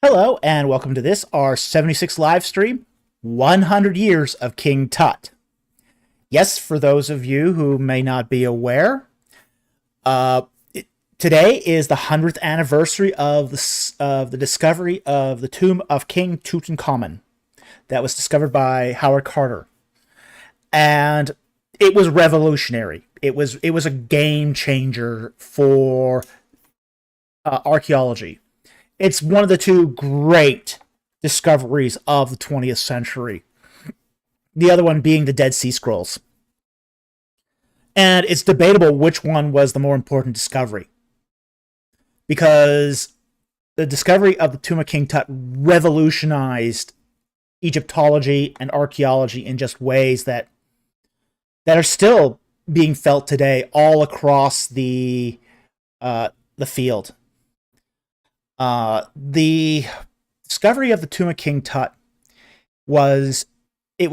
Hello, and welcome to this, our 76th live stream, 100 Years of King Tut. Yes, for those of you who may not be aware, today is the 100th anniversary of the discovery of the tomb of King Tutankhamun that was discovered by Howard Carter. And it was revolutionary. It was a game changer for archaeology. It's one of the two great discoveries of the 20th century. The other one being the Dead Sea Scrolls. And it's debatable which one was the more important discovery. Because the discovery of the tomb of King Tut revolutionized Egyptology and archaeology in just ways that are still being felt today all across the field. The discovery of the tomb of King Tut was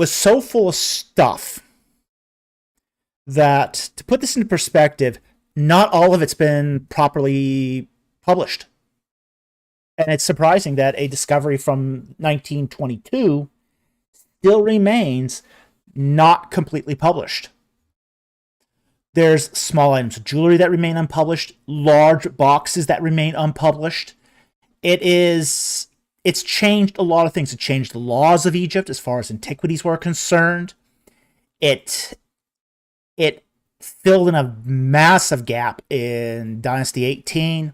so full of stuff that, to put this into perspective, not all of it's been properly published. And it's surprising that a discovery from 1922 still remains not completely published. There's small items of jewelry that remain unpublished, large boxes that remain unpublished. It's changed a lot of things. It changed the laws of Egypt as far as antiquities were concerned. It filled in a massive gap in Dynasty 18.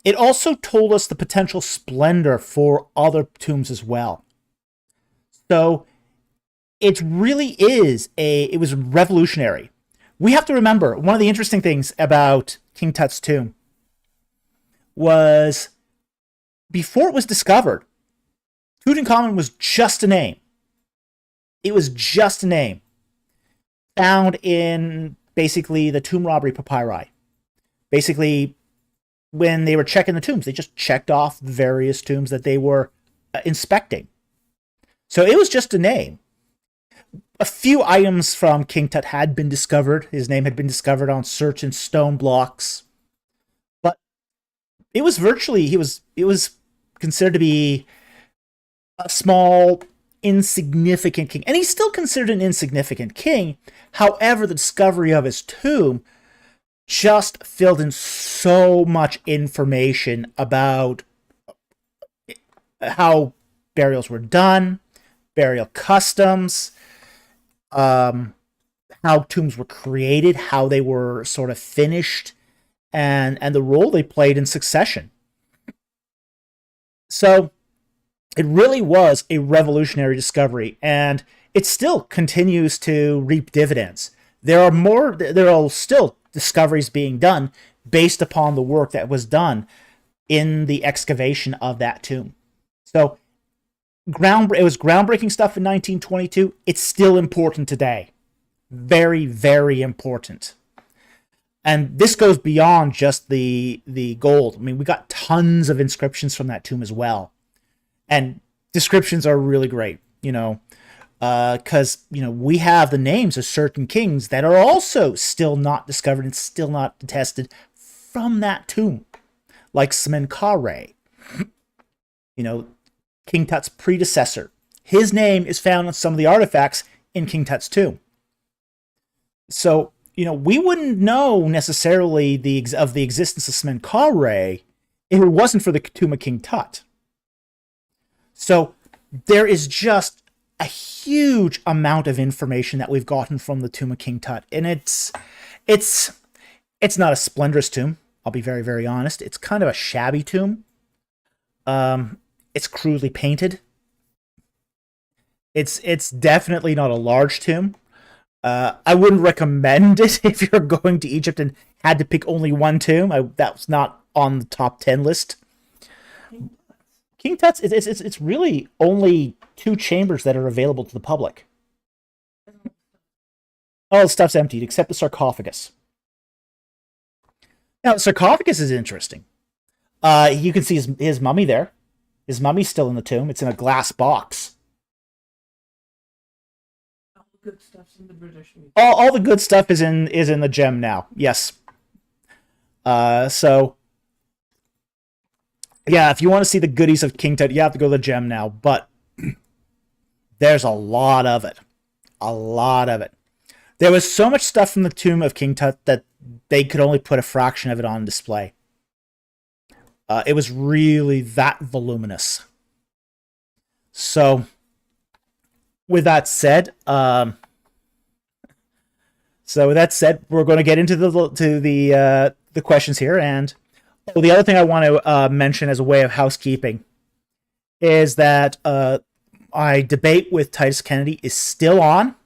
It also told us the potential splendor for other tombs as well. So it really it was revolutionary. We have to remember, one of the interesting things about King Tut's tomb was, before it was discovered, Tutankhamun was just a name. It was just a name found in basically the tomb robbery papyri. Basically, when they were checking the tombs, they just checked off the various tombs that they were inspecting. So it was just a name. A few items from King Tut had been discovered. His name had been discovered on certain stone blocks. But it was virtually, it was considered to be a small, insignificant king. And he's still considered an insignificant king. However, the discovery of his tomb just filled in so much information about how burials were done, burial customs, how tombs were created, how they were sort of finished, and the role they played in succession. So it really was a revolutionary discovery, and it still continues to reap dividends. There are still discoveries being done based upon the work that was done in the excavation of that tomb. So it was groundbreaking stuff in 1922. It's still important today. Very, very important. And this goes beyond just the gold. I mean, we got tons of inscriptions from that tomb as well. And descriptions are really great, because, we have the names of certain kings that are also still not discovered and still not attested from that tomb, like Semenkhare, King Tut's predecessor. His name is found on some of the artifacts in King Tut's tomb. So, we wouldn't know necessarily of the existence of Semenkhare if it wasn't for the tomb of King Tut. So there is just a huge amount of information that we've gotten from the tomb of King Tut, and it's not a splendorous tomb. I'll be very, very honest. It's kind of a shabby tomb. It's crudely painted. It's definitely not a large tomb. I wouldn't recommend it if you're going to Egypt and had to pick only one tomb. That was not on the top 10 list. King Tut's, it's really only 2 chambers that are available to the public. All the stuff's emptied except the sarcophagus. Now, the sarcophagus is interesting. You can see his mummy there. His mummy's still in the tomb. It's in a glass box. All the good stuff's in the British Museum. All the good stuff is in the gem now. Yes. So Yeah, if you want to see the goodies of King Tut, you have to go to the gem now. But there's a lot of it. A lot of it. There was so much stuff from the tomb of King Tut that they could only put a fraction of it on display. It was really that voluminous. So, with that said, we're going to get into the questions here. And the other thing I want to mention as a way of housekeeping is that my debate with Titus Kennedy is still on.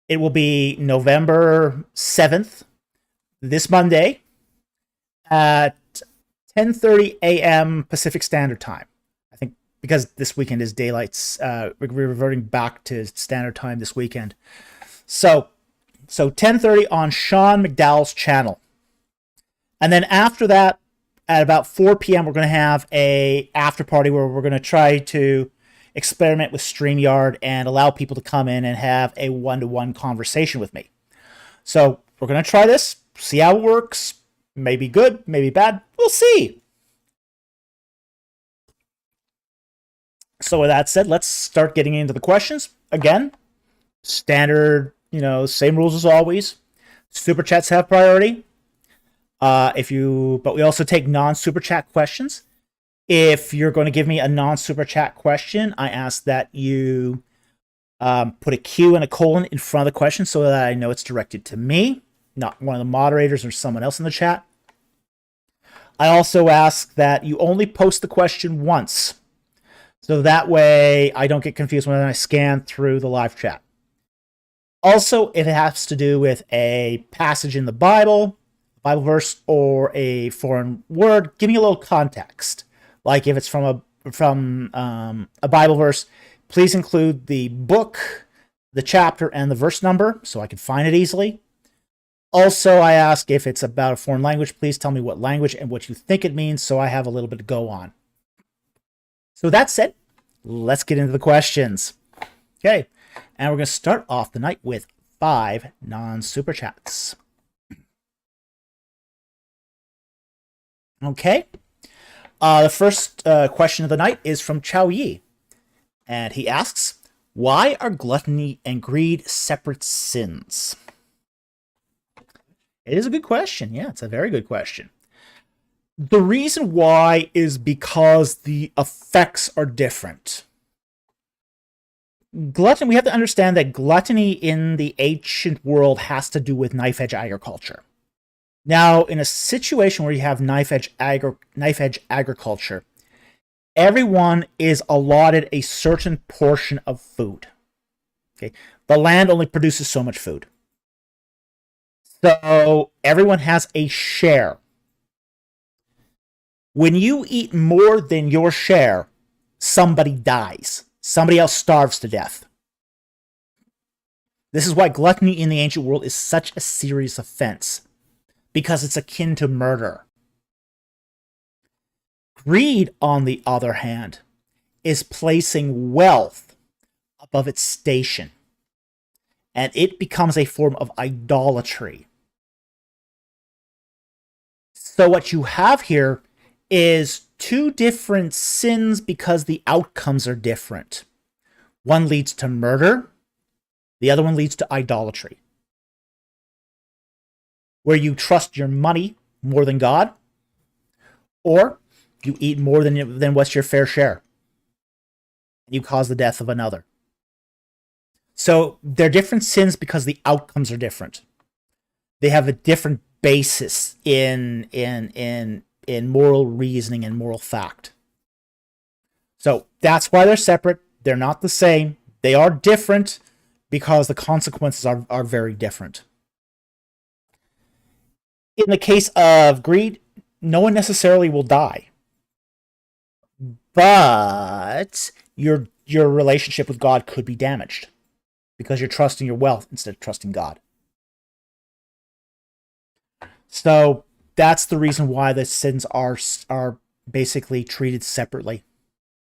It will be November 7th, this Monday, at 10:30 a.m. Pacific Standard Time. I think because this weekend is daylights, we're reverting back to standard time this weekend. So 10:30 on Sean McDowell's channel. And then after that, at about 4 p.m., we're going to have a after party where we're going to try to experiment with StreamYard and allow people to come in and have a one-to-one conversation with me. So we're going to try this, see how it works. Maybe good, maybe bad. We'll see. So with that said, let's start getting into the questions. Again, standard, same rules as always. Super chats have priority. But we also take non-super chat questions. If you're going to give me a non-super chat question, I ask that you put a Q and a colon in front of the question so that I know it's directed to me, not one of the moderators or someone else in the chat. I also ask that you only post the question once, so that way I don't get confused when I scan through the live chat. Also, if it has to do with a passage in the Bible verse, or a foreign word, give me a little context. Like if it's from a Bible verse, please include the book, the chapter, and the verse number so I can find it easily. Also, I ask if it's about a foreign language, please tell me what language and what you think it means so I have a little bit to go on. So that said, let's get into the questions. Okay, and we're going to start off the night with 5 non-super chats. Okay, the first question of the night is from Chow Yi, and he asks, why are gluttony and greed separate sins? It is a good question. Yeah, it's a very good question. The reason why is because the effects are different. Gluttony, we have to understand that gluttony in the ancient world has to do with knife-edge agriculture. Now, in a situation where you have knife-edge agriculture, everyone is allotted a certain portion of food. Okay, the land only produces so much food. So everyone has a share. When you eat more than your share, somebody dies. Somebody else starves to death. This is why gluttony in the ancient world is such a serious offense, because it's akin to murder. Greed, on the other hand, is placing wealth above its station, and it becomes a form of idolatry. So what you have here is 2 different sins because the outcomes are different. One leads to murder, the other one leads to idolatry, where you trust your money more than God, or you eat more than what's your fair share, and you cause the death of another. So they're different sins because the outcomes are different. They have a different basis in moral reasoning and moral fact. So that's why they're separate. They're not the same. They are different because the consequences are very different. In the case of greed, no one necessarily will die, but your relationship with God could be damaged because you're trusting your wealth instead of trusting God. So that's the reason why the sins are basically treated separately.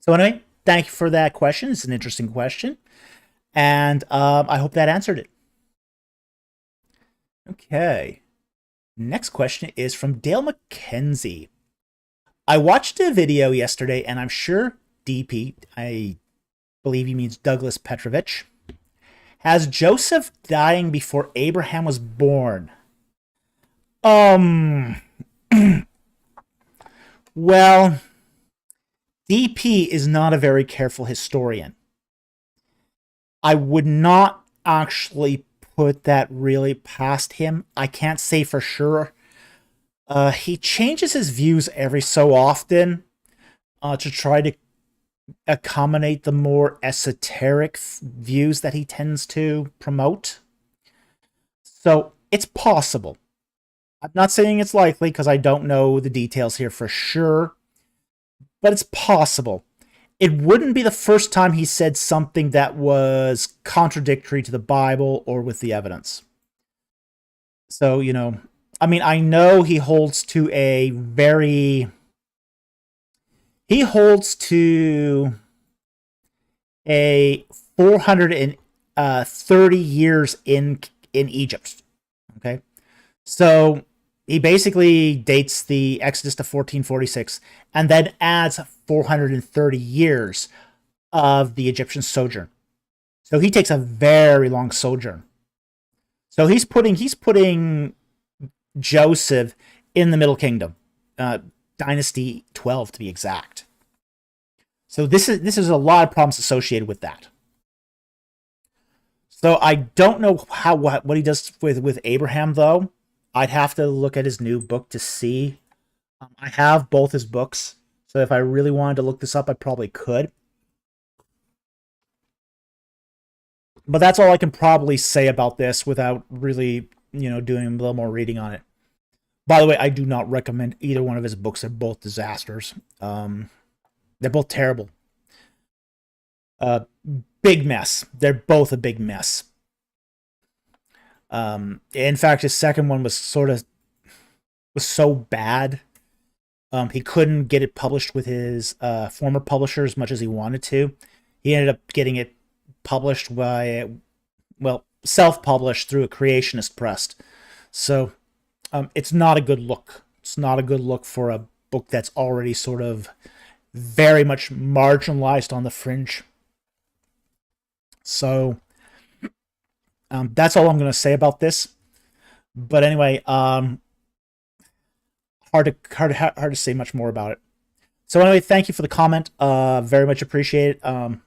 So anyway, thank you for that question. It's an interesting question, and I hope that answered it. Okay. Next question is from Dale McKenzie. I watched a video yesterday, and I'm sure DP, I believe he means Douglas Petrovich, has Joseph dying before Abraham was born. Well, DP is not a very careful historian. I would not actually put that really past him. I can't say for sure. He changes his views every so often to try to accommodate the more esoteric views that he tends to promote. So it's possible. I'm not saying it's likely because I don't know the details here for sure, but it's possible. It wouldn't be the first time he said something that was contradictory to the Bible or with the evidence. So, I mean, I know he holds to a 430 years in Egypt. Okay. So he basically dates the Exodus to 1446 and then adds 430 years of the Egyptian sojourn. So he takes a very long sojourn. So he's putting Joseph in the Middle Kingdom, Dynasty 12 to be exact. So this is a lot of problems associated with that. So I don't know what he does with Abraham though. I'd have to look at his new book to see. I have both his books, so if I really wanted to look this up, I probably could. But that's all I can probably say about this without really, doing a little more reading on it. By the way, I do not recommend either one of his books. They're both disasters. They're both terrible. Big mess. They're both a big mess. In fact, his second one was so bad. He couldn't get it published with his former publisher as much as he wanted to. He ended up getting it published by, self-published through a creationist press. So, it's not a good look. It's not a good look for a book that's already sort of very much marginalized on the fringe. So, that's all I'm going to say about this. But anyway, hard to say much more about it. So anyway, thank you for the comment. Very much appreciate it.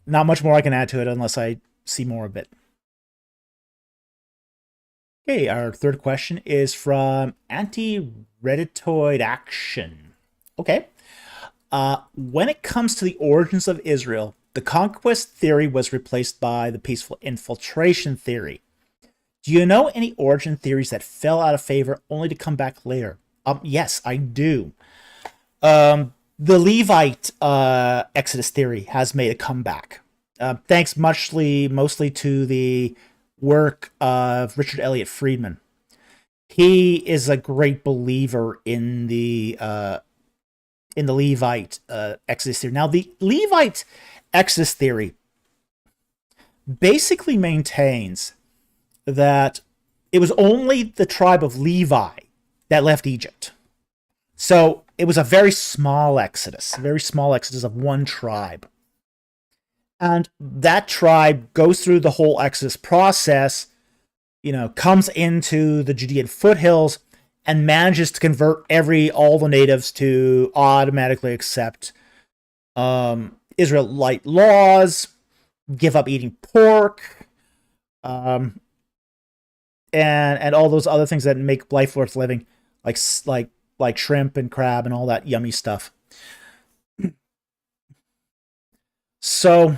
Not much more I can add to it unless I see more of it. Okay, our third question is from Anti-Redditoid Action. Okay. When it comes to the origins of Israel, the conquest theory was replaced by the peaceful infiltration theory. Do you know any origin theories that fell out of favor only to come back later? Yes, I do. The Levite Exodus theory has made a comeback. Thanks mostly to the work of Richard Elliott Friedman. He is a great believer in the Levite Exodus theory. Now, the Levite Exodus theory basically maintains that it was only the tribe of Levi that left Egypt. So it was a very small exodus of one tribe. And that tribe goes through the whole exodus process, comes into the Judean foothills and manages to convert all the natives to automatically accept Israelite laws, give up eating pork, and all those other things that make life worth living, like shrimp and crab and all that yummy stuff. So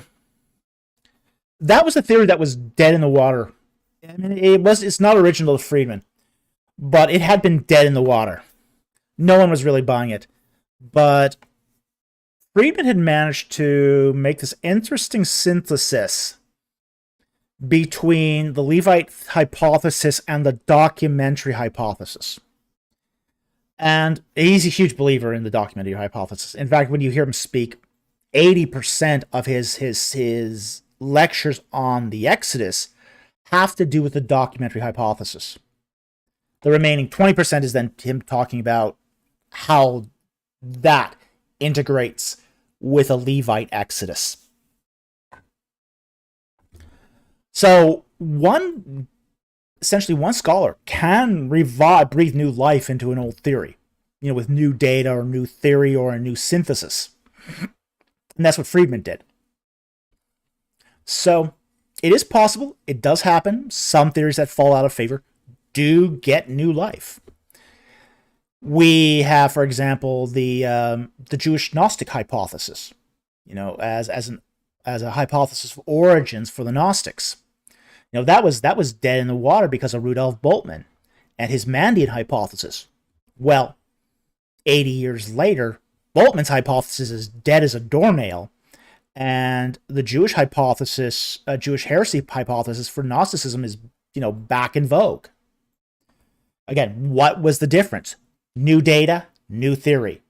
that was a theory that was dead in the water. I mean, it's not original to Friedman, but it had been dead in the water. No one was really buying it. But Friedman had managed to make this interesting synthesis between the Levite hypothesis and the documentary hypothesis. And he's a huge believer in the documentary hypothesis. In fact, when you hear him speak, 80% of his lectures on the Exodus have to do with the documentary hypothesis. The remaining 20% is then him talking about how that integrates with a Levite exodus. So essentially one scholar can breathe new life into an old theory, with new data or new theory or a new synthesis. And that's what Friedman did. So it is possible. It does happen. Some theories that fall out of favor do get new life. We have, for example, the Jewish Gnostic hypothesis, as a hypothesis of origins for the Gnostics. That was dead in the water because of Rudolf Bultmann and his Mandean hypothesis. Well, 80 years later, Bultmann's hypothesis is dead as a doornail, and the Jewish hypothesis, Jewish heresy hypothesis for Gnosticism is, back in vogue. Again, what was the difference? New data, new theory,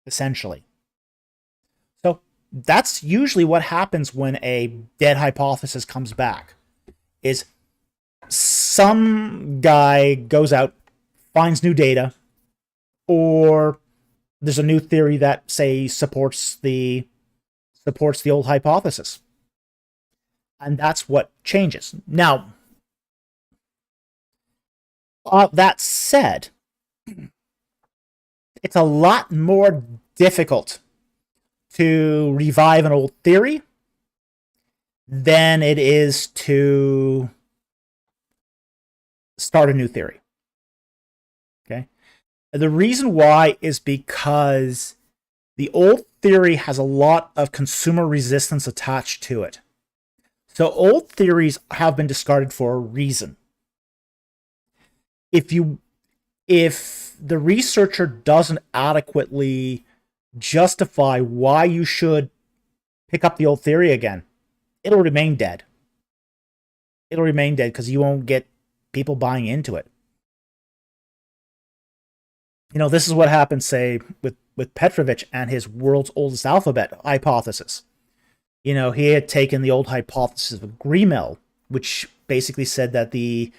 essentially. So that's usually what happens when a dead hypothesis comes back, is some guy goes out, finds new data, or there's a new theory that, say, supports the old hypothesis. And that's what changes. Now, that said, it's a lot more difficult to revive an old theory than it is to start a new theory. Okay? The reason why is because the old theory has a lot of consumer resistance attached to it. So old theories have been discarded for a reason. If the researcher doesn't adequately justify why you should pick up the old theory again, it'll remain dead. It'll remain dead because you won't get people buying into it. This is what happened, say, with Petrovich and his world's oldest alphabet hypothesis. He had taken the old hypothesis of Grimmel, which basically said that the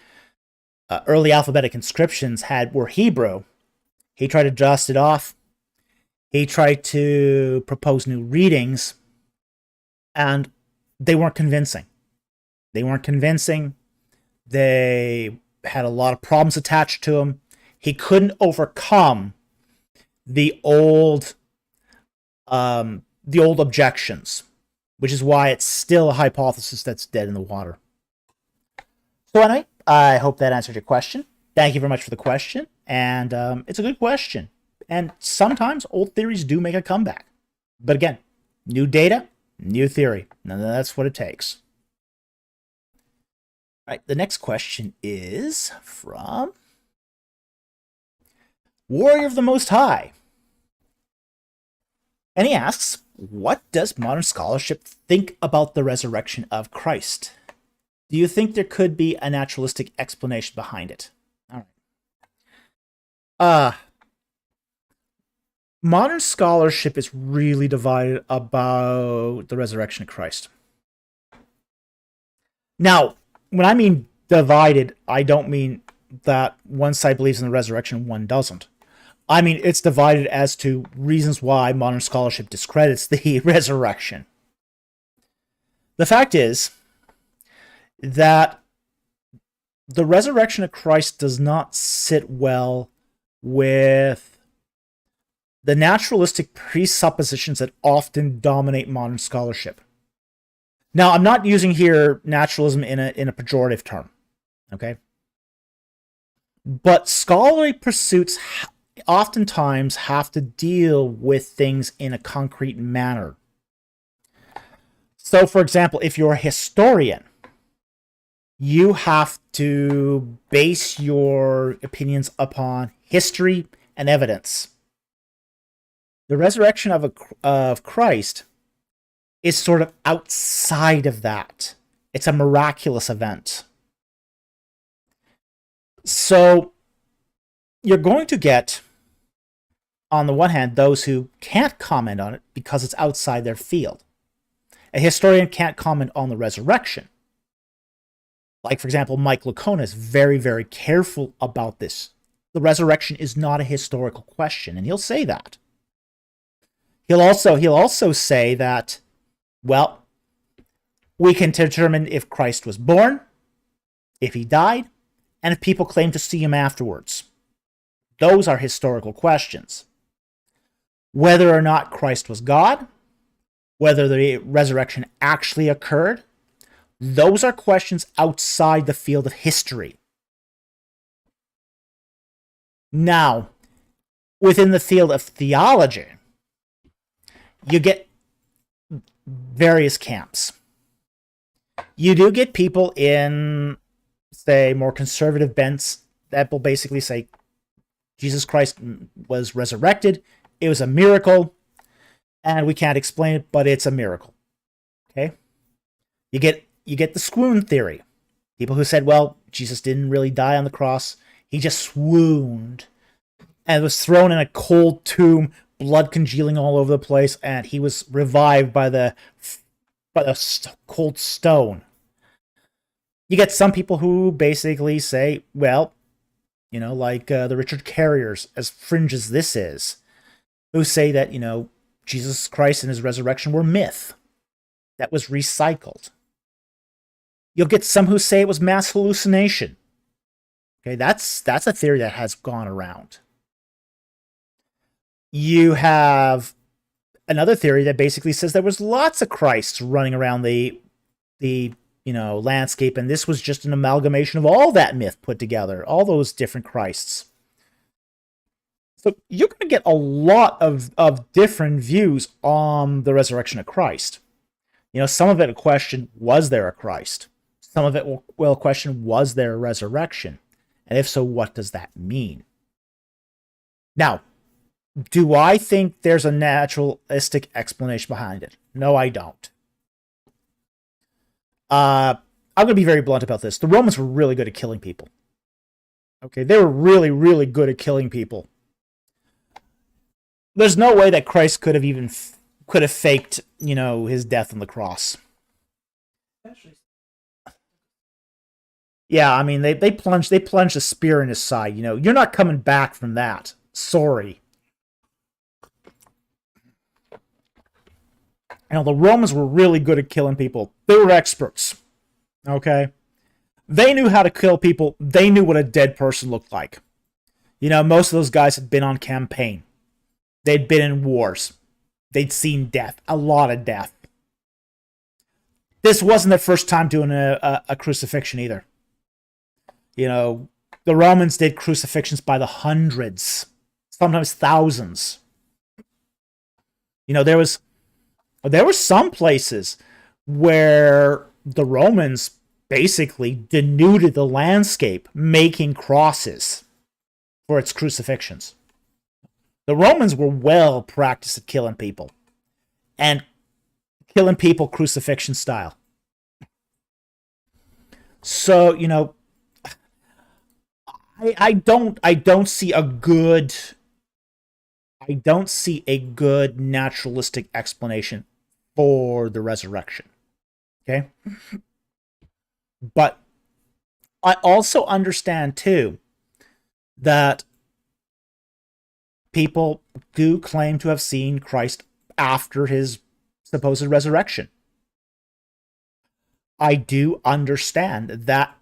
early alphabetic inscriptions were Hebrew. He tried to dust it off. He tried to propose new readings, and they weren't convincing. They had a lot of problems attached to them. He couldn't overcome the old objections, which is why it's still a hypothesis that's dead in the water. So anyway, I hope that answered your question. Thank you very much for the question, and it's a good question. And sometimes old theories do make a comeback. But again, new data, new theory. And that's what it takes. All right, the next question is from Warrior of the Most High. And he asks, what does modern scholarship think about the resurrection of Christ? Do you think there could be a naturalistic explanation behind it? All right. Modern scholarship is really divided about the resurrection of Christ. Now, when I mean divided, I don't mean that one side believes in the resurrection, one doesn't. I mean, it's divided as to reasons why modern scholarship discredits the resurrection. The fact is that the resurrection of Christ does not sit well with the naturalistic presuppositions that often dominate modern scholarship. Now, I'm not using here naturalism in a pejorative term, okay? But scholarly pursuits oftentimes have to deal with things in a concrete manner. So, for example, if you're a historian, you have to base your opinions upon history and evidence. The resurrection of Christ is sort of outside of that. It's a miraculous event. So you're going to get, on the one hand, those who can't comment on it because it's outside their field. A historian can't comment on the resurrection. Like, for example, Mike Licona is very, very careful about this. The resurrection is not a historical question, and he'll say that. He'll also say that, well, we can determine if Christ was born, if he died, and if people claim to see him afterwards. Those are historical questions. Whether or not Christ was God, whether the resurrection actually occurred, those are questions outside the field of history. Now, within the field of theology, you get various camps. You do get people in, say, more conservative bents that will basically say Jesus Christ was resurrected, it was a miracle, and we can't explain it, but it's a miracle. Okay? You get the swoon theory. People who said, well, Jesus didn't really die on the cross, he just swooned and was thrown in a cold tomb, blood congealing all over the place, and he was revived by the cold stone. You get some people who basically say, well, like the Richard Carriers, as fringe as this is, who say that, Jesus Christ and his resurrection were myth that was recycled. You'll get some who say it was mass hallucination. Okay, that's a theory that has gone around. You have another theory that basically says there was lots of Christs running around the landscape, and this was just an amalgamation of all that myth put together, all those different Christs. So you're going to get a lot of different views on the resurrection of Christ. Some of it will question, was there a Christ? Some of it will question, was there a resurrection? And if so, what does that mean? Now, do I think there's a naturalistic explanation behind it? No, I don't. I'm going to be very blunt about this. The Romans were really good at killing people. Okay, they were really, really good at killing people. There's no way that Christ could have faked, his death on the cross. Yeah, I mean, they plunged a spear in his side. You're not coming back from that. Sorry. The Romans were really good at killing people. They were experts. Okay? They knew how to kill people. They knew what a dead person looked like. Most of those guys had been on campaign. They'd been in wars. They'd seen death. A lot of death. This wasn't their first time doing a crucifixion either. The Romans did crucifixions by the hundreds. Sometimes thousands. There were some places where the Romans basically denuded the landscape, making crosses for its crucifixions. The Romans were well practiced at killing people. And killing people crucifixion style. So, I don't see a good naturalistic explanation for the resurrection. Okay? But I also understand too that people do claim to have seen Christ after his supposed resurrection. I do understand that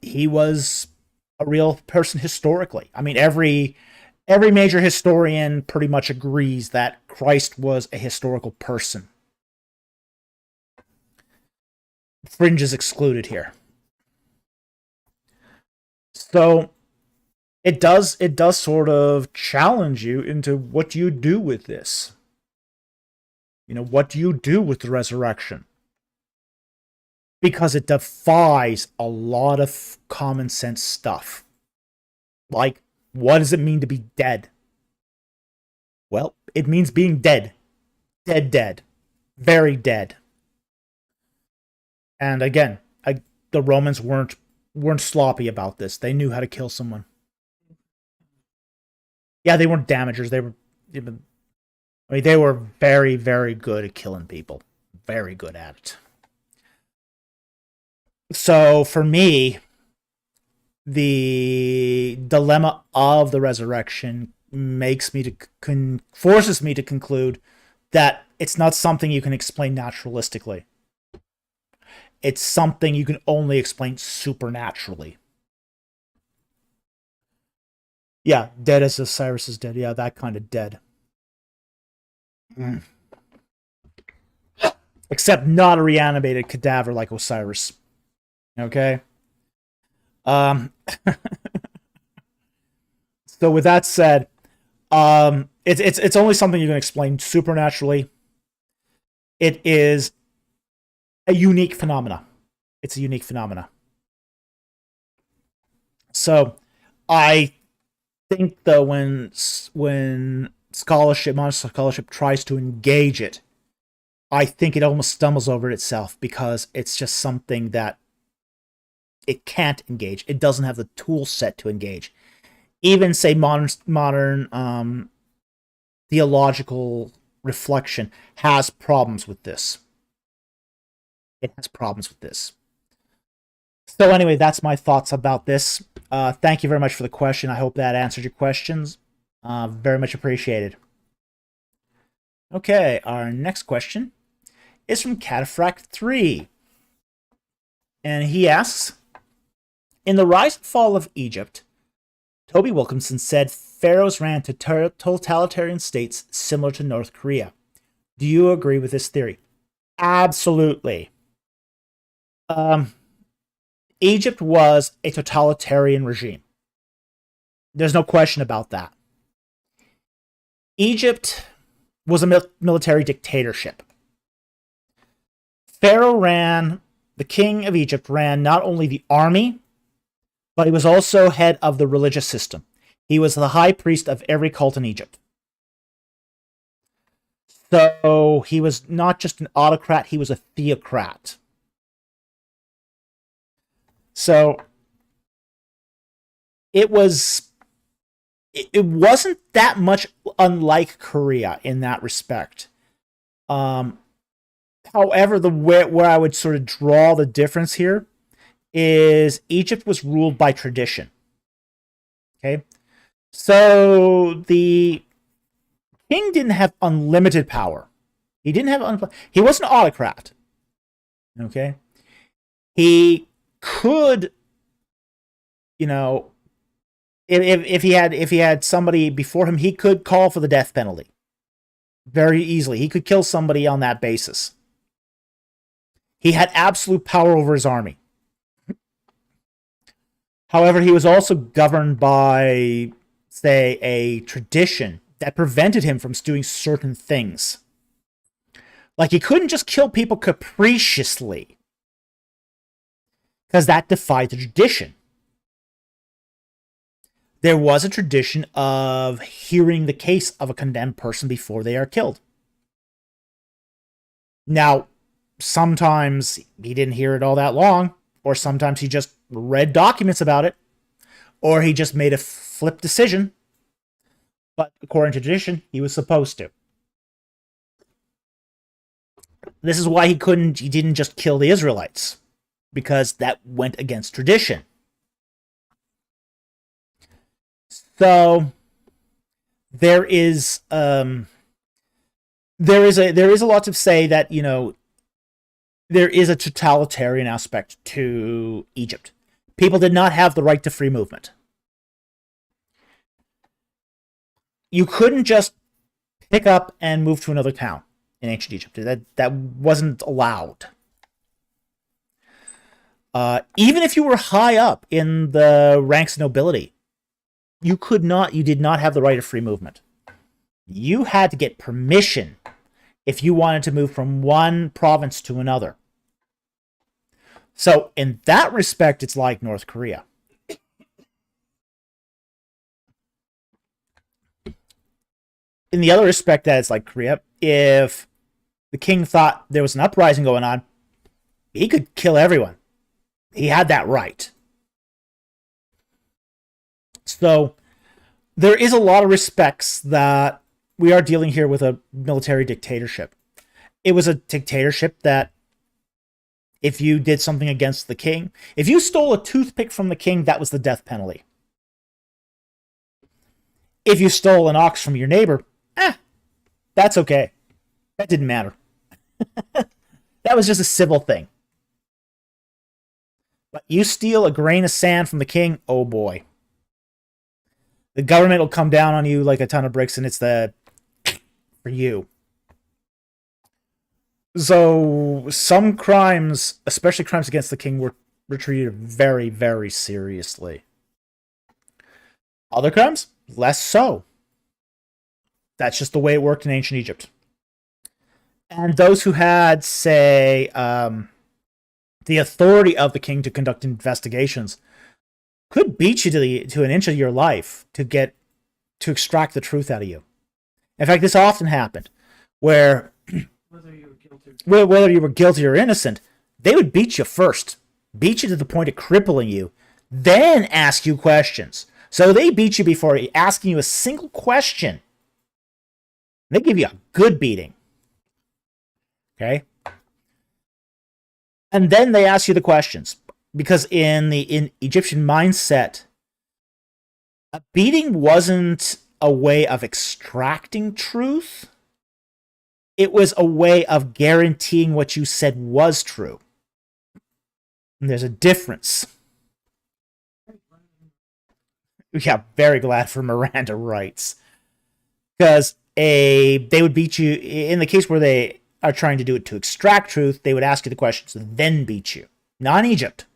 he was a real person historically. I mean, every major historian pretty much agrees that Christ was a historical person. Fringe is excluded here. So it does sort of challenge you into what you do with this. What do you do with the resurrection? Because it defies a lot of common sense stuff. Like, what does it mean to be dead? Well, it means being dead. Dead. Very dead. And again, the Romans weren't sloppy about this. They knew how to kill someone. Yeah, they weren't damagers. They were very, very good at killing people. Very good at it. So, for me, the dilemma of the resurrection makes me to forces me to conclude that it's not something you can explain naturalistically. It's something you can only explain supernaturally. Yeah, dead as Osiris is dead. Yeah, that kind of dead. Except not a reanimated cadaver like Osiris. Okay? So with that said, it's only something you can explain supernaturally. It is a unique phenomena. It's a unique phenomena. So I think though when scholarship, modern scholarship tries to engage it, I think it almost stumbles over itself because it's just something that it can't engage. It doesn't have the tool set to engage. Even say modern theological reflection has problems with this. It has problems with this. So anyway, that's my thoughts about this. Thank you very much for the question. I hope that answered your questions. Very much appreciated. Okay, our next question is from Cataphract3. And he asks, in The Rise and Fall of Egypt, Toby Wilkinson said pharaohs ran to totalitarian states similar to North Korea. Do you agree with this theory? Absolutely. Egypt was a totalitarian regime. There's no question about that. Egypt was a military dictatorship. The king of Egypt ran not only the army, but he was also head of the religious system. He was the high priest of every cult in Egypt. So he was not just an autocrat, he was a theocrat. So it wasn't that much unlike Korea in that respect. However, where I would sort of draw the difference here is Egypt was ruled by tradition. Okay? So the king didn't have unlimited power. He was an autocrat. Okay? He could, if he had somebody before him, he could call for the death penalty very easily. He could kill somebody on that basis. He had absolute power over his army. However, he was also governed by, say, a tradition that prevented him from doing certain things. Like, he couldn't just kill people capriciously, because that defied the tradition. There was a tradition of hearing the case of a condemned person before they are killed. Now, sometimes he didn't hear it all that long, or sometimes he just read documents about it, or he just made a flip decision. But according to tradition, he was supposed to. This is why he didn't just kill the Israelites, because that went against tradition. So there is a lot to say that, there is a totalitarian aspect to Egypt. People did not have the right to free movement. You couldn't just pick up and move to another town in ancient Egypt. That wasn't allowed. Even if you were high up in the ranks of nobility, you did not have the right of free movement. You had to get permission if you wanted to move from one province to another. So, in that respect, it's like North Korea. In the other respect that it's like Korea, if the king thought there was an uprising going on, he could kill everyone. He had that right. So, there is a lot of respects that we are dealing here with a military dictatorship. It was a dictatorship that if you did something against the king, if you stole a toothpick from the king, that was the death penalty. If you stole an ox from your neighbor, that's okay. That didn't matter. That was just a civil thing. But you steal a grain of sand from the king, oh boy. The government will come down on you like a ton of bricks, and it's the for you. So some crimes, especially crimes against the king, were treated very, very seriously. Other crimes, less so. That's just the way it worked in ancient Egypt. And those who had, say, the authority of the king to conduct investigations could beat you to an inch of your life to extract the truth out of you. In fact, this often happened, where whether you were guilty or innocent, they would beat you first, beat you to the point of crippling you, then ask you questions. So they beat you before asking you a single question. They give you a good beating. Okay? And then they ask you the questions. Because in Egyptian mindset, a beating wasn't a way of extracting truth. It was a way of guaranteeing what you said was true. And there's a difference. Yeah, very glad for Miranda rights. Because they would beat you, in the case where they are trying to do it to extract truth, they would ask you the questions and then beat you. Not in Egypt.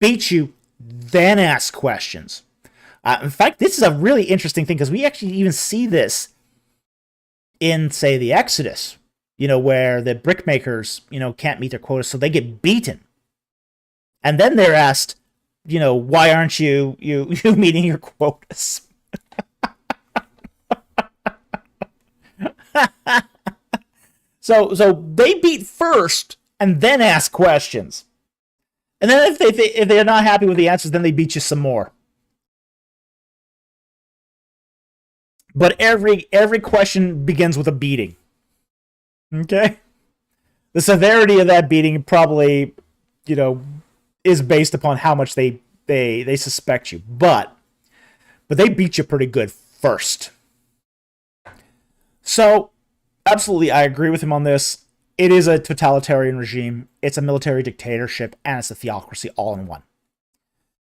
Beat you, then ask questions. In fact, this is a really interesting thing, because we actually even see this in, say, the Exodus, where the brickmakers, can't meet their quotas, so they get beaten. And then they're asked, why aren't you meeting your quotas? So they beat first and then ask questions. And then if they're not happy with the answers, then they beat you some more. But every question begins with a beating. Okay? The severity of that beating probably, is based upon how much they suspect you. But they beat you pretty good first. So, absolutely, I agree with him on this. It is a totalitarian regime. It's a military dictatorship, and it's a theocracy all in one.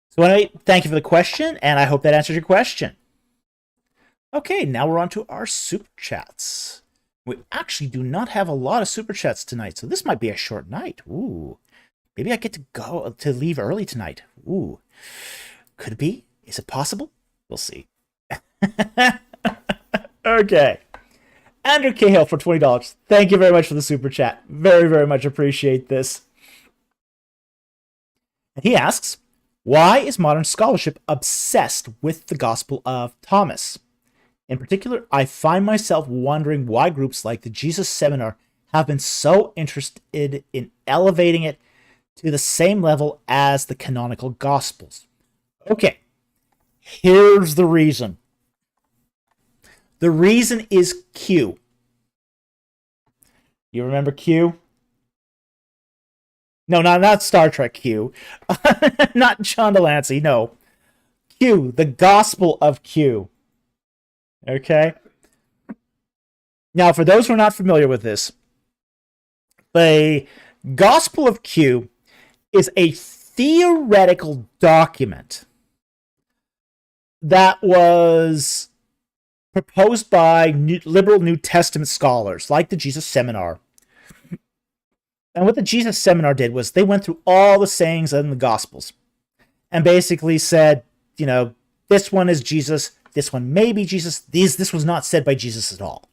So anyway, thank you for the question, and I hope that answers your question. Okay, now we're on to our super chats. We actually do not have a lot of super chats tonight, so this might be a short night. Ooh, maybe I get to leave early tonight. Ooh, could it be? Is it possible? We'll see. Okay. Andrew Cahill for $20. Thank you very much for the super chat. Very, very much appreciate this. And he asks, why is modern scholarship obsessed with the Gospel of Thomas? In particular, I find myself wondering why groups like the Jesus Seminar have been so interested in elevating it to the same level as the canonical Gospels. Okay, here's the reason. The reason is Q. You remember Q? No, not Star Trek Q. Not John Delancey, no. Q, the Gospel of Q. Okay? Now, for those who are not familiar with this, the Gospel of Q is a theoretical document that was proposed by liberal New Testament scholars like the Jesus Seminar. And what the Jesus Seminar did was they went through all the sayings in the Gospels and basically said, this one is Jesus, this one may be Jesus, this was not said by Jesus at all.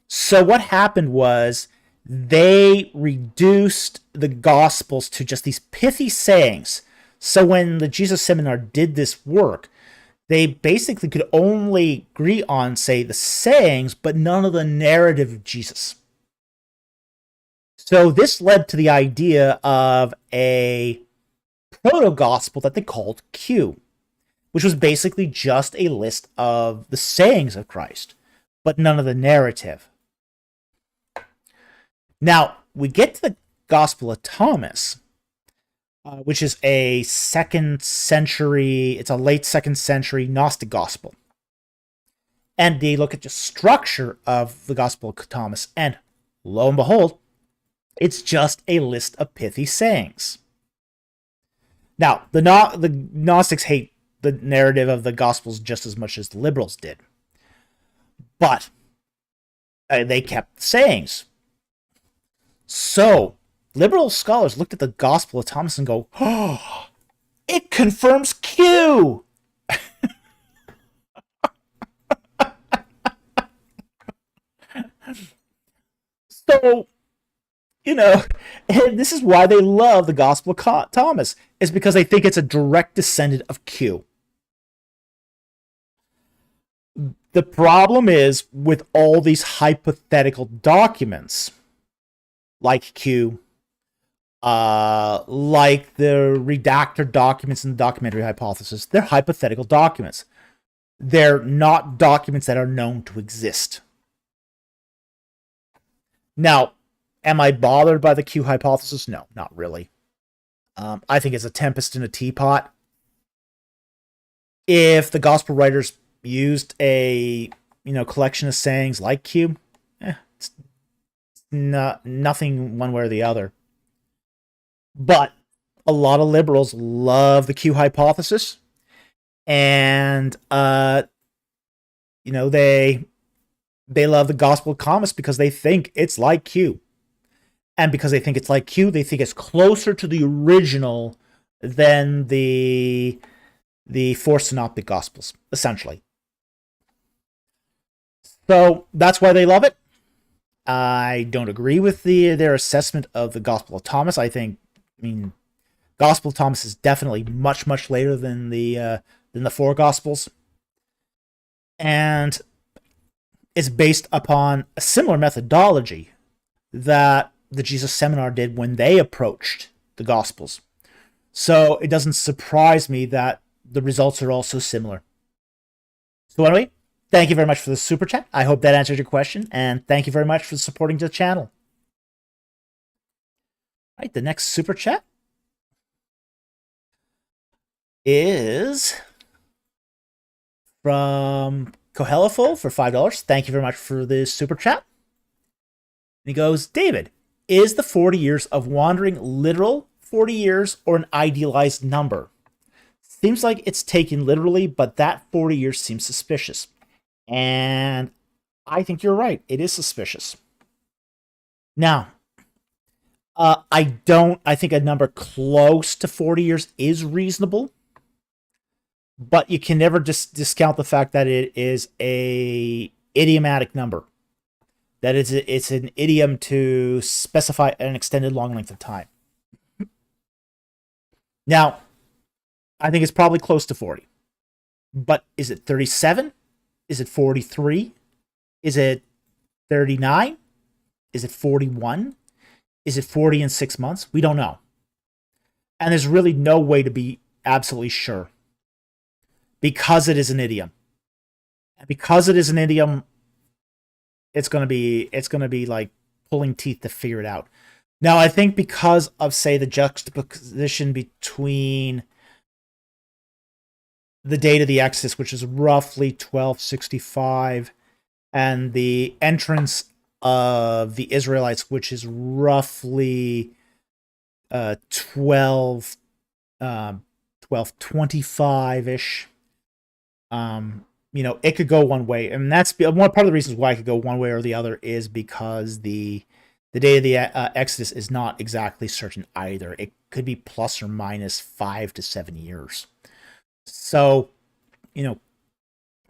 So what happened was they reduced the Gospels to just these pithy sayings. So when the Jesus Seminar did this work, they basically could only agree on, say, the sayings, but none of the narrative of Jesus. So this led to the idea of a proto-gospel that they called Q, which was basically just a list of the sayings of Christ, but none of the narrative. Now, we get to the Gospel of Thomas. which is a second century, it's a late second century Gnostic gospel. And they look at the structure of the Gospel of Thomas, and lo and behold, it's just a list of pithy sayings. Now, the Gnostics hate the narrative of the Gospels just as much as the liberals did. But they kept the sayings. So, liberal scholars looked at the Gospel of Thomas and go, oh, it confirms Q! So, and this is why they love the Gospel of Thomas, is because they think it's a direct descendant of Q. The problem is with all these hypothetical documents, like Q, like the redactor documents in the documentary hypothesis, they're hypothetical documents. They're not documents that are known to exist. Now, am I bothered by the Q hypothesis? No, not really. I think it's a tempest in a teapot. If the gospel writers used a collection of sayings like Q, it's nothing one way or the other. But a lot of liberals love the Q hypothesis, and they love the Gospel of Thomas because they think it's like Q. And because they think it's like Q, they think it's closer to the original than the four synoptic Gospels, essentially. So that's why they love it. I don't agree with their assessment of the Gospel of Thomas. Gospel of Thomas is definitely much, much later than the four Gospels. And it's based upon a similar methodology that the Jesus Seminar did when they approached the Gospels. So it doesn't surprise me that the results are also similar. So anyway, thank you very much for the super chat. I hope that answered your question, and thank you very much for supporting the channel. All right, the next super chat is from Koheliful for $5. Thank you very much for this super chat. And he goes, David, is the 40 years of wandering literal 40 years or an idealized number? Seems like it's taken literally, but that 40 years seems suspicious. And I think you're right. It is suspicious. Now, I think a number close to 40 years is reasonable. But you can never discount the fact that it is a idiomatic number. That it's an idiom to specify an extended long length of time. Now, I think it's probably close to 40. But is it 37? Is it 43? Is it 39? Is it 41? Is it 40 in 6 months? We don't know. And there's really no way to be absolutely sure. Because it is an idiom. And because it is an idiom, it's gonna be like pulling teeth to figure it out. Now, I think because of, say, the juxtaposition between the date of the Exodus, which is roughly 1265, and the entrance of the Israelites, which is roughly 1225-ish. It could go one way, and that's one part of the reasons why it could go one way or the other is because the date of the Exodus is not exactly certain either. It could be plus or minus 5 to 7 years. So,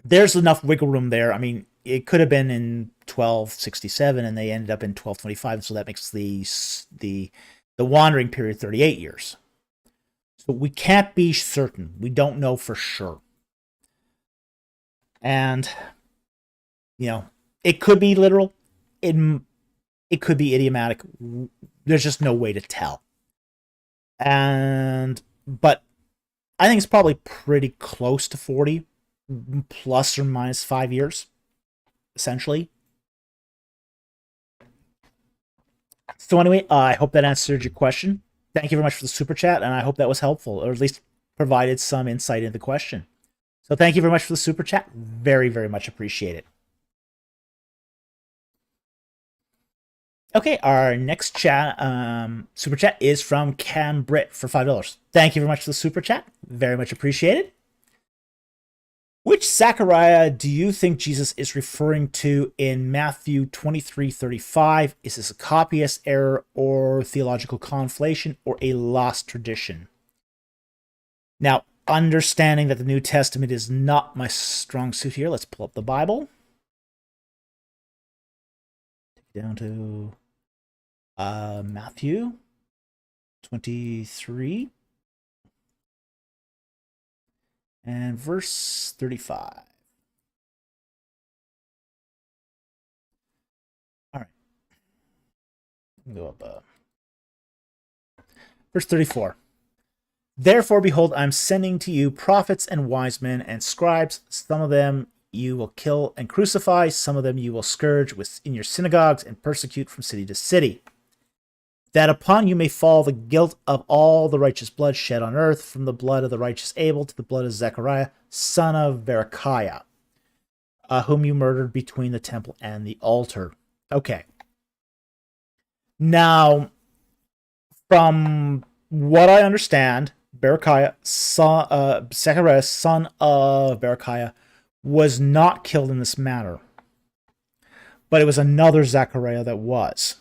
there's enough wiggle room there. I mean, it could have been in 1267 and they ended up in 1225, so that makes the wandering period 38 years. So we can't be certain. We don't know for sure. And, it could be literal. It could be idiomatic. There's just no way to tell. But I think it's probably pretty close to 40, plus or minus 5 years, essentially. So anyway, I hope that answered your question. thank you very much for the super chat, and I hope that was helpful, or at least provided some insight into the question. So thank you very much for the super chat. Very, very much appreciate it. Okay, our next chat, super chat is from Cam Britt for $5. Thank you very much for the super chat. Very much appreciated. Which Zechariah do you think Jesus is referring to in Matthew 23:35? Is this a copyist error or theological conflation or a lost tradition? Now, understanding that the New Testament is not my strong suit here, let's pull up the Bible. Down to Matthew 23 and verse 35. All right. Go up. Verse 34. Therefore, behold, I'm sending to you prophets and wise men and scribes. Some of them you will kill and crucify. Some of them you will scourge in your synagogues and persecute from city to city. That upon you may fall the guilt of all the righteous blood shed on earth, from the blood of the righteous Abel to the blood of Zechariah, son of Berechiah, whom you murdered between the temple and the altar. Okay. Now, from what I understand, Zechariah, son of Berechiah, was not killed in this manner. But it was another Zechariah that was.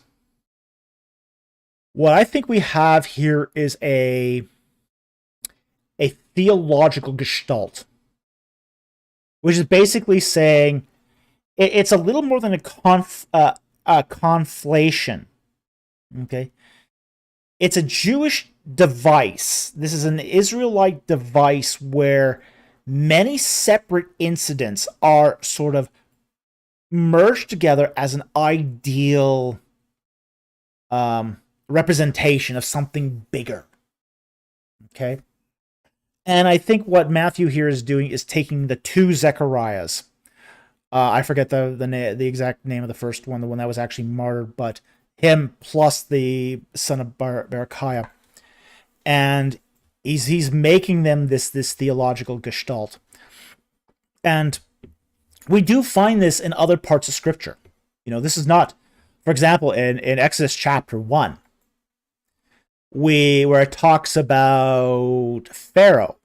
What I think we have here is a theological gestalt, which is basically saying it's a little more than a conflation. Okay? It's a Jewish device. This is an Israelite device where many separate incidents are sort of merged together as an ideal representation of something bigger. Okay? And I think what Matthew here is doing is taking the two Zechariahs. I forget the exact name of the first one, the one that was actually martyred, but him plus the son of Berechiah, and he's making them this theological gestalt. And we do find this in other parts of Scripture. You know, this is not, for example, in Exodus chapter 1, where it talks about Pharaoh.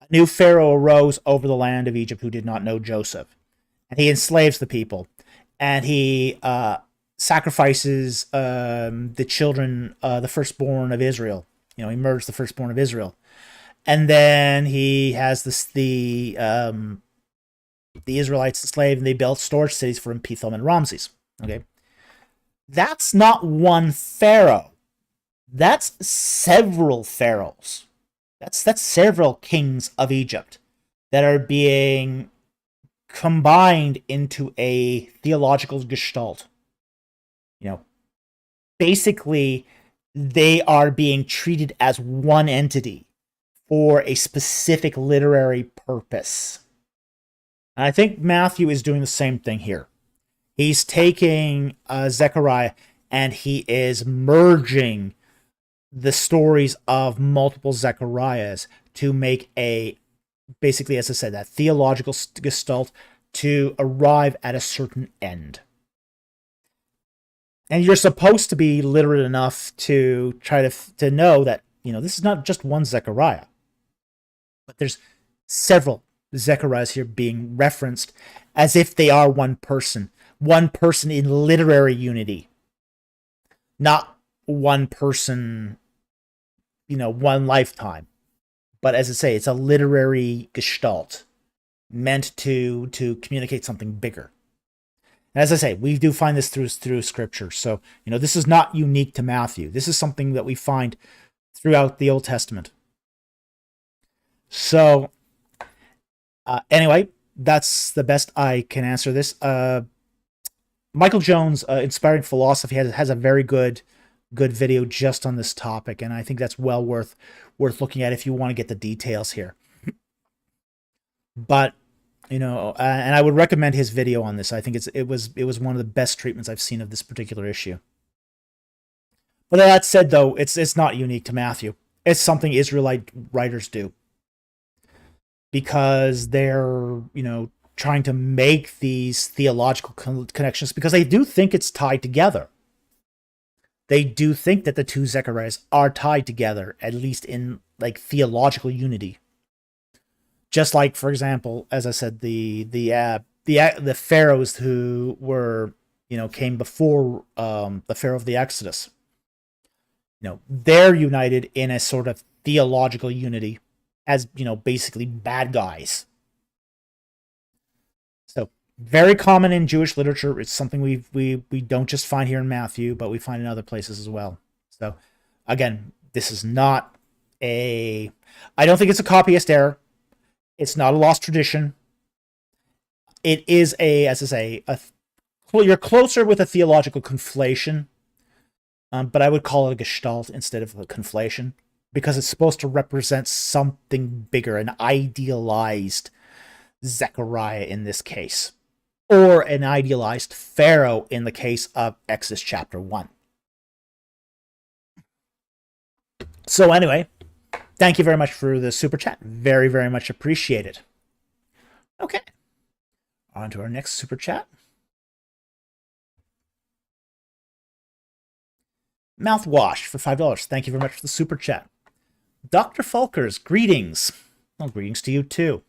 A new Pharaoh arose over the land of Egypt who did not know Joseph, and he enslaves the people, and he sacrifices the children, the firstborn of Israel. You know, he murders the firstborn of Israel, and then he has the Israelites enslaved, and they built storage cities for him, Pithom and Ramses. Okay, that's not one pharaoh. That's several pharaohs. That's several kings of Egypt that are being combined into a theological gestalt. You know, basically, they are being treated as one entity for a specific literary purpose. And I think Matthew is doing the same thing here. He's taking Zechariah and he is merging the stories of multiple Zechariahs to make basically, as I said, that theological gestalt to arrive at a certain end. And you're supposed to be literate enough to try to know that, you know, this is not just one Zechariah, but there's several Zechariahs here being referenced as if they are one person in literary unity, not one person, you know, one lifetime. But as I say, it's a literary gestalt meant to communicate something bigger. And as I say, we do find this through Scripture. So, you know, this is not unique to Matthew. This is something that we find throughout the Old Testament. So, anyway, that's the best I can answer this. Michael Jones, Inspiring Philosophy, has a very good video just on this topic, and I think that's well worth looking at if you want to get the details here. But, you know, and I would recommend his video on this. I think it was one of the best treatments I've seen of this particular issue. But that said, though, it's not unique to Matthew. It's something Israelite writers do because they're, trying to make these theological connections because they do think it's tied together. They do think that the two Zechariahs are tied together, at least in like theological unity. Just like, for example, as I said, the pharaohs who were, came before the Pharaoh of the Exodus. They're united in a sort of theological unity as, basically bad guys. So very common in Jewish literature. It's something we don't just find here in Matthew, but we find in other places as well. So again, this is not I don't think it's a copyist error. It's not a lost tradition. It is as I say, you're closer with a theological conflation, but I would call it a gestalt instead of a conflation because it's supposed to represent something bigger, an idealized Zechariah in this case, or an idealized Pharaoh in the case of Exodus chapter 1. So anyway, thank you very much for the super chat. Very, very much appreciated. Okay. On to our next super chat. Mouthwash for $5. Thank you very much for the super chat. Dr. Fulkers, greetings. Well, greetings to you too.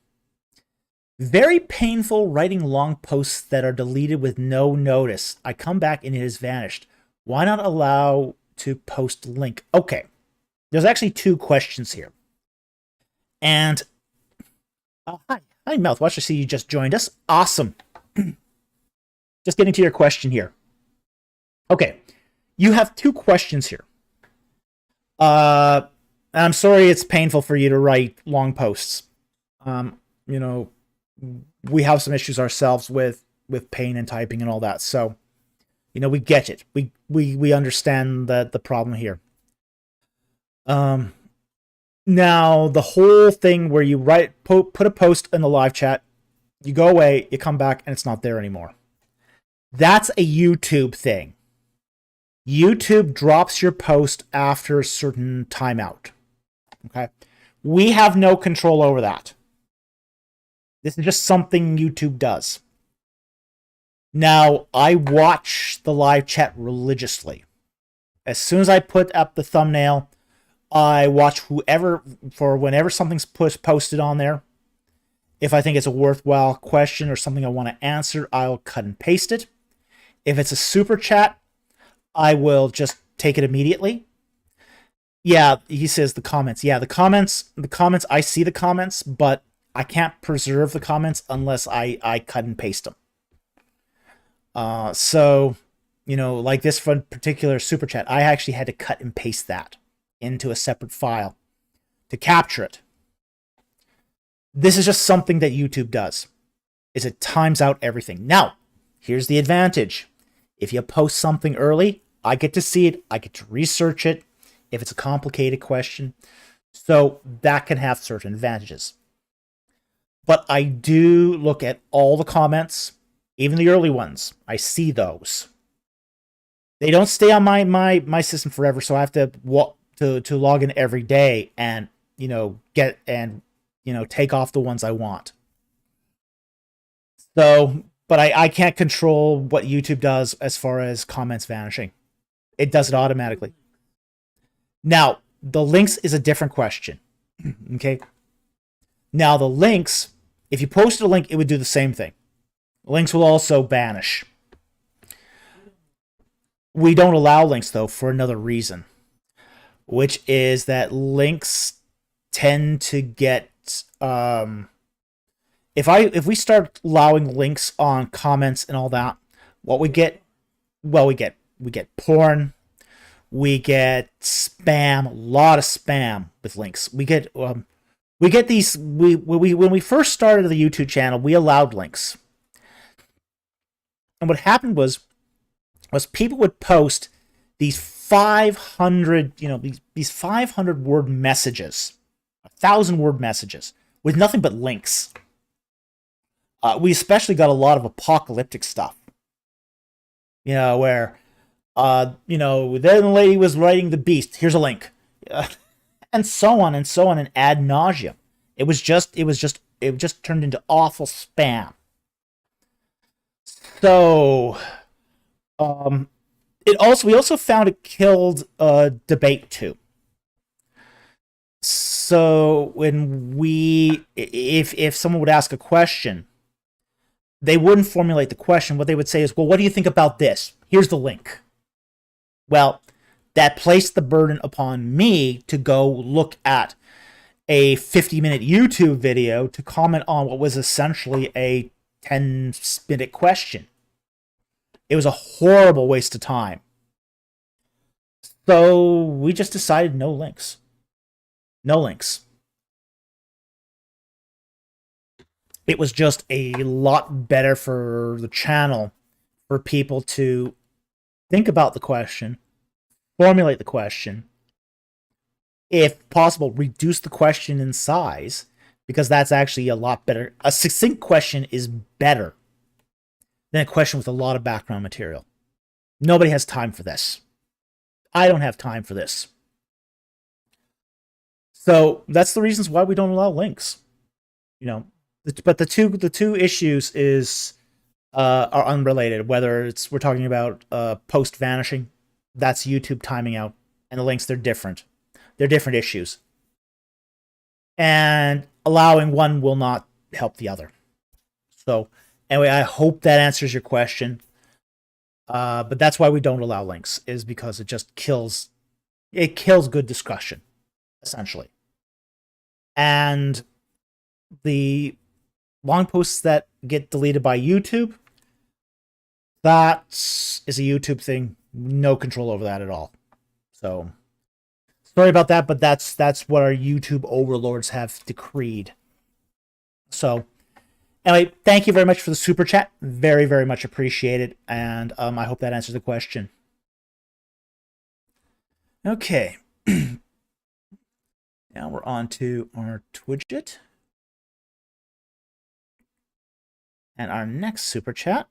Very painful writing long posts that are deleted with no notice. I come back and it has vanished. Why not allow to post link? Okay. There's actually two questions here. And hi, Mouthwash. I see you just joined us. Awesome. Just getting to your question here. Okay. You have two questions here. I'm sorry it's painful for you to write long posts. We have some issues ourselves with pain and typing and all that. So, we get it. We understand the problem here. Now the whole thing where you put a post in the live chat, you go away, you come back, and it's not there anymore. That's a YouTube thing. YouTube drops your post after a certain timeout. Okay? We have no control over that. This is just something YouTube does. Now, I watch the live chat religiously. As soon as I put up the thumbnail, I watch whenever something's posted on there. If I think it's a worthwhile question or something I want to answer, I'll cut and paste it. If it's a super chat, I will just take it immediately. Yeah, he says the comments. Yeah, the comments, I see the comments, but I can't preserve the comments unless I cut and paste them. So, like this particular super chat, I actually had to cut and paste that into a separate file to capture it. This is just something that YouTube does, is it times out everything. Now, here's the advantage. If you post something early, I get to see it. I get to research it if it's a complicated question. So that can have certain advantages. But I do look at all the comments, even the early ones. I see those. They don't stay on my system forever, so I have to log in every day and take off the ones I want. So, but I can't control what YouTube does as far as comments vanishing. It does it automatically. Now, the links is a different question. Okay. Now, the links, if you posted a link, it would do the same thing. Links will also vanish. We don't allow links, though, for another reason, which is that links tend to get... If we start allowing links on comments and all that, what we get... Well, we get porn, we get spam, a lot of spam with links. We get these. When we first started the YouTube channel, we allowed links, and what happened was people would post these 500, these 500 word messages, 1,000 word messages with nothing but links. We especially got a lot of apocalyptic stuff, where Then the lady was writing the beast. Here's a link, and so on and so on, and ad nauseum. It just turned into awful spam. So, um, we also found it killed debate too. So when if someone would ask a question, they wouldn't formulate the question. What they would say is, well, what do you think about this? Here's the link. Well, that placed the burden upon me to go look at a 50-minute YouTube video to comment on what was essentially a 10-minute question. It was a horrible waste of time. So we just decided no links. No links. It was just a lot better for the channel for people to think about the question, formulate the question, if possible, reduce the question in size, because that's actually a lot better. A succinct question is better than a question with a lot of background material. Nobody has time for this. I don't have time for this. So that's the reasons why we don't allow links. But the two issues are unrelated. Whether we're talking about post vanishing, that's YouTube timing out, and the links, they're different. They're different issues. And allowing one will not help the other. So anyway, I hope that answers your question. But that's why we don't allow links, is because it just kills good discussion, essentially. And the long posts that get deleted by YouTube, that is a YouTube thing. No control over that at all. So sorry about that, but that's what our YouTube overlords have decreed. So anyway, thank you very much for the super chat. Very, very much appreciated. And I hope that answers the question. Okay. Now we're on to our Twidget. And our next super chat,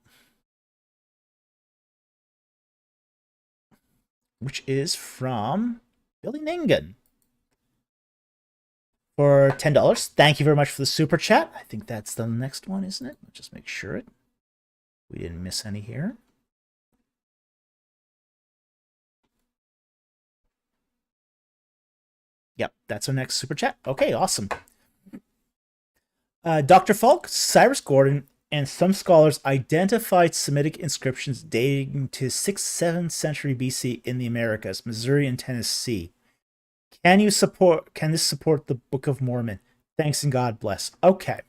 which is from Billy Ningen for $10. Thank you very much for the super chat. I think that's the next one, isn't it? Let's just make sure we didn't miss any here. Yep, that's our next super chat. Okay, awesome. Dr. Falk, Cyrus Gordon, and some scholars identified Semitic inscriptions dating to 6th, 7th century BC in the Americas, Missouri and Tennessee. Can this support the Book of Mormon? Thanks and God bless. Okay.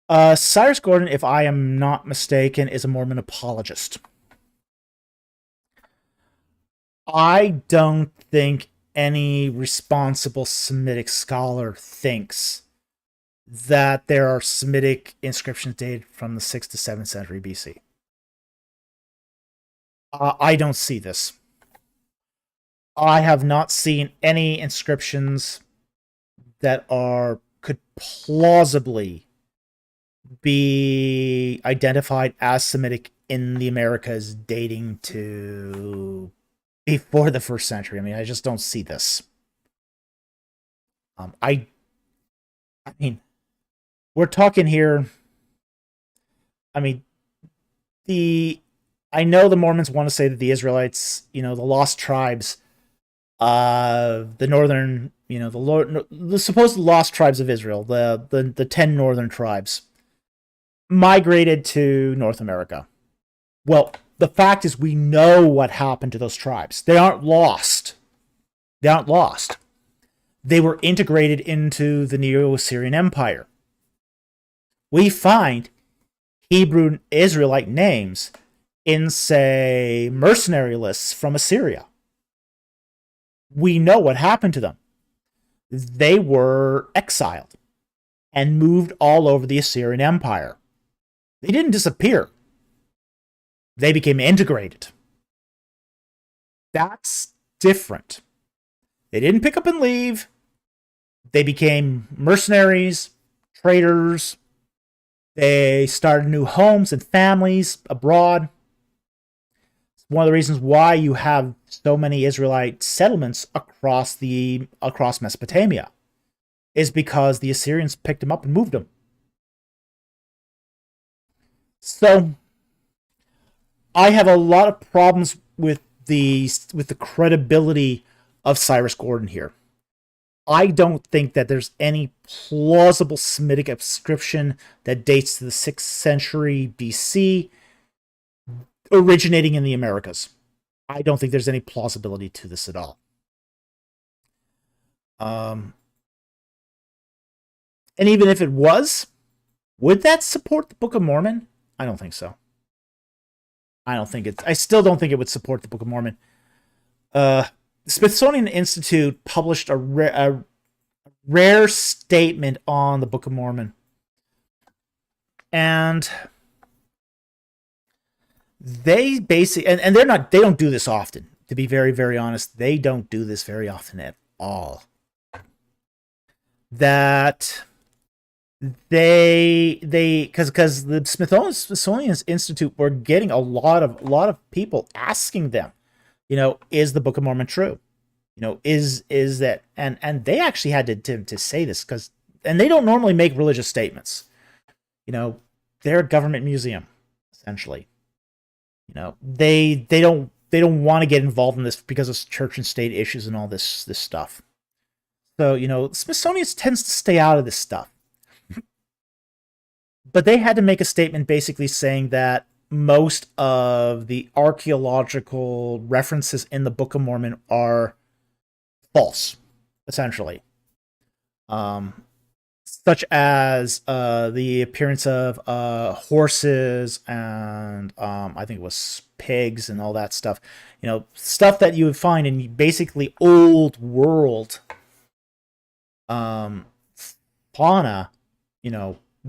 Cyrus Gordon, if I am not mistaken, is a Mormon apologist. I don't think any responsible Semitic scholar thinks that there are Semitic inscriptions dated from the 6th to 7th century BC. I don't see this. I have not seen any inscriptions that could plausibly be identified as Semitic in the Americas dating to before the 1st century. I mean, I just don't see this. I mean, we're talking here. I mean, I know the Mormons want to say that the Israelites, the lost tribes, the northern, the supposed lost tribes of Israel, the 10 northern tribes, migrated to North America. Well, the fact is, we know what happened to those tribes. They aren't lost. They aren't lost. They were integrated into the Neo-Assyrian Empire. We find Hebrew Israelite names in, say, mercenary lists from Assyria. We know what happened to them. They were exiled and moved all over the Assyrian Empire. They didn't disappear. They became integrated. That's different. They didn't pick up and leave. They became mercenaries, traders. They started new homes and families abroad. one of the reasons why you have so many Israelite settlements across Mesopotamia, is because the Assyrians picked them up and moved them. So I have a lot of problems with the credibility of Cyrus Gordon here. I don't think that there's any plausible Semitic inscription that dates to the 6th century BC originating in the Americas. I don't think there's any plausibility to this at all. And even if it was, would that support the Book of Mormon? I don't think so. I still don't think it would support the Book of Mormon. The Smithsonian Institute published a rare statement on the Book of Mormon. And they basically, and they don't do this often, to be very, very honest. They don't do this very often at all. That because the Smithsonian Institute were getting a lot of people asking them, is the Book of Mormon true? Is that, and they actually had to say this, and they don't normally make religious statements. They're a government museum, essentially. They don't want to get involved in this because of church and state issues and all this stuff. So, Smithsonian tends to stay out of this stuff. But they had to make a statement basically saying that most of the archaeological references in the Book of Mormon are false, essentially. Such as the appearance of horses and I think it was pigs and all that stuff. Stuff that you would find in basically old world fauna,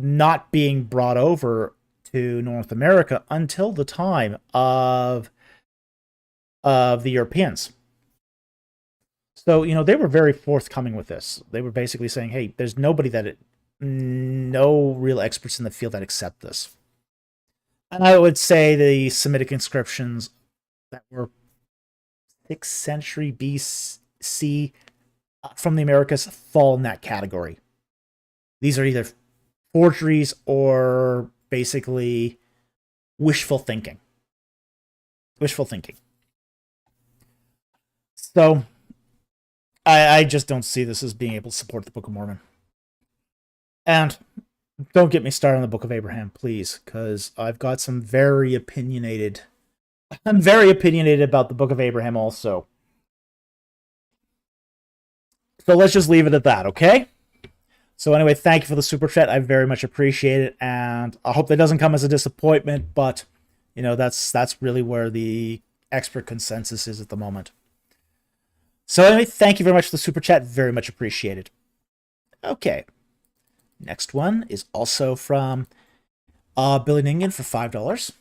not being brought over to North America until the time of the Europeans. So, they were very forthcoming with this. They were basically saying, hey, there's no real experts in the field that accept this. And I would say the Semitic inscriptions that were 6th century BC from the Americas fall in that category. These are either forgeries or basically wishful thinking. So I just don't see this as being able to support the Book of Mormon. And don't get me started on the Book of Abraham, please, because I've got some very opinionated... I'm very opinionated about the Book of Abraham also. So let's just leave it at that, okay? So anyway, thank you for the super chat. I very much appreciate it, and I hope that doesn't come as a disappointment, but, that's really where the expert consensus is at the moment. So anyway, thank you very much for the super chat. Very much appreciated. Okay. Next one is also from Billy Ningen for $5.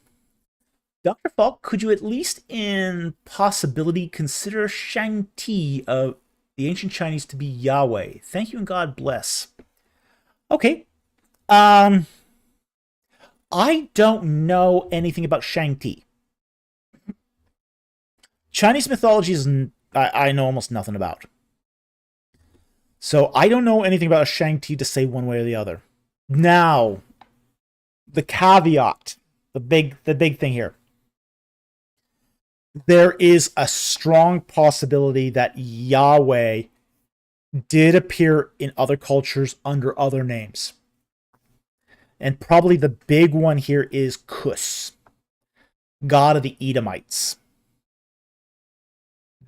Dr. Falk, could you at least in possibility consider Shang-Ti of the ancient Chinese to be Yahweh? Thank you and God bless. Okay. I don't know anything about Shang-Ti. Chinese mythology is I know almost nothing about. So I don't know anything about a Shang-Ti to say one way or the other. Now, the caveat, the big thing here. There is a strong possibility that Yahweh did appear in other cultures under other names. And probably the big one here is Kus, god of the Edomites.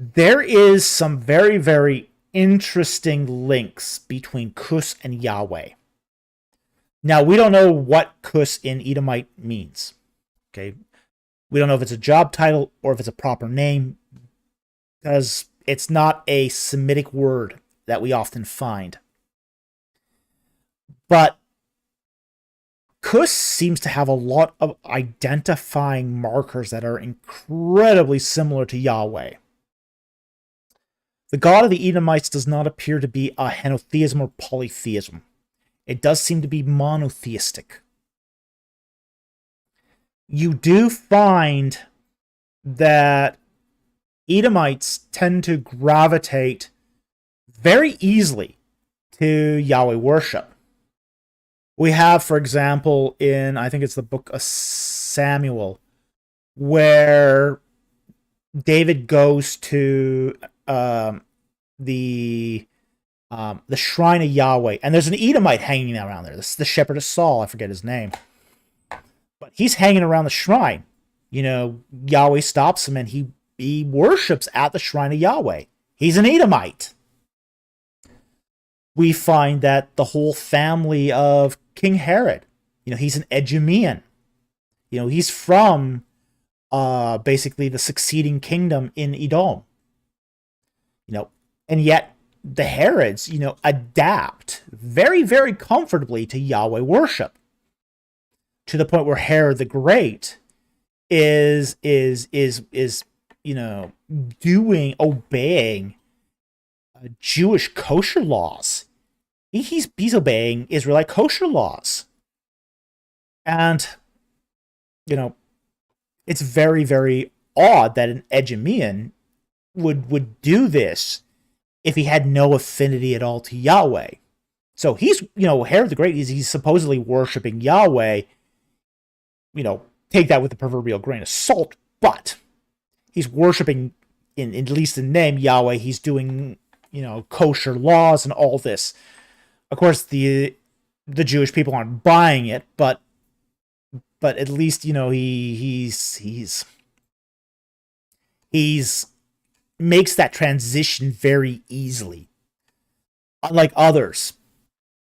There is some very, very interesting links between Kus and Yahweh. Now, we don't know what Kus in Edomite means. Okay? We don't know if it's a job title or if it's a proper name, because it's not a Semitic word that we often find. But Kus seems to have a lot of identifying markers that are incredibly similar to Yahweh. The god of the Edomites does not appear to be a henotheism or polytheism. It does seem to be monotheistic. You do find that Edomites tend to gravitate very easily to Yahweh worship. We have, for example, in, I think it's the book of Samuel, where David goes to the shrine of Yahweh, and there's an Edomite hanging around there. This is the shepherd of Saul. I forget his name, but he's hanging around the shrine. Yahweh stops him, and he worships at the shrine of Yahweh. He's an Edomite. We find that the whole family of King Herod, he's an Edomian. He's from basically the succeeding kingdom in Edom. And yet the Herods, adapt very, very comfortably to Yahweh worship, to the point where Herod the Great is obeying Jewish kosher laws. He's obeying Israelite kosher laws. And, it's very, very odd that an Edomian would do this if he had no affinity at all to Yahweh. So he's, Herod the Great, he's supposedly worshiping Yahweh. Take that with the proverbial grain of salt, but he's worshiping, at least in name, Yahweh. He's doing, kosher laws and all this. Of course, the Jewish people aren't buying it, but at least, he's makes that transition very easily. Unlike others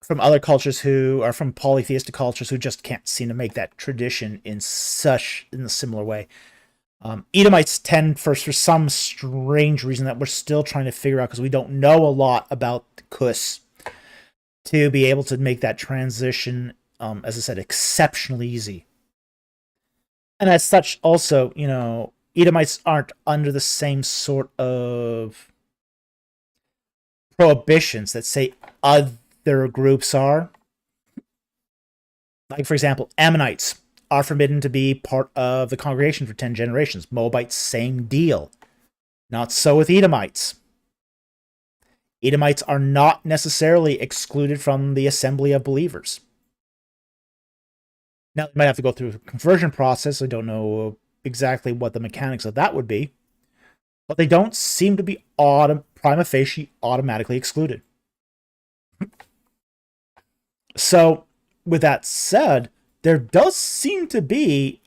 from other cultures who are from polytheistic cultures who just can't seem to make that tradition in a similar way. Edomites tend, for some strange reason that we're still trying to figure out because we don't know a lot about the Kus, to be able to make that transition, as I said, exceptionally easy. And as such, also, Edomites aren't under the same sort of prohibitions that, say, other groups are. Like, for example, Ammonites are forbidden to be part of the congregation for 10 generations. Moabites, same deal. Not so with Edomites. Edomites are not necessarily excluded from the assembly of believers. Now, they might have to go through a conversion process. I don't know exactly what the mechanics of that would be. But they don't seem to be prima facie automatically excluded. So, with that said, there does seem to be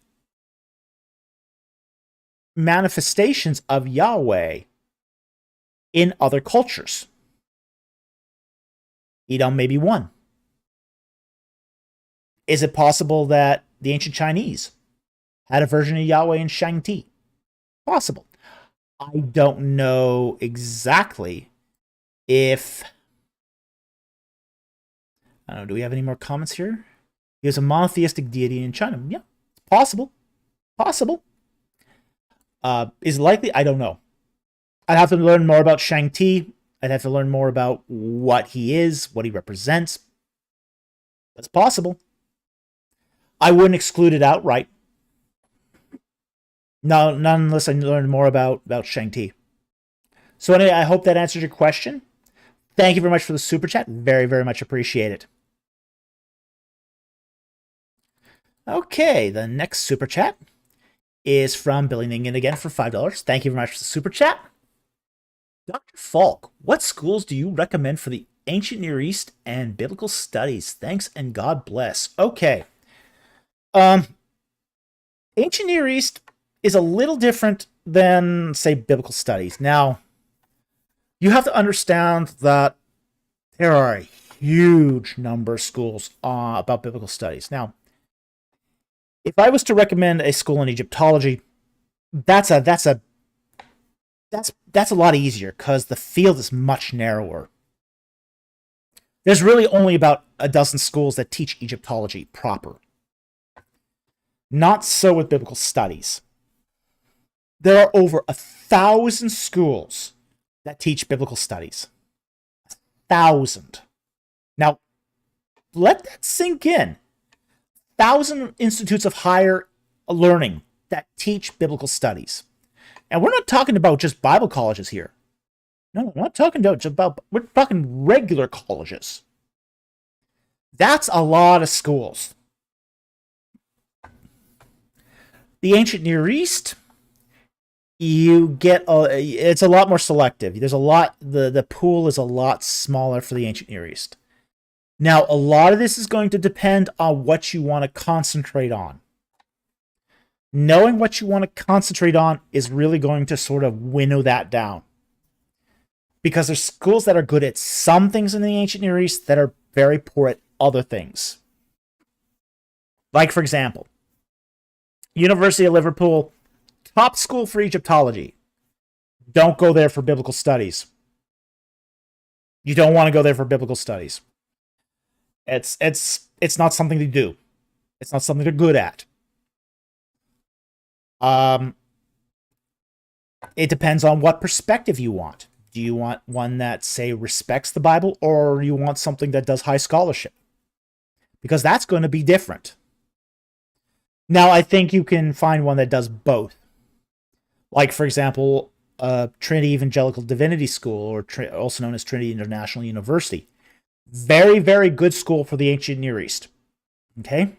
manifestations of Yahweh in other cultures. Edom may be one. Is it possible that the ancient Chinese had a version of Yahweh in Shang-Ti? Possible. I don't know exactly if... I don't know, do we have any more comments here? He was a monotheistic deity in China. Yeah, it's possible. Possible. Is it likely? I don't know. I'd have to learn more about Shang-Ti. I'd have to learn more about what he is, what he represents. That's possible. I wouldn't exclude it outright. No, not unless I learn more about Shang-Ti. So anyway, I hope that answers your question. Thank you very much for the super chat. Very, very much appreciated. Okay, the next super chat is from Billy Ningen again for $5. Thank you very much for the super chat. Dr. Falk, what schools do you recommend for the ancient Near East and biblical studies? Thanks and God bless. Okay. Ancient Near East is a little different than, say, biblical studies. Now, you have to understand that there are a huge number of schools about biblical studies. Now, if I was to recommend a school in Egyptology, that's a lot easier because the field is much narrower. There's really only about a dozen schools that teach Egyptology proper. Not so with biblical studies. There are over 1,000 schools that teach biblical studies. 1,000. Now, let that sink in. 1,000 institutes of higher learning that teach biblical studies. And we're not talking about just Bible colleges here. No, we're not talking about, we're talking regular colleges. That's a lot of schools. The ancient Near East, it's a lot more selective. There's a lot, the pool is a lot smaller for the ancient Near East. Now, a lot of this is going to depend on what you want to concentrate on. Knowing what you want to concentrate on is really going to sort of winnow that down. Because there's schools that are good at some things in the ancient Near East that are very poor at other things. Like, for example, University of Liverpool, top school for Egyptology. Don't go there for biblical studies. You don't want to go there for biblical studies. It's not something to do. It's not something they're good at. It depends on what perspective you want. Do you want one that, say, respects the Bible, or you want something that does high scholarship? Because that's going to be different. Now, I think you can find one that does both. Like, for example, Trinity Evangelical Divinity School, or also known as Trinity International University. Very, very good school for the ancient Near East. Okay?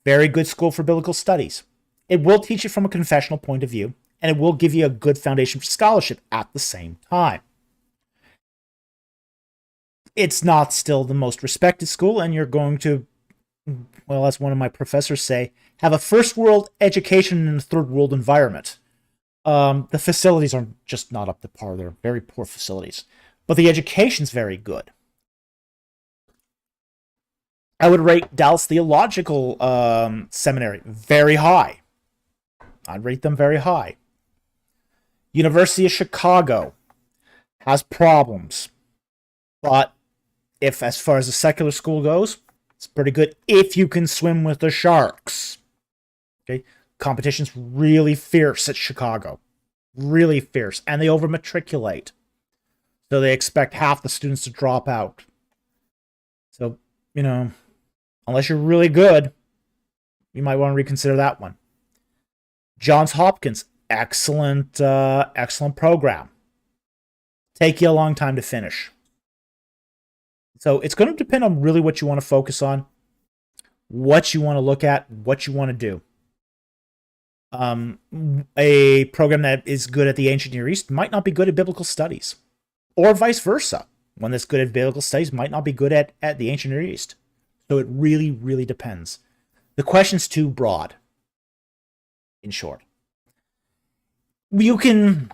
Very good school for biblical studies. It will teach you from a confessional point of view, and it will give you a good foundation for scholarship at the same time. It's not still the most respected school, and you're going to, well, as one of my professors say, have a first world education in a third world environment. The facilities are just not up to par. They're very poor facilities. But the education's very good. I would rate Dallas Theological Seminary very high. I'd rate them very high. University of Chicago has problems. But if, as far as the secular school goes, it's pretty good if you can swim with the sharks. Okay? Competition's really fierce at Chicago. Really fierce. And they over-matriculate. So they expect half the students to drop out. So, you know, unless you're really good, you might want to reconsider that one. Johns Hopkins, excellent program. Take you a long time to finish. So it's going to depend on really what you want to focus on, what you want to look at, what you want to do. A program that is good at the ancient Near East might not be good at biblical studies, or vice versa. One that's good at biblical studies might not be good at the ancient Near East. So it really, really depends. The question's too broad, in short. You can,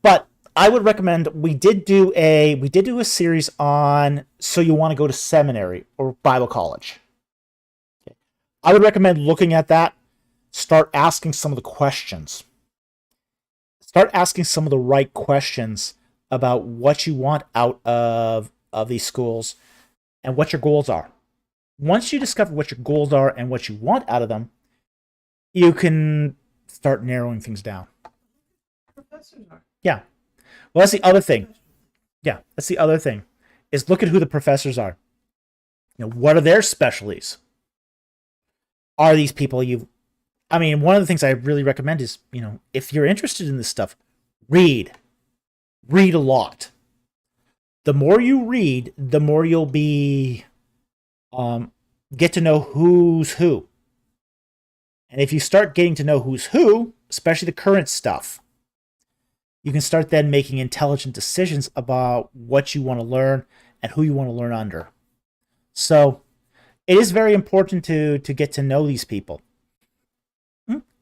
but I would recommend, we did do a series on, so you want to go to seminary or Bible college. Okay. I would recommend looking at that. Start asking some of the questions. Start asking some of the right questions about what you want out of these schools and what your goals are. Once you discover what your goals are and what you want out of them, you can start narrowing things down. Professors are. Yeah. Well, that's the other thing. Yeah, that's the other thing, is look at who the professors are. You know, what are their specialties? Are these people one of the things I really recommend is, you know, if you're interested in this stuff, read. Read a lot. The more you read, the more you'll be, get to know who's who. And if you start getting to know who's who, especially the current stuff, you can start then making intelligent decisions about what you want to learn and who you want to learn under. So it is very important to get to know these people.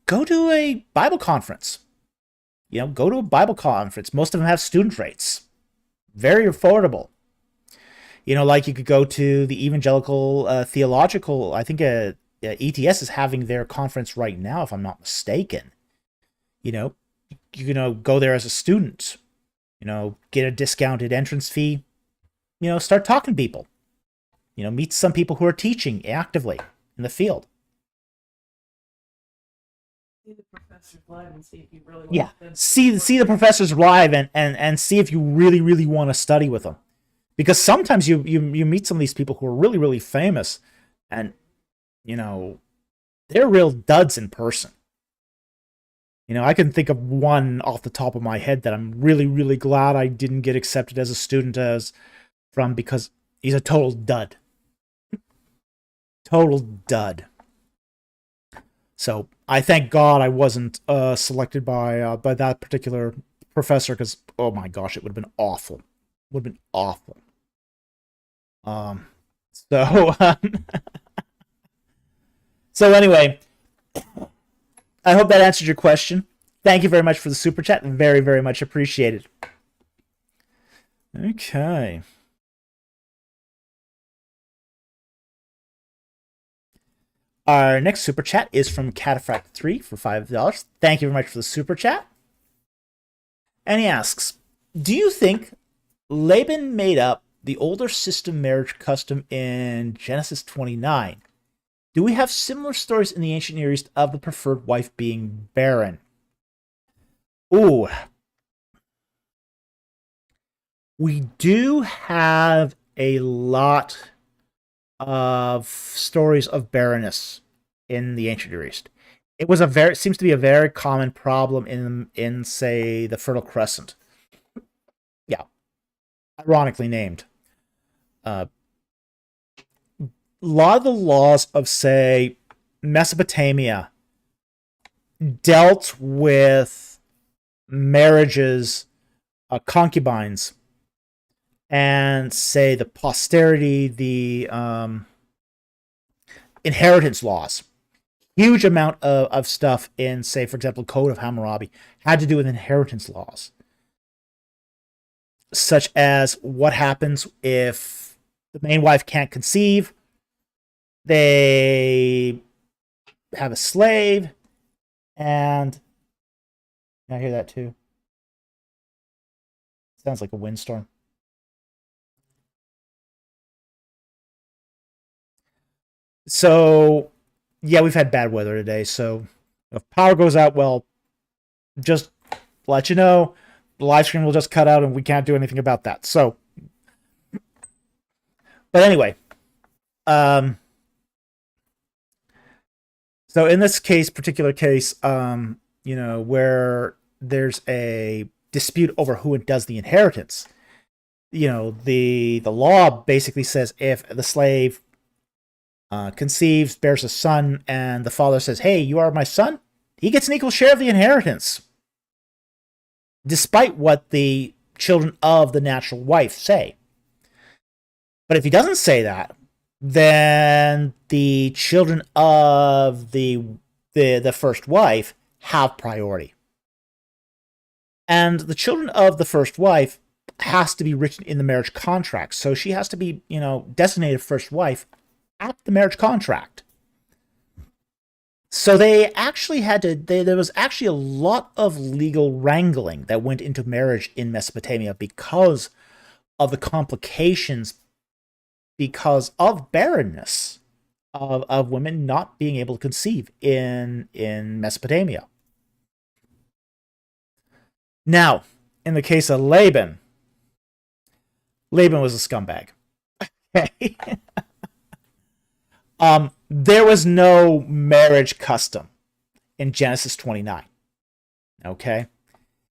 Go to a Bible conference. You know, go to a Bible conference. Most of them have student rates. Very affordable. You know, like you could go to the Evangelical Theological, I think ETS is having their conference right now, if I'm not mistaken. You know, you can go there as a student. You know, get a discounted entrance fee. You know, start talking to people. You know, meet some people who are teaching actively in the field. See the professors live and see if you really Yeah, want them. see the professors live and see if you really, really want to study with them. Because sometimes you meet some of these people who are really, really famous, and, you know, they're real duds in person. I can think of one off the top of my head that I'm really, really glad I didn't get accepted as a student because he's a total dud. Total dud. So I thank God I wasn't selected by that particular professor, because oh my gosh, it would have been awful. Would have been awful. So so anyway, I hope that answered your question. Thank you very much for the super chat. Very, very much appreciated. Okay. Our next super chat is from Cataphract3 for $5. Thank you very much for the super chat. And he asks, do you think Laban made up the older system marriage custom in Genesis 29? Do we have similar stories in the ancient Near East of the preferred wife being barren? Ooh. We do have a lot of stories of barrenness in the ancient Near East. It seems to be a very common problem in say the Fertile Crescent. Yeah, ironically named. A lot of the laws of say Mesopotamia dealt with marriages, concubines, and say the posterity, the inheritance laws. Huge amount of stuff in, say, for example, Code of Hammurabi had to do with inheritance laws, such as what happens if the main wife can't conceive. They have a slave, and I hear that too. Sounds like a windstorm. So, yeah, we've had bad weather today. So, if power goes out, well, just let you know, the live stream will just cut out and we can't do anything about that. So, but anyway, so in this particular case, where there's a dispute over who does the inheritance, the law basically says if the slave conceives, bears a son, and the father says, hey, you are my son, he gets an equal share of the inheritance, despite what the children of the natural wife say. But if he doesn't say that, then the children of the first wife have priority. And the children of the first wife has to be written in the marriage contract. So she has to be, designated first wife at the marriage contract. So they actually there was actually a lot of legal wrangling that went into marriage in Mesopotamia because of the complications, because of barrenness, of women not being able to conceive in Mesopotamia. Now, in the case of Laban was a scumbag. Okay. There was no marriage custom in Genesis 29. Okay?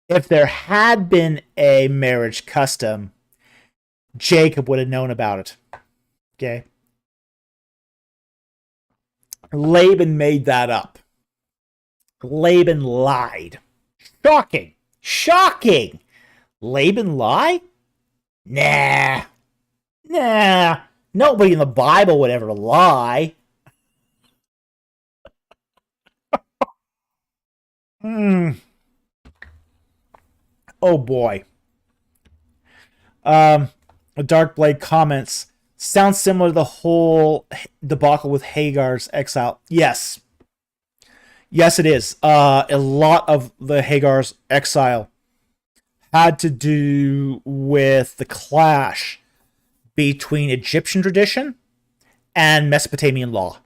If there had been a marriage custom, Jacob would have known about it. Okay? Laban made that up. Laban lied. Shocking. Shocking! Laban lie? Nah. Nobody in the Bible would ever lie. Oh boy. Dark Blade comments, sounds similar to the whole debacle with Hagar's exile. Yes. Yes, it is. A lot of the Hagar's exile had to do with the clash between Egyptian tradition and Mesopotamian law.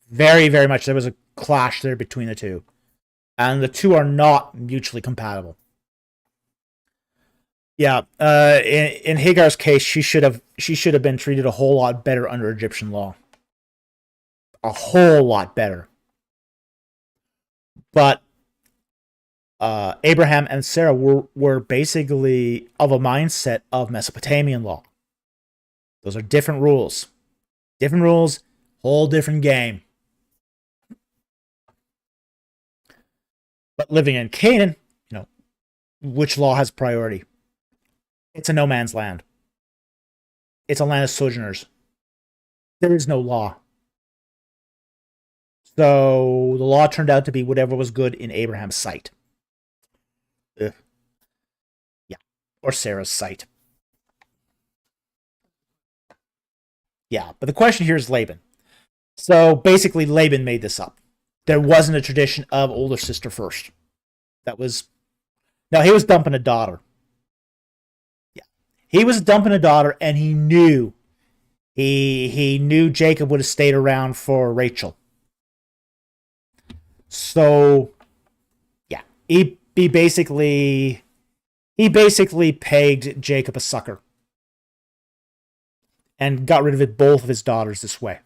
Very, very much. There was a clash there between the two. And the two are not mutually compatible. Yeah, in Hagar's case, she should have been treated a whole lot better under Egyptian law. A whole lot better. But Abraham and Sarah were basically of a mindset of Mesopotamian law. Those are different rules. Different rules, whole different game. But living in Canaan, which law has priority? It's a no man's land. It's a land of sojourners. There is no law. So the law turned out to be whatever was good in Abraham's sight. Ugh. Yeah. Or Sarah's sight. Yeah, but the question here is Laban. So basically, Laban made this up. There wasn't a tradition of older sister first. That was... Now, he was dumping a daughter. Yeah. He was dumping a daughter, and he knew. He knew Jacob would have stayed around for Rachel. So, yeah. He basically pegged Jacob a sucker. And got rid of both of his daughters this way.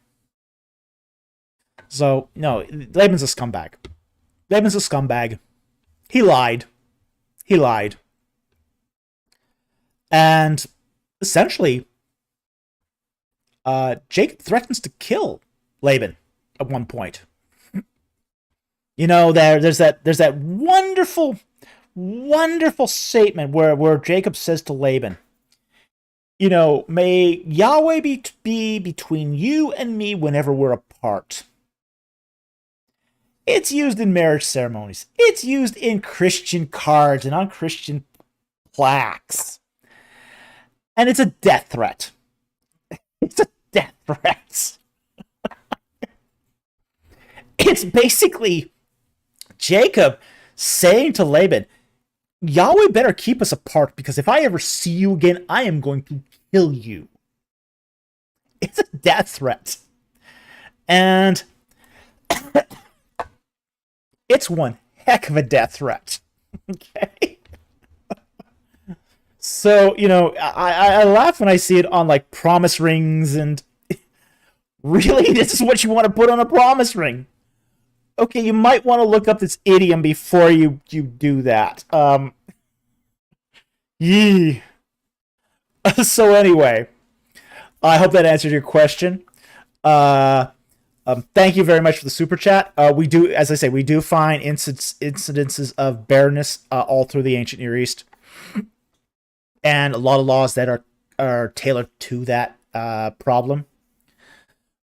So, no, Laban's a scumbag. Laban's a scumbag. He lied. And essentially, Jacob threatens to kill Laban at one point. There's that wonderful statement where Jacob says to Laban, may Yahweh be between you and me whenever we're apart. It's used in marriage ceremonies. It's used in Christian cards and on Christian plaques. And it's a death threat. It's a death threat. It's basically Jacob saying to Laban, Yahweh better keep us apart, because if I ever see you again, I am going to kill you. It's a death threat. And it's one heck of a death threat. Okay? So, I laugh when I see it on, like, promise rings, and really? This is what you want to put on a promise ring? Okay, you might want to look up this idiom before you do that. Yee. So anyway, I hope that answered your question. Thank you very much for the super chat. We do, as I say, we do find incidences of barrenness all through the ancient Near East, and a lot of laws that are tailored to that problem.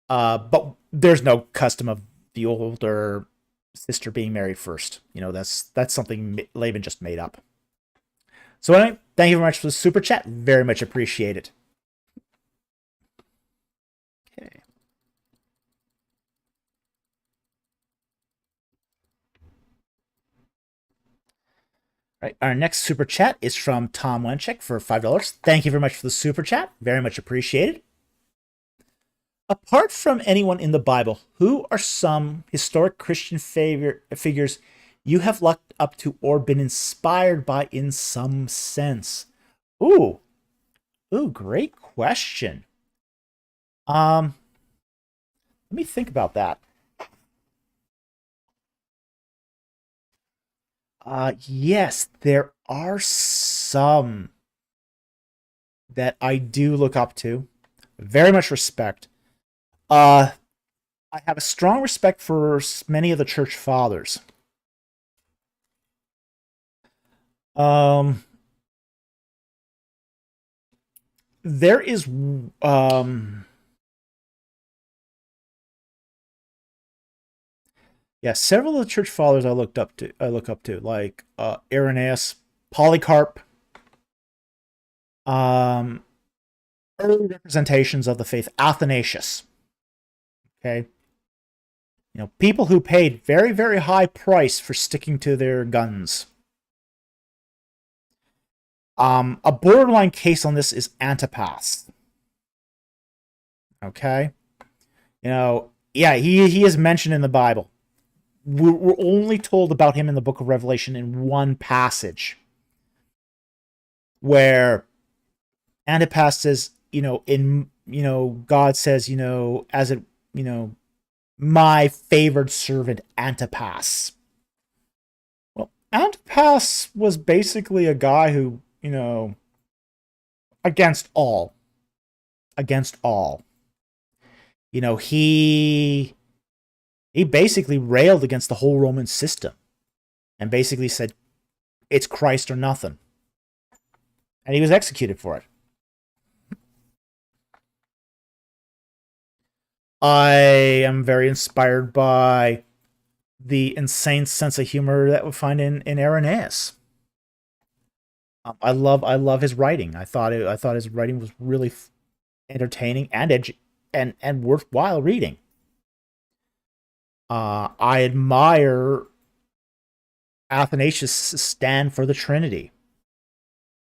But there's no custom of the older sister being married first. That's something Laban just made up. So anyway, thank you very much for the super chat. Very much appreciated. Okay. All right, our next super chat is from Tom Wenchek for $5. Thank you very much for the super chat. Very much appreciated. Apart from anyone in the Bible, who are some historic Christian figures you have looked up to or been inspired by in some sense? Ooh, great question. Let me think about that. Yes, there are some that I do look up to. Very much respect. I have a strong respect for many of the church fathers. There is several of the church fathers I look up to, like Irenaeus, Polycarp, early representations of the faith, Athanasius. Okay. People who paid very, very high price for sticking to their guns. A borderline case on this is Antipas. Okay. He is mentioned in the Bible. We're only told about him in the book of Revelation in one passage, where Antipas says, God says, as it, my favored servant Antipas. Well, Antipas was basically a guy who, against all. Against all. He basically railed against the whole Roman system and basically said, it's Christ or nothing. And he was executed for it. I am very inspired by the insane sense of humor that we find in Irenaeus. I love his writing. I thought his writing was really entertaining and worthwhile reading. I admire Athanasius' stand for the Trinity.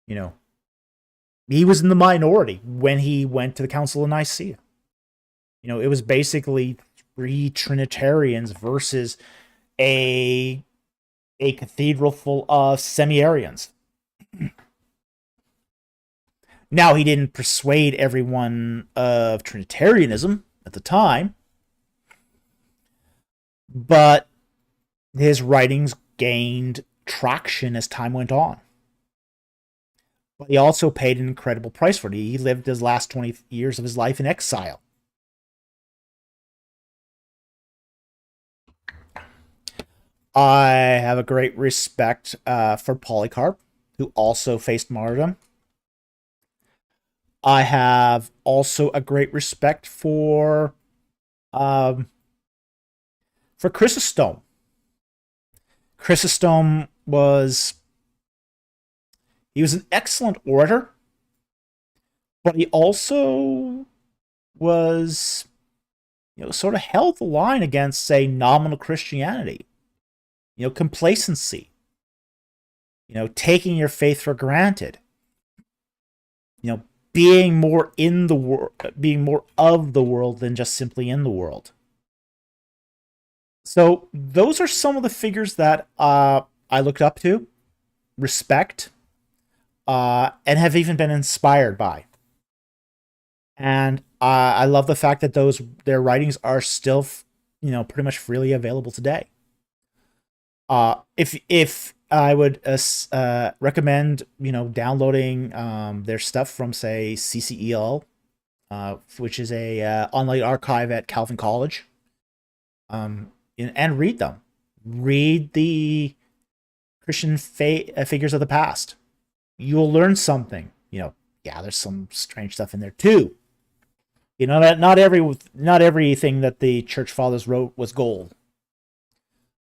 He was in the minority when he went to the Council of Nicaea. It was basically 3 Trinitarians versus a cathedral full of semi-Arians. Now, he didn't persuade everyone of Trinitarianism at the time, but his writings gained traction as time went on. But he also paid an incredible price for it. He lived his last 20 years of his life in exile. I have a great respect for Polycarp, who also faced martyrdom. I have also a great respect for Chrysostom. Chrysostom was an excellent orator, but he also was, sort of held the line against, say, nominal Christianity. Complacency. Taking your faith for granted. Being more in the world, being more of the world than just simply in the world. So those are some of the figures that I looked up to, respect, and have even been inspired by. And I love the fact that their writings are still, pretty much freely available today. If I would recommend, downloading their stuff from, say, CCEL, which is a online archive at Calvin College, and read them. Read the Christian figures of the past. You will learn something. There's some strange stuff in there too. That not everything that the church fathers wrote was gold.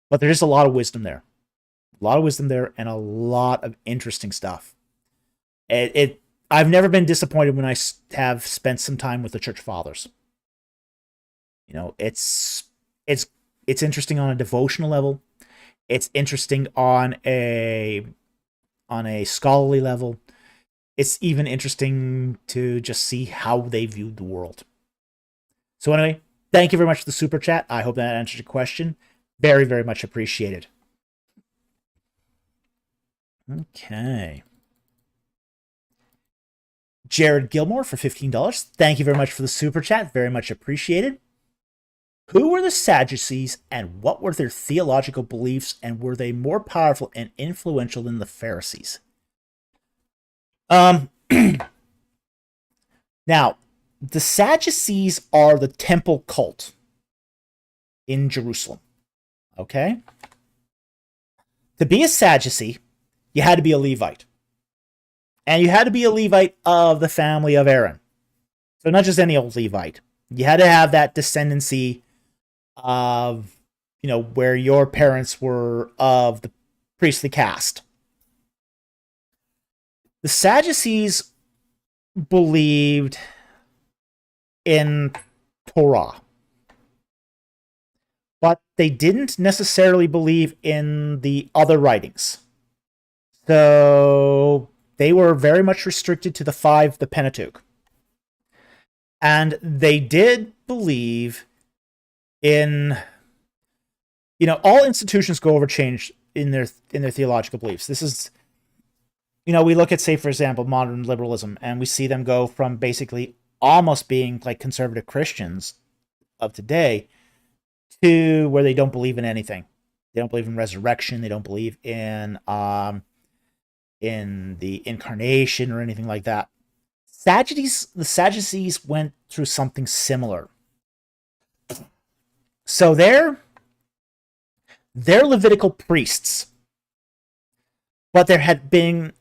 But there's a lot of wisdom there. A lot of wisdom there and a lot of interesting stuff. I've never been disappointed when I have spent some time with the church fathers. It's interesting on a devotional level. It's interesting on a scholarly level. It's even interesting to just see how they viewed the world. So anyway, thank you very much for the super chat. I hope that answered your question. Very, very much appreciated. Okay. Jared Gilmore for $15. Thank you very much for the super chat. Very much appreciated. Who were the Sadducees and what were their theological beliefs, and were they more powerful and influential than the Pharisees? Now, the Sadducees are the temple cult in Jerusalem. Okay? To be a Sadducee, you had to be a Levite. And you had to be a Levite of the family of Aaron. So not just any old Levite. You had to have that descendancy of, where your parents were of the priestly caste. The Sadducees believed in Torah. But they didn't necessarily believe in the other writings. So they were very much restricted to the Pentateuch. And they did believe in, all institutions go over change in their theological beliefs. This is, we look at, say, for example, modern liberalism, and we see them go from basically almost being like conservative Christians of today to where they don't believe in anything. They don't believe in resurrection. They don't believe in the incarnation or anything like that. The Sadducees went through something similar. So they're Levitical priests, but there had been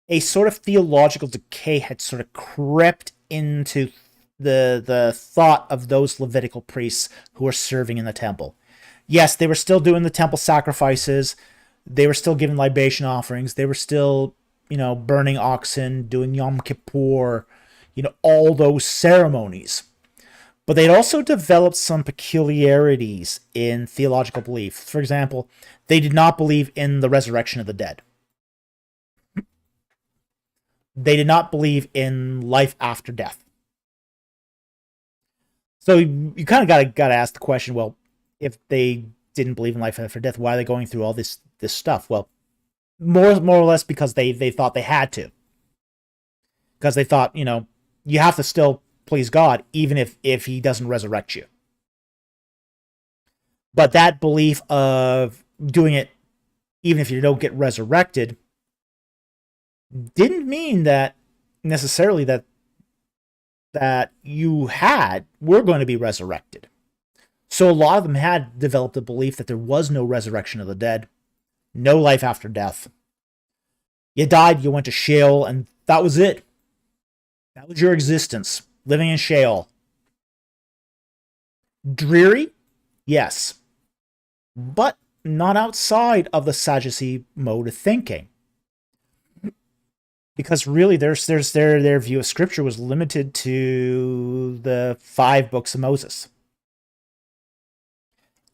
a sort of theological decay had sort of crept into the thought of those Levitical priests who were serving in the temple. Yes, they were still doing the temple sacrifices. They were still giving libation offerings. They were still, burning oxen, doing Yom Kippur, all those ceremonies. But they'd also developed some peculiarities in theological belief. For example, they did not believe in the resurrection of the dead. They did not believe in life after death. So you kind of got to ask the question, well, if they didn't believe in life after death, why are they going through all this stuff? Well, more or less because they thought they had to. Because they thought, you have to still please God, even if he doesn't resurrect you. But that belief of doing it even if you don't get resurrected didn't mean that necessarily that you were going to be resurrected. So a lot of them had developed a belief that there was no resurrection of the dead, no life after death. You died, you went to Sheol, and that was it. That was your existence, living in Sheol. Dreary? Yes. But not outside of the Sadducee mode of thinking. Because really their view of Scripture was limited to the 5 books of Moses.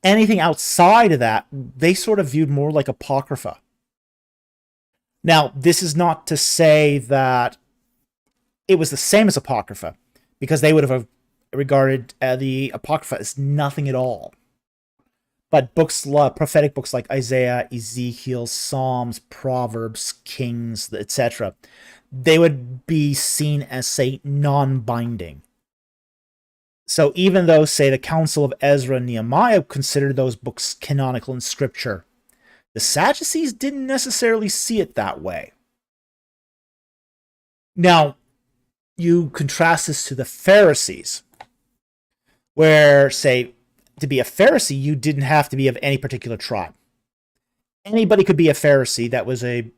Anything outside of that, they sort of viewed more like Apocrypha. Now, this is not to say that it was the same as Apocrypha, because they would have regarded the Apocrypha as nothing at all. But prophetic books like Isaiah, Ezekiel, Psalms, Proverbs, Kings, etc., they would be seen as, say, non-binding. So even though, say, the Council of Ezra and Nehemiah considered those books canonical in Scripture, the Sadducees didn't necessarily see it that way. Now, you contrast this to the Pharisees, where, say, to be a Pharisee, you didn't have to be of any particular tribe. Anybody could be a Pharisee that was a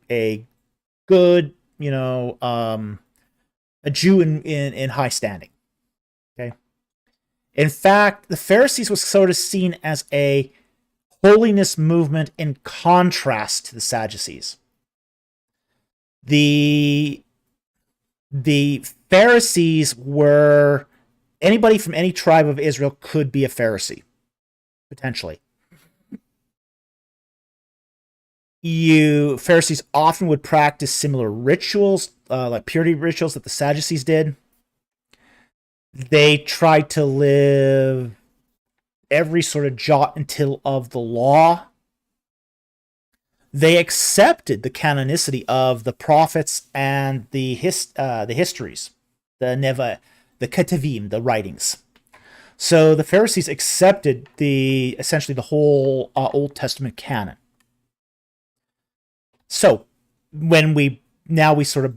good, a Jew in high standing. Okay. In fact, the Pharisees was sort of seen as a holiness movement in contrast to the Sadducees. The Pharisees were anybody from any tribe of Israel could be a Pharisee, potentially. Pharisees often would practice similar rituals, like purity rituals that the Sadducees did. They tried to live every sort of jot and tittle of the law. They accepted the canonicity of the prophets and the histories, the Ketuvim, the writings. So the Pharisees accepted essentially the whole Old Testament canon. So when we sort of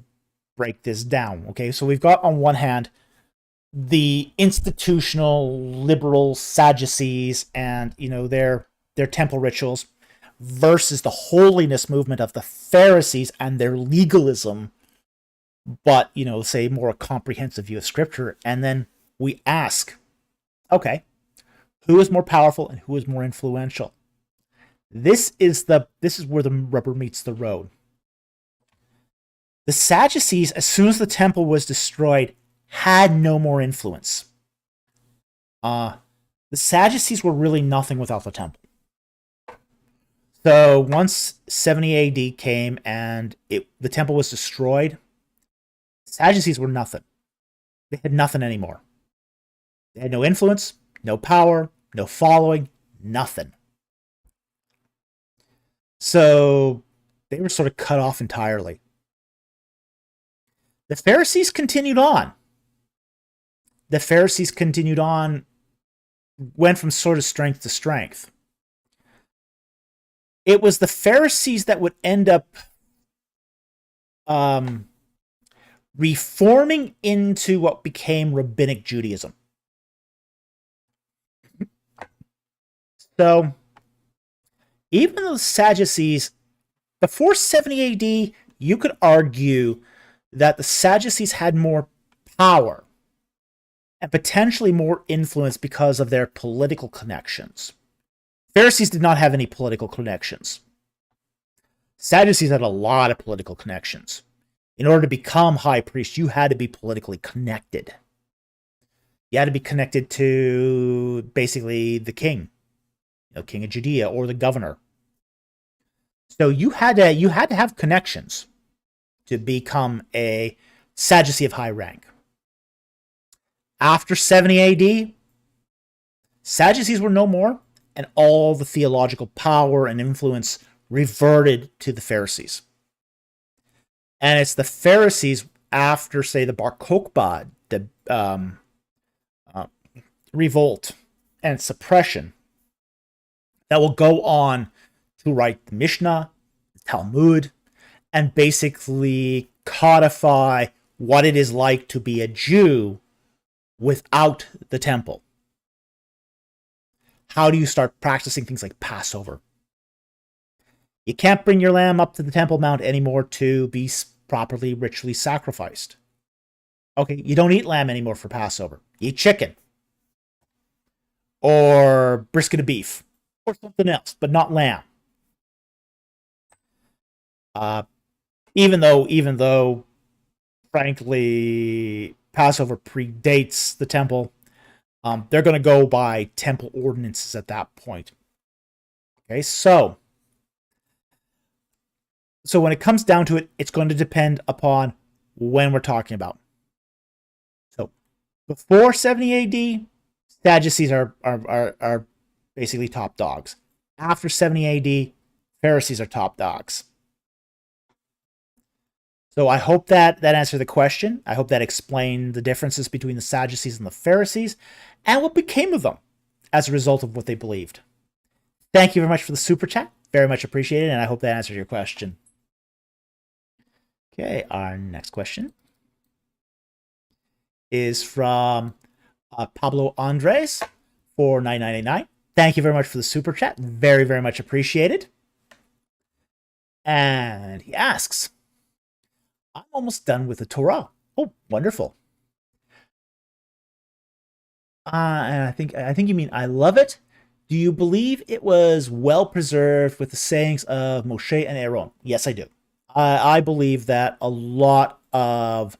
break this down, okay? So we've got on one hand the institutional liberal Sadducees and their temple rituals versus the holiness movement of the Pharisees and their legalism, but say more a comprehensive view of Scripture. And then we ask, okay, who is more powerful and who is more influential? This is where the rubber meets the road. The Sadducees, as soon as the temple was destroyed, had no more influence. The Sadducees were really nothing without the temple. So once 70 AD came and the temple was destroyed, Sadducees were nothing. They had nothing anymore. They had no influence, no power, no following, nothing. So they were sort of cut off entirely. The Pharisees continued on. Went from sort of strength to strength. it was the Pharisees that would end up reforming into what became Rabbinic Judaism. So, even though the Sadducees, before 70 AD, you could argue that the Sadducees had more power and potentially more influence because of their political connections. Pharisees did not have any political connections. Sadducees had a lot of political connections. In order to become high priest, you had to be politically connected. You had to be connected to basically the king, king of Judea, or the governor. So you had to have connections to become a Sadducee of high rank. After 70 AD, Sadducees were no more, and all the theological power and influence reverted to the Pharisees. And it's the Pharisees, after, say, the Bar Kokhba, the revolt and suppression, that will go on to write the Mishnah, the Talmud, and basically codify what it is like to be a Jew without the temple. How do you start practicing things like Passover? You can't bring your lamb up to the Temple Mount anymore to be properly ritually sacrificed. Okay, you don't eat lamb anymore for Passover. You eat chicken. Or brisket of beef. Or something else, but not lamb. Even though, frankly, Passover predates the temple, they're going to go by temple ordinances at that point. Okay, so when it comes down to it, it's going to depend upon when we're talking about. So before 70 AD, Sadducees are basically top dogs. After 70 AD, Pharisees are top dogs. So I hope that answered the question. I hope that explained the differences between the Sadducees and the Pharisees and what became of them as a result of what they believed. Thank you very much for the super chat. Very much appreciated, and I hope that answered your question. Okay, our next question is from Pablo Andres for 9.99. Thank you very much for the super chat. Very, very much appreciated. And he asks, I'm almost done with the Torah. Oh, wonderful. And I think you mean I love it. Do you believe it was well preserved with the sayings of Moshe and Aaron? Yes, I do. I believe that a lot of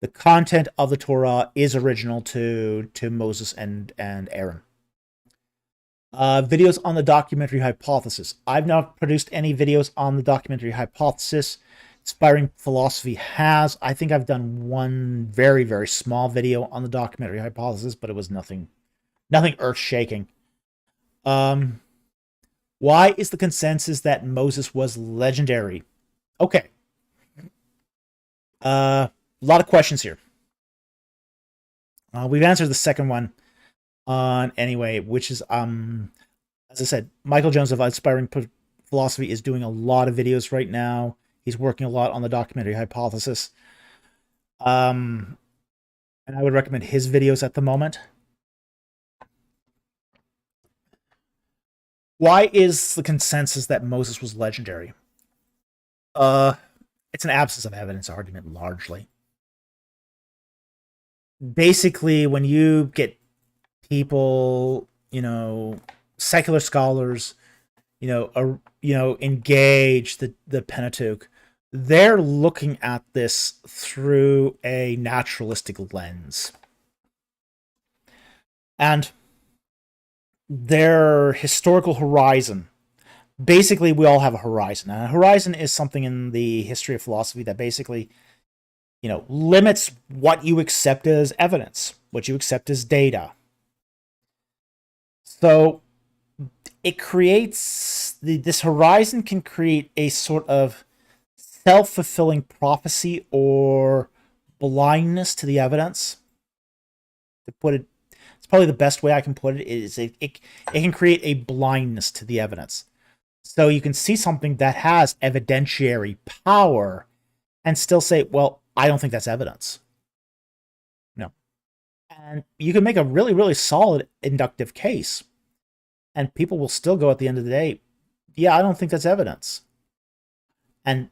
the content of the Torah is original to Moses and Aaron. Videos on the documentary hypothesis. I've not produced any videos on the documentary hypothesis. Inspiring Philosophy has. I think I've done one very, very small video on the documentary hypothesis, but it was nothing earth-shaking. Why is the consensus that Moses was legendary? Okay. A lot of questions here. We've answered the second one anyway, which is, as I said, Michael Jones of Inspiring Philosophy is doing a lot of videos right now. He's working a lot on the documentary hypothesis. And I would recommend his videos at the moment. Why is the consensus that Moses was legendary? It's an absence of evidence argument, largely. Basically, when you get people, secular scholars, engage the Pentateuch, they're looking at this through a naturalistic lens. And their historical horizon, basically we all have a horizon. And a horizon is something in the history of philosophy that basically, limits what you accept as evidence, what you accept as data. So it creates, this horizon can create a sort of self-fulfilling prophecy or blindness to the evidence. To put it, it's probably the best way I can put it, is it can create a blindness to the evidence. So you can see something that has evidentiary power and still say, well, I don't think that's evidence. No. And you can make a really, really solid inductive case. And people will still go at the end of the day, yeah, I don't think that's evidence. And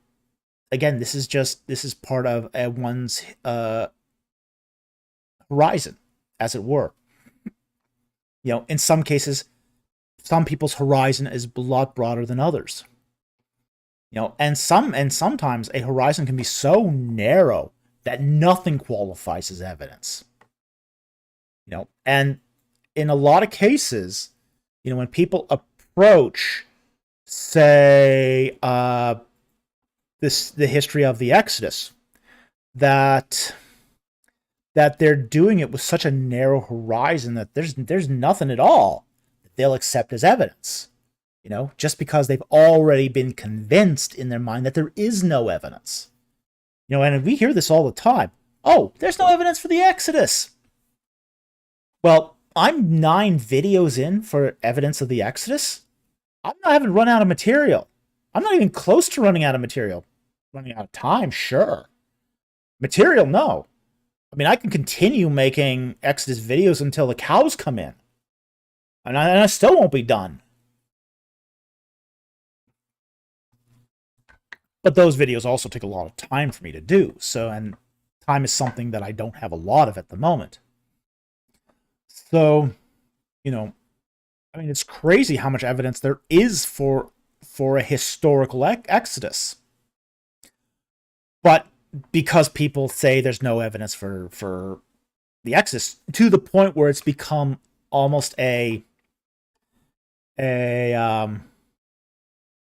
again, this is part of one's horizon, as it were. In some cases, some people's horizon is a lot broader than others. And sometimes a horizon can be so narrow that nothing qualifies as evidence. And in a lot of cases, when people approach, say, the history of the Exodus, that they're doing it with such a narrow horizon that there's nothing at all that they'll accept as evidence. Just because they've already been convinced in their mind that there is no evidence. And we hear this all the time. Oh, there's no evidence for the Exodus. Well, I'm 9 videos in for evidence of the Exodus. I haven't run out of material. I'm not even close to running out of material. Running out of time, sure. Material, no. I mean, I can continue making Exodus videos until the cows come in. And I still won't be done. But those videos also take a lot of time for me to do. And time is something that I don't have a lot of at the moment. So, it's crazy how much evidence there is for a historical Exodus. But because people say there's no evidence for the Exodus, to the point where it's become almost a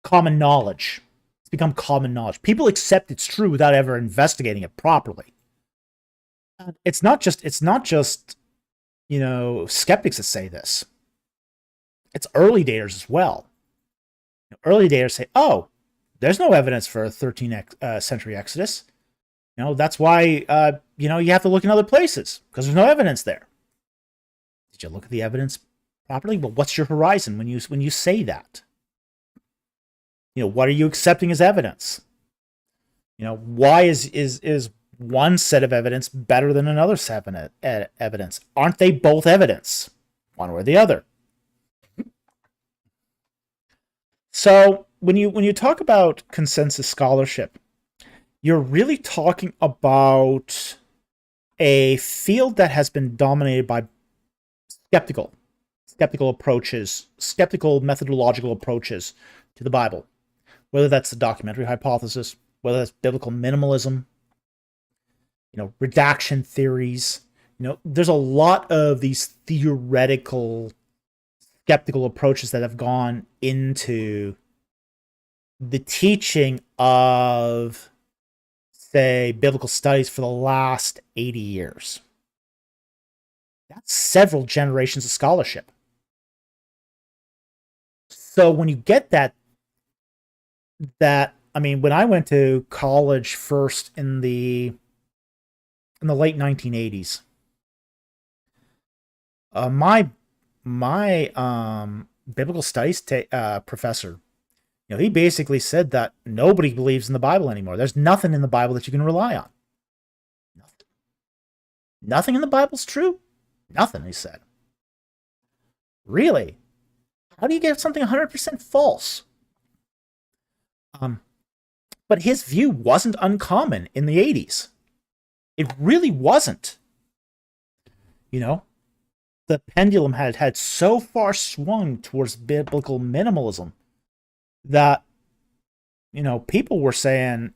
common knowledge. It's become common knowledge. People accept it's true without ever investigating it properly. It's not just skeptics that say this. It's early daters as well. Early daters say, oh, there's no evidence for a 13th century Exodus. That's why, you have to look in other places, because there's no evidence there. Did you look at the evidence properly? Well, what's your horizon when you say that? What are you accepting as evidence? Why is one set of evidence better than another set of evidence? Aren't they both evidence? One or the other. So when you talk about consensus scholarship, you're really talking about a field that has been dominated by skeptical approaches, skeptical methodological approaches to the Bible. Whether that's the documentary hypothesis, whether that's biblical minimalism, redaction theories. There's a lot of these theoretical skeptical approaches that have gone into the teaching of, say, biblical studies for the last 80 years. That's several generations of scholarship. So when you get that, when I went to college first in the late 1980s, my biblical studies professor, he basically said that nobody believes in the Bible anymore. There's nothing in the Bible that you can rely on. Nothing in the Bible's true? Nothing, he said. Really? How do you get something 100% false? But his view wasn't uncommon in the 80s. It really wasn't. The pendulum had so far swung towards biblical minimalism that, people were saying,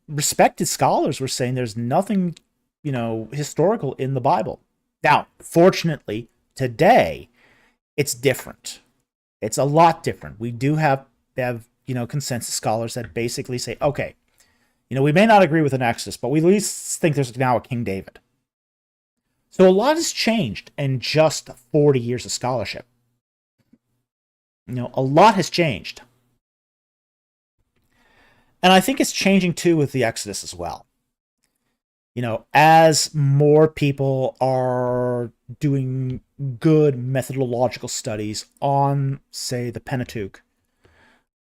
respected scholars were saying there's nothing, historical in the Bible. Now, fortunately, today, it's different. It's a lot different. We do have consensus scholars that basically say, okay, we may not agree with an Exodus, but we at least think there's now a King David. So a lot has changed in just 40 years of scholarship. A lot has changed. And I think it's changing too with the Exodus as well. As more people are doing good methodological studies on, say, the Pentateuch,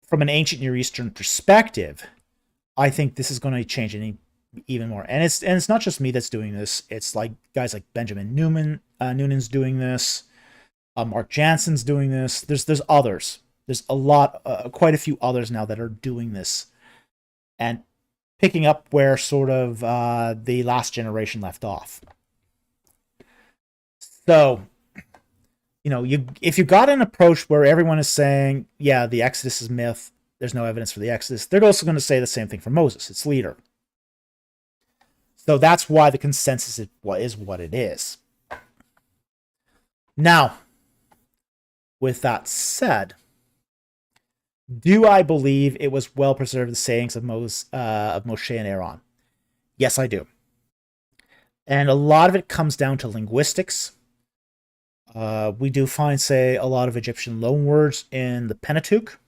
from an ancient Near Eastern perspective, I think this is going to change even more. And it's not just me that's doing this. It's like guys like Benjamin Noonan's doing this. Mark Jansen's doing this. There's others. There's quite a few others now that are doing this, and picking up where sort of the last generation left off. So, if you got an approach where everyone is saying, yeah, the Exodus is myth, there's no evidence for the Exodus, they're also going to say the same thing for Moses, its leader. So that's why the consensus is what it is. Now, with that said, do I believe it was well preserved, the sayings of Moshe and Aaron? Yes, I do. And a lot of it comes down to linguistics. We do find, say, a lot of Egyptian loanwords in the Pentateuch,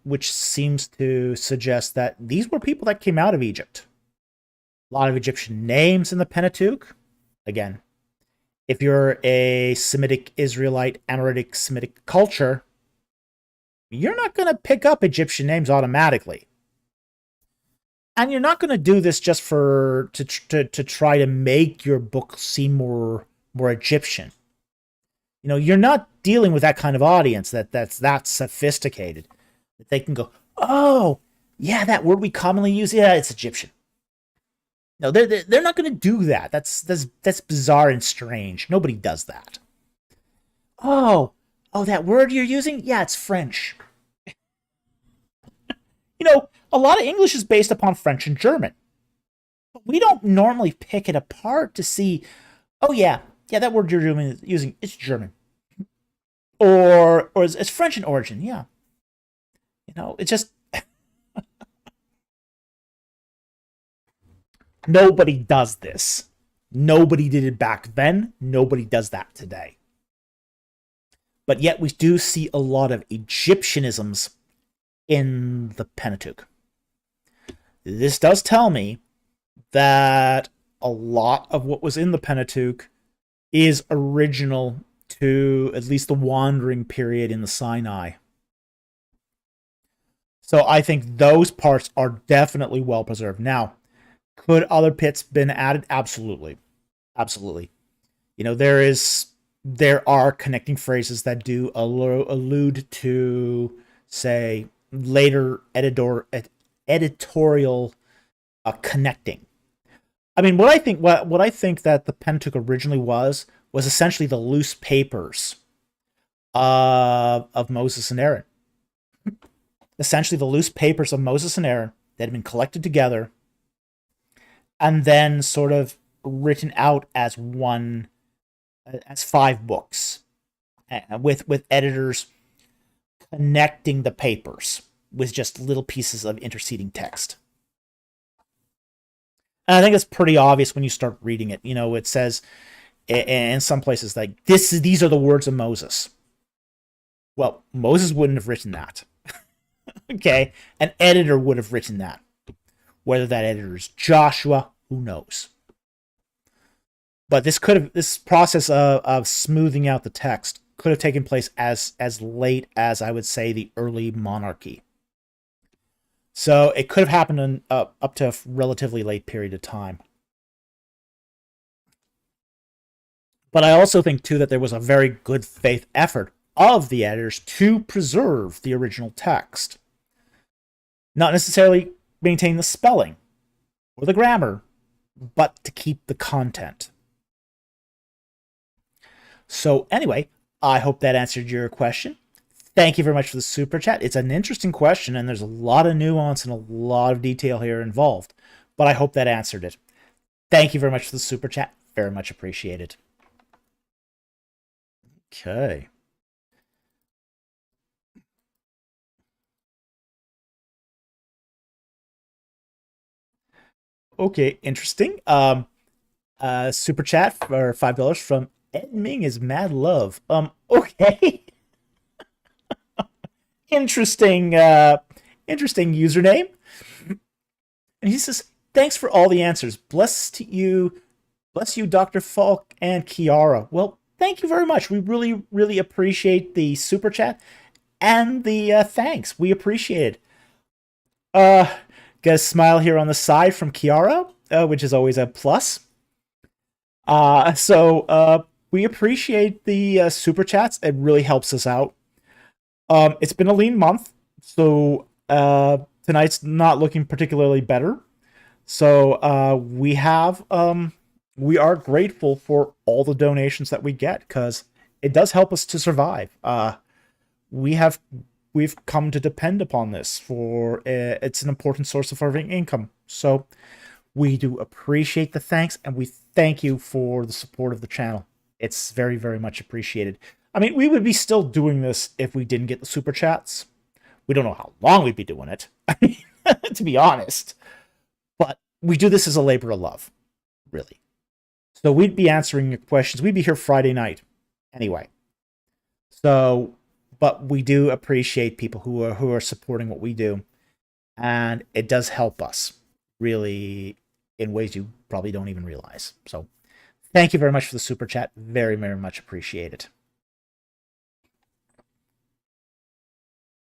which seems to suggest that these were people that came out of Egypt. A lot of Egyptian names in the Pentateuch. Again, if you're a Semitic Israelite, Amoritic Semitic culture, you're not going to pick up Egyptian names automatically. And you're not going to do this just to try to make your book seem more Egyptian. You're not dealing with that kind of audience that's that sophisticated that they can go, oh, yeah, that word we commonly use, yeah, it's Egyptian. No, they're not going to do that. That's bizarre and strange. Nobody does that. Oh, that word you're using, yeah, it's French. A lot of English is based upon French and German. But we don't normally pick it apart to see, oh yeah, that word you're using, it's German. Or it's French in origin, yeah. It's just... Nobody does this. Nobody did it back then. Nobody does that today. But yet we do see a lot of Egyptianisms in the Pentateuch. This does tell me that a lot of what was in the Pentateuch is original to at least the wandering period in the Sinai. So I think those parts are definitely well preserved. Now, could other bits been added? Absolutely. Absolutely. There are connecting phrases that do allude to, say, later editorial connecting. I mean, what I think that the Pentateuch originally was essentially the loose papers of Moses and Aaron. Essentially, the loose papers of Moses and Aaron that had been collected together and then sort of written out as 5 books, with editors connecting the papers with just little pieces of interceding text. And I think it's pretty obvious when you start reading it. It says in some places like these are the words of Moses. Well, Moses wouldn't have written that. Okay, an editor would have written that. Whether that editor is Joshua, who knows? But this process of smoothing out the text could have taken place as late as, I would say, the early monarchy. So it could have happened up to a relatively late period of time. But I also think, too, that there was a very good faith effort of the editors to preserve the original text. Not necessarily maintain the spelling or the grammar, but to keep the content. So anyway, I hope that answered your question. Thank you very much for the super chat. It's an interesting question, and there's a lot of nuance and a lot of detail here involved, but I hope that answered it. Thank you very much for the super chat. Very much appreciated. Okay. Okay, interesting. Super chat for $5 from Ed Ming is mad love. Okay. Interesting username. And he says, thanks for all the answers. Bless you, Dr. Falk and Kiara. Well, thank you very much. We really, really appreciate the super chat. and the thanks. We appreciate it. Get a smile here on the side from Kiara, which is always a plus. So we appreciate the super chats. It really helps us out. It's been a lean month, so tonight's not looking particularly better. So we are grateful for all the donations that we get because it does help us to survive. We've come to depend upon this for it's an important source of our income. So we do appreciate the thanks, and we thank you for the support of the channel. It's very, very much appreciated. I mean, we would be still doing this if we didn't get the super chats. We don't know how long we'd be doing it, I mean, to be honest. But we do this as a labor of love, really. So we'd be answering your questions. We'd be here Friday night anyway. So, but we do appreciate people who are supporting what we do, and it does help us really in ways you probably don't even realize. So thank you very much for the super chat. Very, very much appreciate it.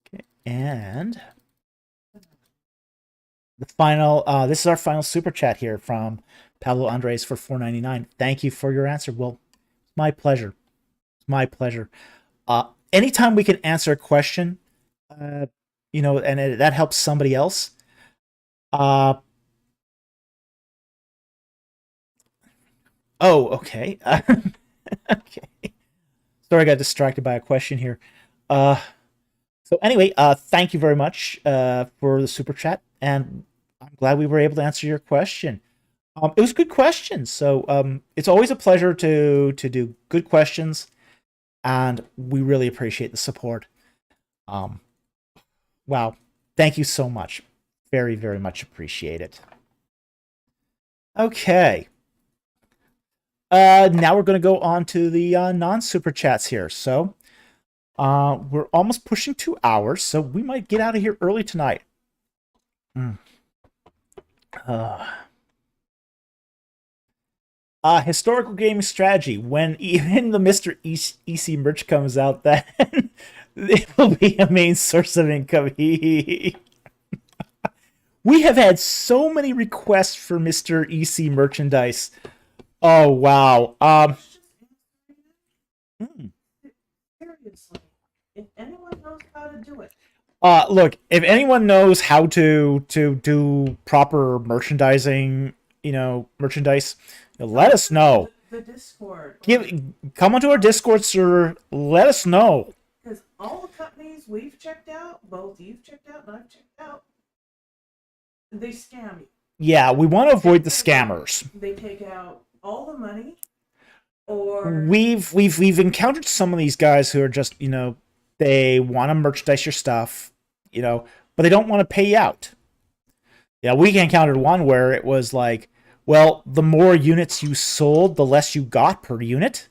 Okay, and the final, this is our final super chat here from Pablo Andres for $4.99. Thank you for your answer. Well, it's my pleasure. It's my pleasure. Anytime we can answer a question, and that helps somebody else. Oh, okay. Okay. Sorry, I got distracted by a question here. So anyway, thank you very much for the super chat, and I'm glad we were able to answer your question. It was a good question, so it's always a pleasure to do good questions, and we really appreciate the support. Wow, thank you so much. Very, very much appreciate it. Okay. Now we're going to go on to the non-super chats here. So we're almost pushing 2 hours, so we might get out of here early tonight. Historical gaming strategy. When even the Mr. EC merch comes out, then it will be a main source of income. We have had so many requests for Mr. EC merchandise. Oh, wow. Seriously, if anyone knows how to do it. Look, if anyone knows how to do proper merchandising, merchandise, let us know. The Discord. Come onto our Discord server. Let us know. Because all the companies we've checked out, both you've checked out and I've checked out, they scam you. Yeah, we want to avoid the scammers. They take out all the money, or we've encountered some of these guys who are just they want to merchandise your stuff, but they don't want to pay you out. Yeah, we encountered one where it was like, well, the more units you sold, the less you got per unit.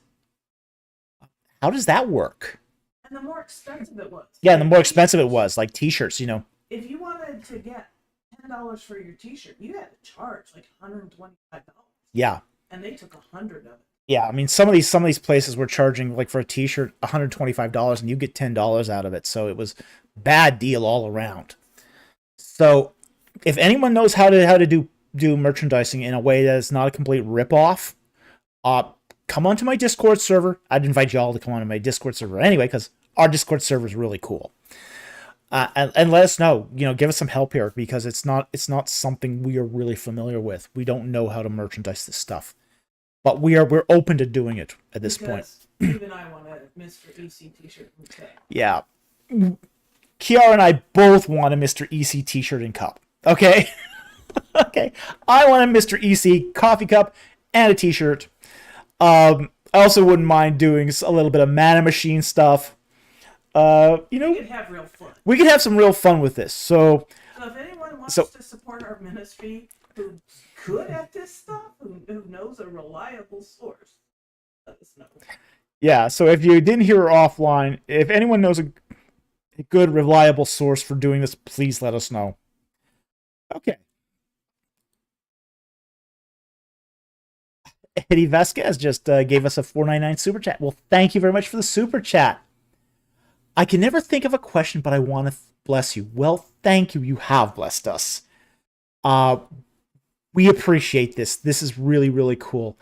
How does that work? And the more expensive it was. Yeah, the more expensive it was, like t-shirts, If you wanted to get $10 for your t-shirt, you had to charge like $125. Yeah. And they took 100 of it. Yeah, I mean, some of these places were charging, like, for a t-shirt $125, and you get $10 out of it. So it was bad deal all around. So if anyone knows how to do merchandising in a way that is not a complete ripoff, come onto my Discord server. I'd invite you all to come onto my Discord server anyway, because our Discord server is really cool. And let us know, give us some help here, because it's not something we are really familiar with. We don't know how to merchandise this stuff, but we're open to doing it at this point. Even I want a Mr. EC t-shirt and cup. Yeah, Kiara and I both want a Mr. EC t-shirt and cup. Okay, okay. I want a Mr. EC coffee cup and a t-shirt. I also wouldn't mind doing a little bit of mana machine stuff. We could have real fun. We could have some real fun with this. So if anyone wants to support our ministry, who's good at this stuff, who knows a reliable source, let us know. Yeah, so if you didn't hear her offline, if anyone knows a good, reliable source for doing this, please let us know. Okay. Eddie Vasquez just gave us a $4.99 super chat. Well, thank you very much for the super chat. I can never think of a question, but I want to bless you. Well, thank you. You have blessed us. Uh, we appreciate this. This is really, really cool.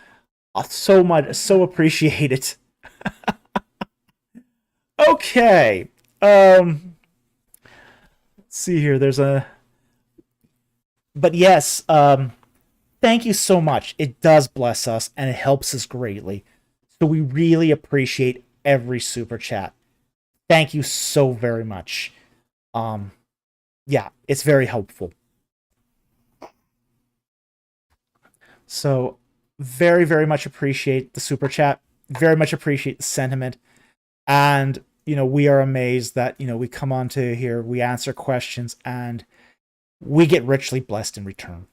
So much, so appreciate it. Okay. Let's see here. But yes, thank you so much. It does bless us and it helps us greatly. So we really appreciate every super chat. Thank you so very much. Um, yeah, it's very helpful. So very, very much appreciate the super chat. Very much appreciate the sentiment. And, we are amazed that, we come on to here, we answer questions, and we get richly blessed in return.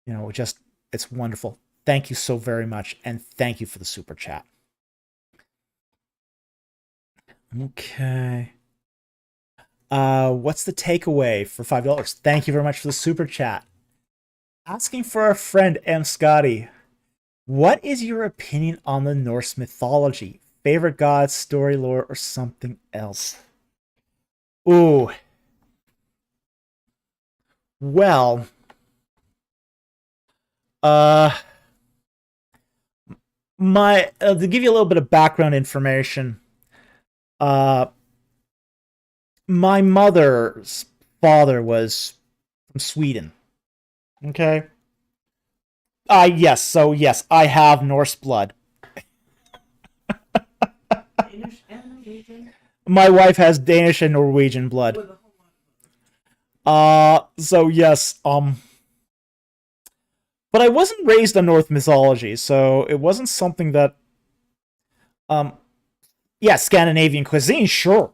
It's wonderful. Thank you so very much. And thank you for the super chat. Okay. What's the takeaway for $5? Thank you very much for the super chat. Asking for our friend M. Scotty. What is your opinion on the Norse mythology? Favorite gods, story lore, or something else? Ooh. Well, my to give you a little bit of background information, uh, my mother's father was from Sweden. Okay. Yes. So yes, I have Norse blood. Danish and Norwegian. My wife has Danish and Norwegian blood. With a whole lot of So yes, but I wasn't raised on Norse mythology, so it wasn't something that, yeah, Scandinavian cuisine, sure.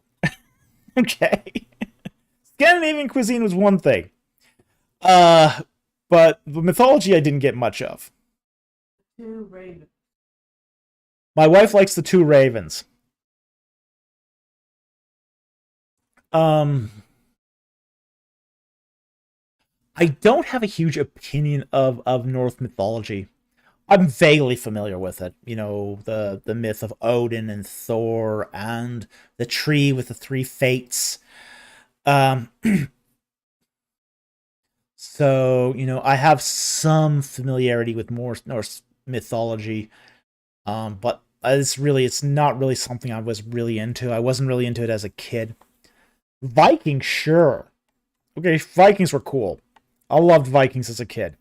Okay. Scandinavian cuisine was one thing. But the mythology I didn't get much of. two ravens. My wife likes the two ravens. I don't have a huge opinion of Norse mythology. I'm vaguely familiar with it. The myth of Odin and Thor and the tree with the three fates. Um, so I have some familiarity with more Norse mythology, but it's not really something I was really into. I wasn't really into it as a kid. Vikings, sure. Okay, Vikings were cool. I loved Vikings as a kid.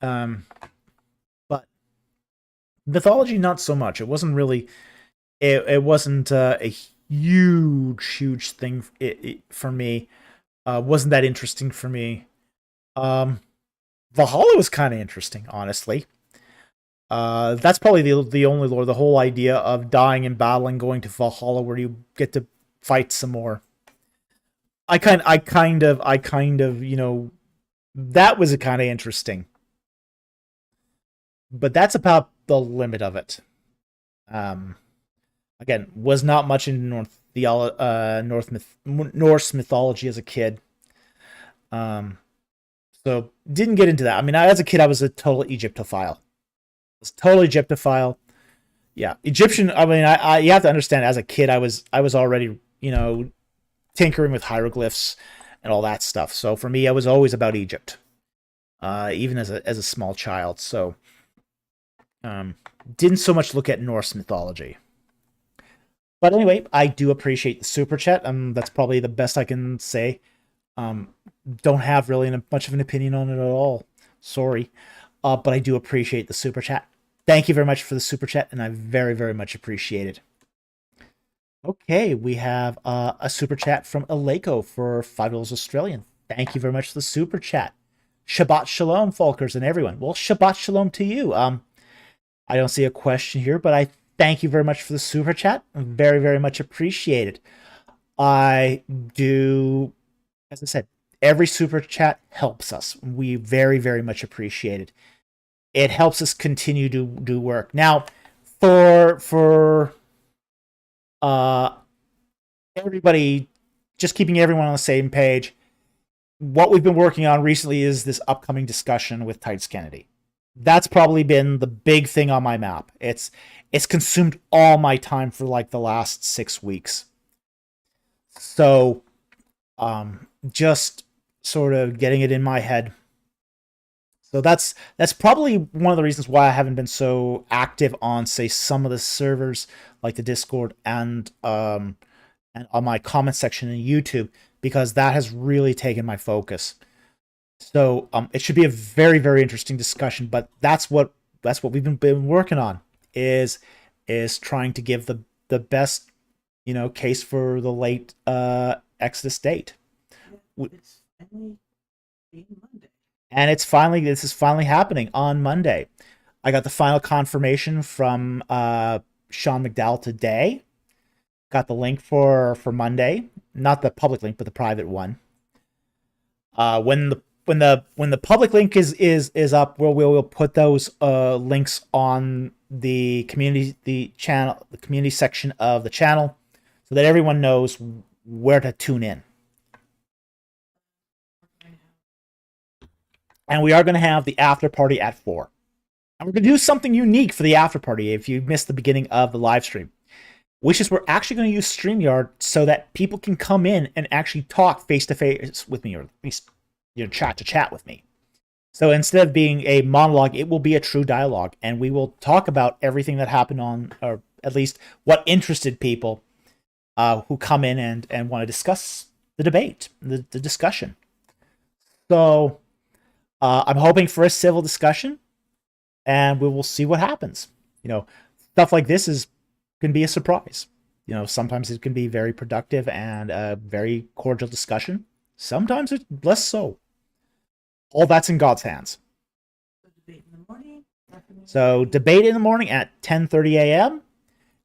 But mythology, not so much. It wasn't really. It wasn't a huge thing for me. Wasn't that interesting for me? Valhalla was kind of interesting, honestly. That's probably the only lore. The whole idea of dying in battle and going to Valhalla, where you get to fight some more. I kind of, that was kind of interesting. But that's about the limit of it. Again, was not much into Norse mythology as a kid. So didn't get into that. I mean, as a kid, I was a total Egyptophile. I was totally Egyptophile. Yeah, Egyptian. I mean, you have to understand. As a kid, I was already tinkering with hieroglyphs and all that stuff. So for me, I was always about Egypt, even as a small child. So didn't so much look at Norse mythology. But anyway, I do appreciate the super chat. That's probably the best I can say. Don't have really much of an opinion on it at all. Sorry. But I do appreciate the super chat. Thank you very much for the super chat, and I very, very much appreciate it. Okay, we have a super chat from Aleko for $5 Australian. Thank you very much for the super chat. Shabbat Shalom, Falkers, and everyone. Well, Shabbat Shalom to you. I don't see a question here, but I thank you very much for the super chat. Very, very much appreciated. I do, as I said, every super chat helps us. We very, very much appreciate it. It helps us continue to do work. Now, for everybody, just keeping everyone on the same page, what we've been working on recently is this upcoming discussion with Tights Kennedy. That's probably been the big thing on my map. It's consumed all my time for like the last 6 weeks. So just sort of getting it in my head. So that's probably one of the reasons why I haven't been so active on, say, some of the servers like the Discord and on my comment section in YouTube, because that has really taken my focus. So it should be a very, very interesting discussion. But that's what we've been working on, is trying to give the best case for the late Exodus date. It's finally being Monday. And this is finally happening on Monday. I got the final confirmation from Sean McDowell today. Got the link for Monday, not the public link, but the private one. When the public link is up, we'll put those links on the community section of the channel, so that everyone knows where to tune in. And we are going to have the after party at 4. And we're going to do something unique for the after party if you missed the beginning of the live stream, which is we're actually going to use StreamYard so that people can come in and actually talk face-to-face with me, or at least chat to chat with me. So instead of being a monologue, it will be a true dialogue, and we will talk about everything that happened on, or at least what interested people who come in and want to discuss the debate, the discussion. So I'm hoping for a civil discussion, and we will see what happens. Stuff like this can be a surprise. Sometimes it can be very productive and a very cordial discussion. Sometimes it's less so. All that's in God's hands. Debate in the morning. So debate in the morning at 10:30 a.m.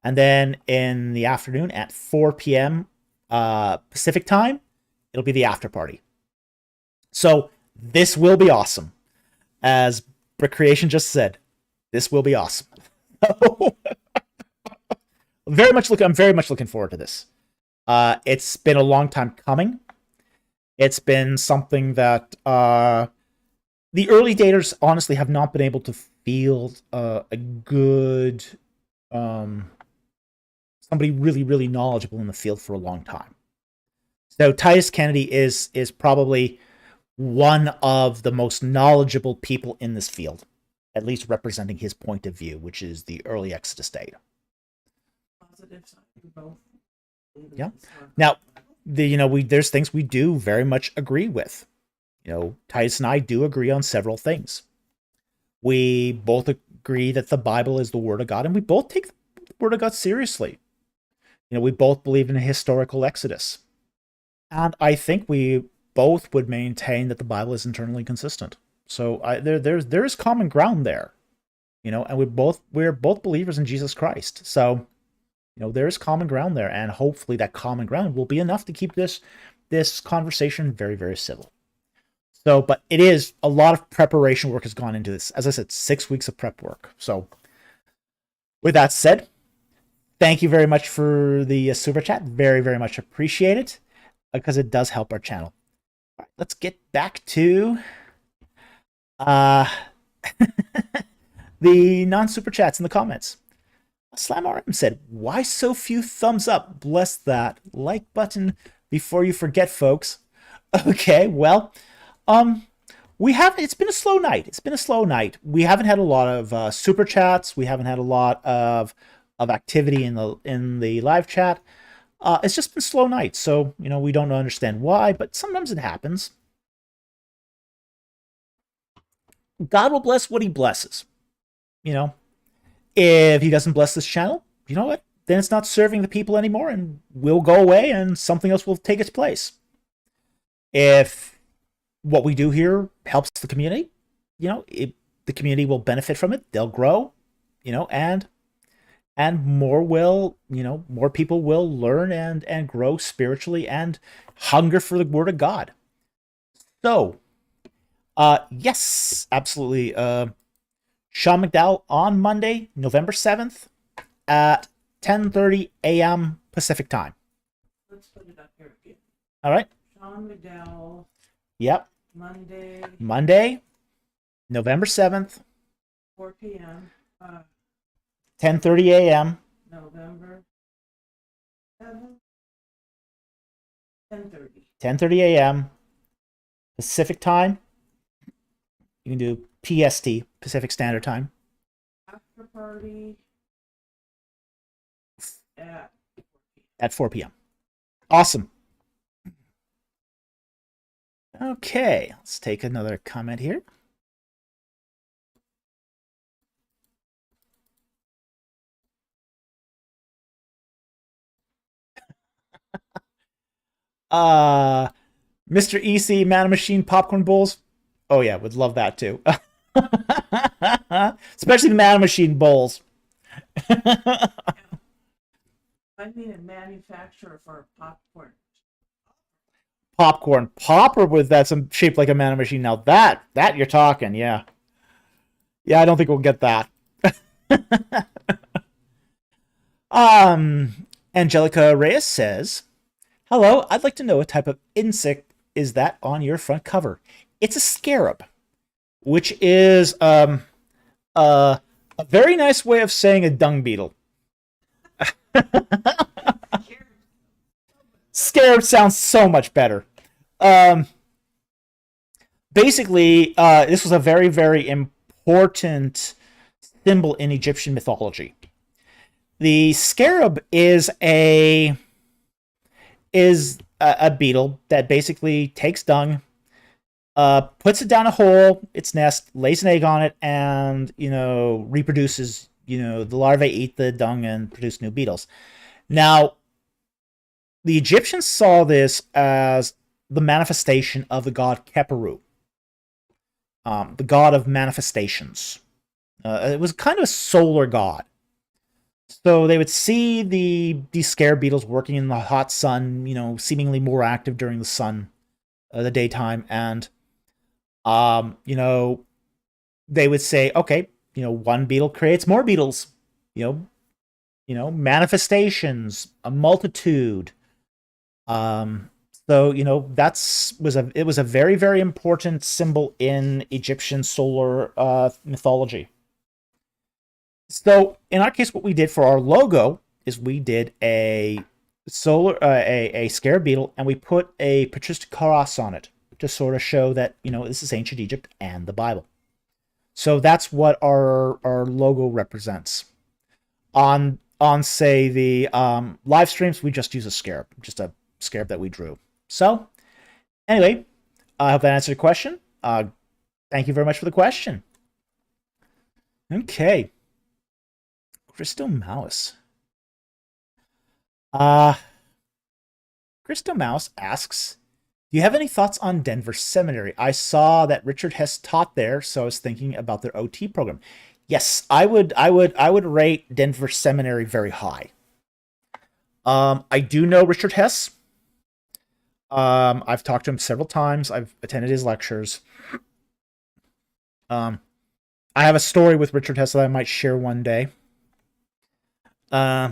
and then in the afternoon at 4 p.m. Pacific time, it'll be the after party. So this will be awesome. As Brick Creation just said, this will be awesome. I'm very much looking forward to this. It's been a long time coming. It's been something that the early daters honestly have not been able to field a good somebody really, really knowledgeable in the field for a long time. So Titus Kennedy is probably one of the most knowledgeable people in this field, at least representing his point of view, which is the early Exodus data. Positive side of both. Yeah. Now, there's things we do very much agree with. Titus and I do agree on several things. We both agree that the Bible is the Word of God, and we both take the Word of God seriously. We both believe in a historical Exodus. And I think we both would maintain that the Bible is internally consistent. So there is common ground there. And we're both believers in Jesus Christ. So there is common ground there, and hopefully that common ground will be enough to keep this conversation very, very civil. So, but it is a lot of preparation work has gone into this. As I said, 6 weeks of prep work. So, with that said, thank you very much for the super chat. Very, very much appreciate it, because it does help our channel. All right, let's get back to the non-super chats in the comments. Slam RM said, "Why so few thumbs up? Bless that like button before you forget, folks." Okay, well, we haven't. It's been a slow night. We haven't had a lot of super chats. We haven't had a lot of activity in the live chat. It's just been a slow night, so we don't understand why, but sometimes it happens. God will bless what He blesses. If He doesn't bless this channel, you know what? Then it's not serving the people anymore, and we'll go away, and something else will take its place. If what we do here helps the community, the community will benefit from it. They'll grow, and more people will learn and grow spiritually and hunger for the Word of God. So, yes, absolutely. Sean McDowell on Monday, November 7th at 10:30 a.m. Pacific time. Let's put it up here again. All right. Sean McDowell. Yep. Monday, November 7th, 4 p.m. 10:30 a.m. November 7th, 10:30. 10:30 a.m. Pacific time. You can do PST, Pacific Standard Time. After party at At 4 p.m. Awesome. Okay, let's take another comment here. Mr. EC Mana Machine Popcorn Bowls. Oh yeah, would love that too. Especially the Mana Machine bowls. I need a manufacturer for popcorn. Popcorn popper with that some shaped like a Mana Machine. Now that you're talking, yeah. Yeah, I don't think we'll get that. Angelica Reyes says, "Hello, I'd like to know what type of insect is that on your front cover. It's a scarab, which is a very nice way of saying a dung beetle. Scarab sounds so much better. Basically, this was a very, very important symbol in Egyptian mythology. The scarab is a beetle that basically takes dung, puts it down a hole, its nest, lays an egg on it, and reproduces. The larvae eat the dung and produce new beetles. Now, the Egyptians saw this as the manifestation of the god Khepru, the god of manifestations. It was kind of a solar god. So they would see these scarab beetles working in the hot sun, seemingly more active during the daytime, and they would say, okay, one beetle creates more beetles, manifestations, a multitude. So it was a very, very important symbol in Egyptian solar mythology. So in our case, what we did for our logo is we did a scarab beetle, and we put a patristic cross on it to sort of show that this is ancient Egypt and the Bible. So that's what our logo represents. On say the live streams, we just use a scarab that we drew. So anyway, I hope that answered your question. Thank you very much for the question. Okay. Crystal Mouse. Crystal Mouse asks, do you have any thoughts on Denver Seminary? I saw that Richard Hess taught there, so I was thinking about their OT program. Yes, I would rate Denver Seminary very high. I do know Richard Hess. I've talked to him several times. I've attended his lectures. I have a story with Richard Hess that I might share one day. But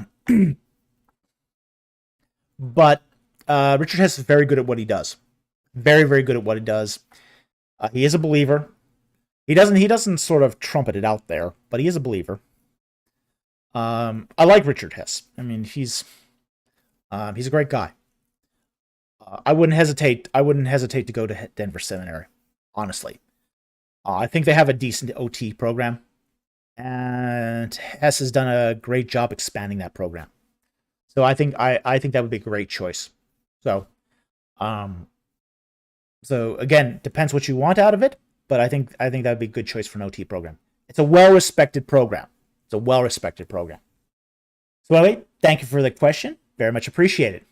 Richard Hess is very good at what he does. Very, very good at what he does. He is a believer. He doesn't sort of trumpet it out there, but he is a believer. I like Richard Hess. I mean, he's a great guy. I wouldn't hesitate to go to Denver Seminary, honestly. I think they have a decent OT program, and Hess has done a great job expanding that program. So I think that would be a great choice. So again, depends what you want out of it, but I think that would be a good choice for an OT program. It's a well-respected program. So anyway, thank you for the question. Very much appreciated.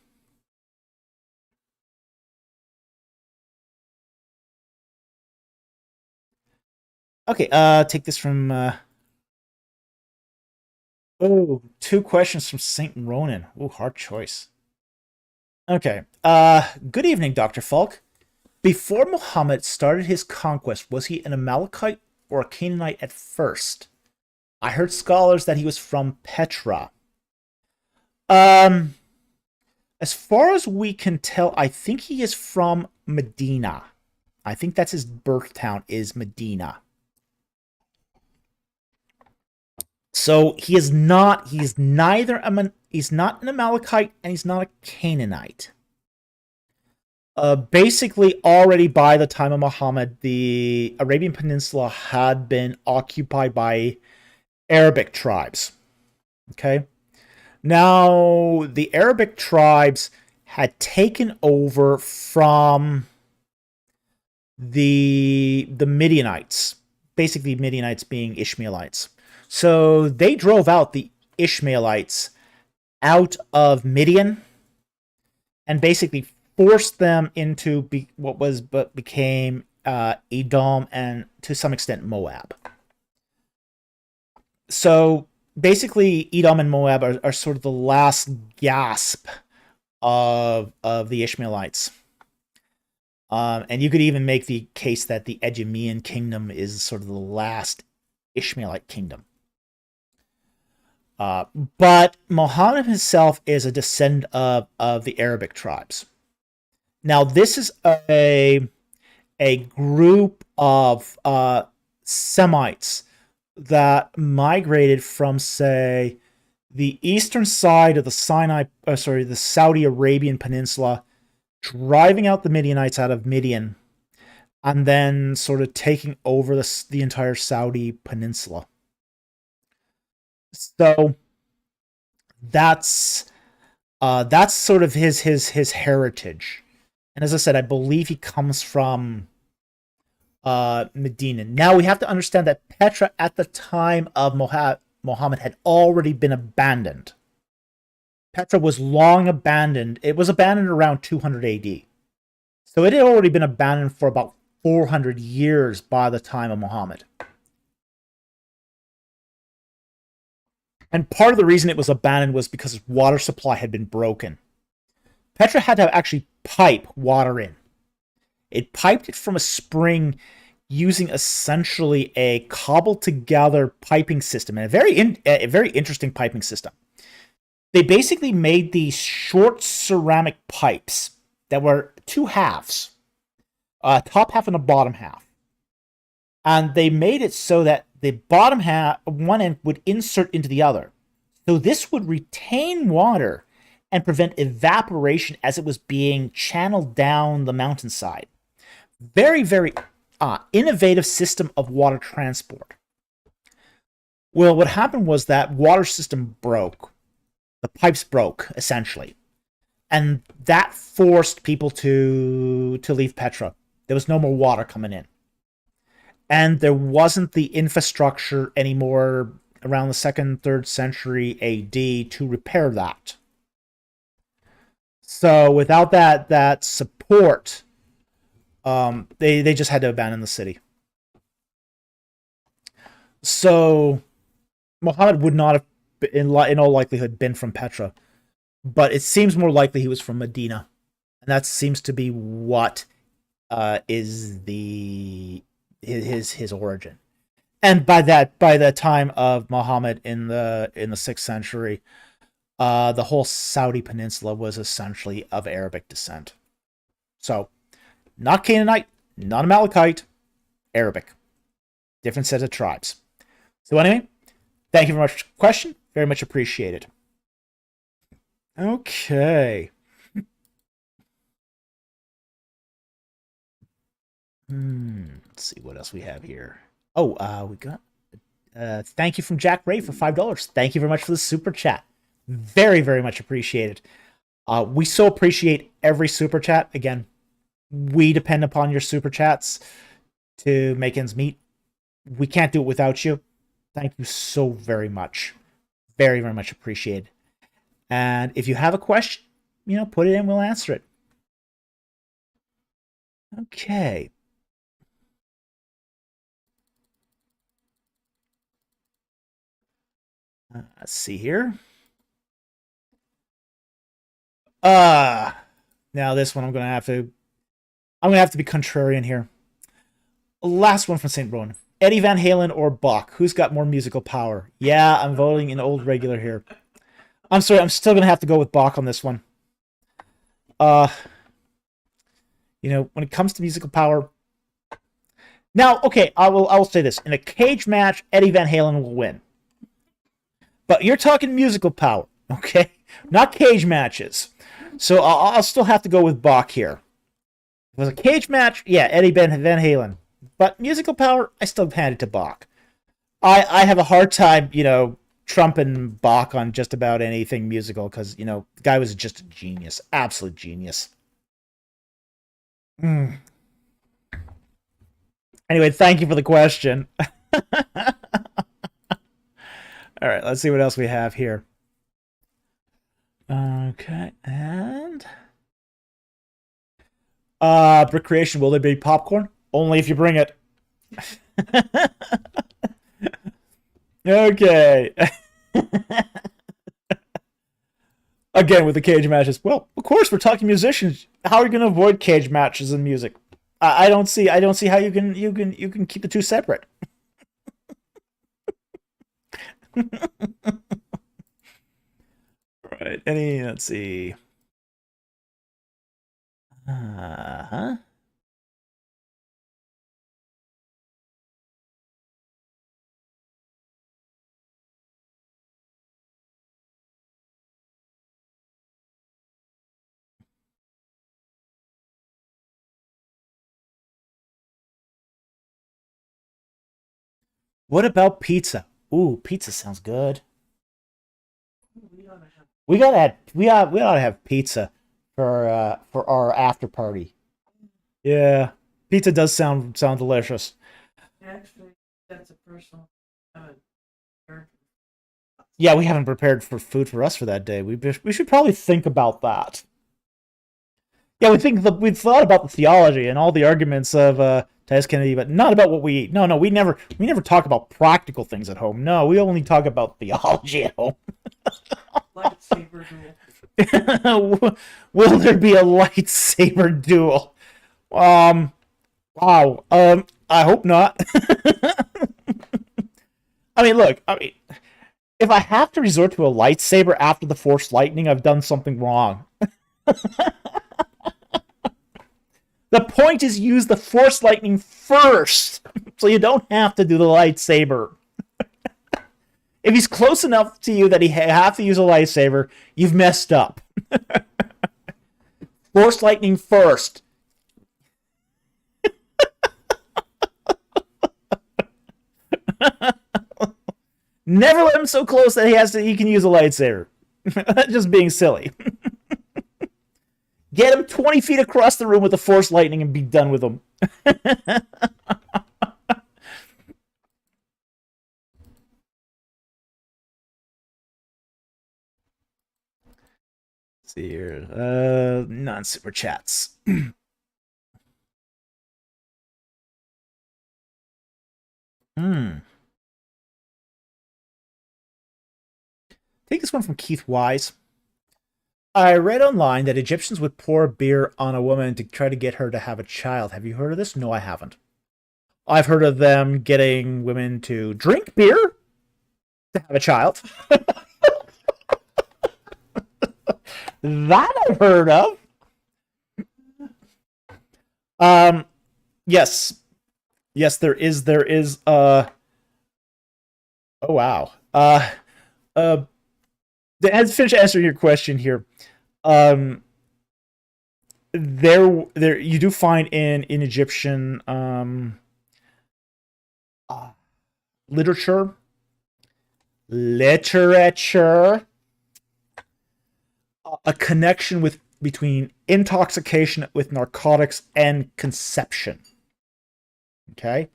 Okay, take this from two questions from Saint Ronan. Hard choice. Okay. Good evening, Dr. Falk. Before Muhammad started his conquest, was he an Amalekite or a Canaanite at first? I heard scholars that he was from Petra. As far as we can tell, I think he is from Medina. I think that's his birth town is Medina. So he's not an Amalekite and he's not a Canaanite. Basically, already by the time of Muhammad, the Arabian Peninsula had been occupied by Arabic tribes. Okay? Now, the Arabic tribes had taken over from the Midianites, basically Midianites being Ishmaelites. So they drove out the Ishmaelites out of Midian and basically forced them into what became Edom and to some extent Moab. So basically, Edom and Moab are sort of the last gasp of the Ishmaelites. And you could even make the case that the Edomian kingdom is sort of the last Ishmaelite kingdom. But Muhammad himself is a descendant of the Arabic tribes. Now, this is a group of Semites that migrated from, say, the eastern side of the the Saudi Arabian Peninsula, driving out the Midianites out of Midian, and then sort of taking over the entire Saudi Peninsula. So that's sort of his heritage. And as I said, I believe he comes from Medina. Now we have to understand that Petra at the time of Muhammad had already been abandoned. Petra was long abandoned. It was abandoned around 200 AD. So it had already been abandoned for about 400 years by the time of Muhammad. And part of the reason it was abandoned was because its water supply had been broken. Petra had to actually pipe water in. It piped it from a spring using essentially a cobbled together piping system, and a very interesting piping system. They basically made these short ceramic pipes that were two halves, top half and the bottom half. And they made it so that the bottom half, one end, would insert into the other. So this would retain water and prevent evaporation as it was being channeled down the mountainside. Very, very innovative system of water transport. Well, what happened was that water system broke. The pipes broke, essentially. And that forced people to leave Petra. There was no more water coming in. And there wasn't the infrastructure anymore around the 2nd, 3rd century AD to repair that. So without that support, they just had to abandon the city. So Muhammad would not have, in all likelihood, been from Petra, but it seems more likely he was from Medina, and that seems to be what is his origin. And by the time of Muhammad in the 6th century, the whole Saudi peninsula was essentially of Arabic descent. So, not Canaanite, not Amalekite, Arabic. Different set of tribes. So anyway, thank you very much for the question. Very much appreciated. Okay. Let's see what else we have here. Oh, we got thank you from Jack Ray for $5. Thank you very much for the super chat. Very, very much appreciated. We so appreciate every super chat. Again, we depend upon your super chats to make ends meet. We can't do it without you. Thank you so very much. Very, very much appreciated. And if you have a question, put it in, we'll answer it. Okay. Let's see here. Now this one I'm gonna have to be contrarian here. Last one from St. Rowan. Eddie Van Halen or Bach? Who's got more musical power? Yeah, I'm voting an old regular here. I'm sorry, I'm still gonna have to go with Bach on this one. When it comes to musical power. Now, okay, I will say this. In a cage match, Eddie Van Halen will win. But you're talking musical power, okay? Not cage matches. So I'll still have to go with Bach here. If it was a cage match, yeah, Eddie Van Halen. But musical power, I still hand it to Bach. I have a hard time, trumping Bach on just about anything musical because, the guy was just a genius. Absolute genius. Anyway, thank you for the question. All right, let's see what else we have here. Okay, and Brick Creation, will there be popcorn? Only if you bring it. Okay. Again with the cage matches. Well, of course we're talking musicians. How are you going to avoid cage matches in music? I don't see how you can keep the two separate. Right. Let's see. Uh-huh. What about pizza? Ooh, pizza sounds good. We ought to have pizza for our after party. Yeah, pizza does sound delicious. Actually, that's a personal. Yeah, we haven't prepared for food for us for that day. We should probably think about that. Yeah, we've thought about the theology and all the arguments of Titus Kennedy, but not about what we eat. No, we never talk about practical things at home. No, we only talk about theology at home. Lightsaber duel. Will there be a lightsaber duel? Wow. I hope not. I mean, look. If I have to resort to a lightsaber after the Force Lightning, I've done something wrong. The point is use the Force Lightning first, so you don't have to do the lightsaber. If he's close enough to you that he have to use a lightsaber, you've messed up. Force Lightning first. Never let him so close that he can use a lightsaber. Just being silly. Get him 20 feet across the room with the Force Lightning and be done with him. Let's see here. Non-superchats. Take this one from Keith Wise. I read online that Egyptians would pour beer on a woman to try to get her to have a child. Have you heard of this? No, I haven't. I've heard of them getting women to drink beer to have a child. That I've heard of. Yes, there is. Oh wow. To finish answering your question here, there you do find in Egyptian literature a connection between intoxication with narcotics and conception. Okay.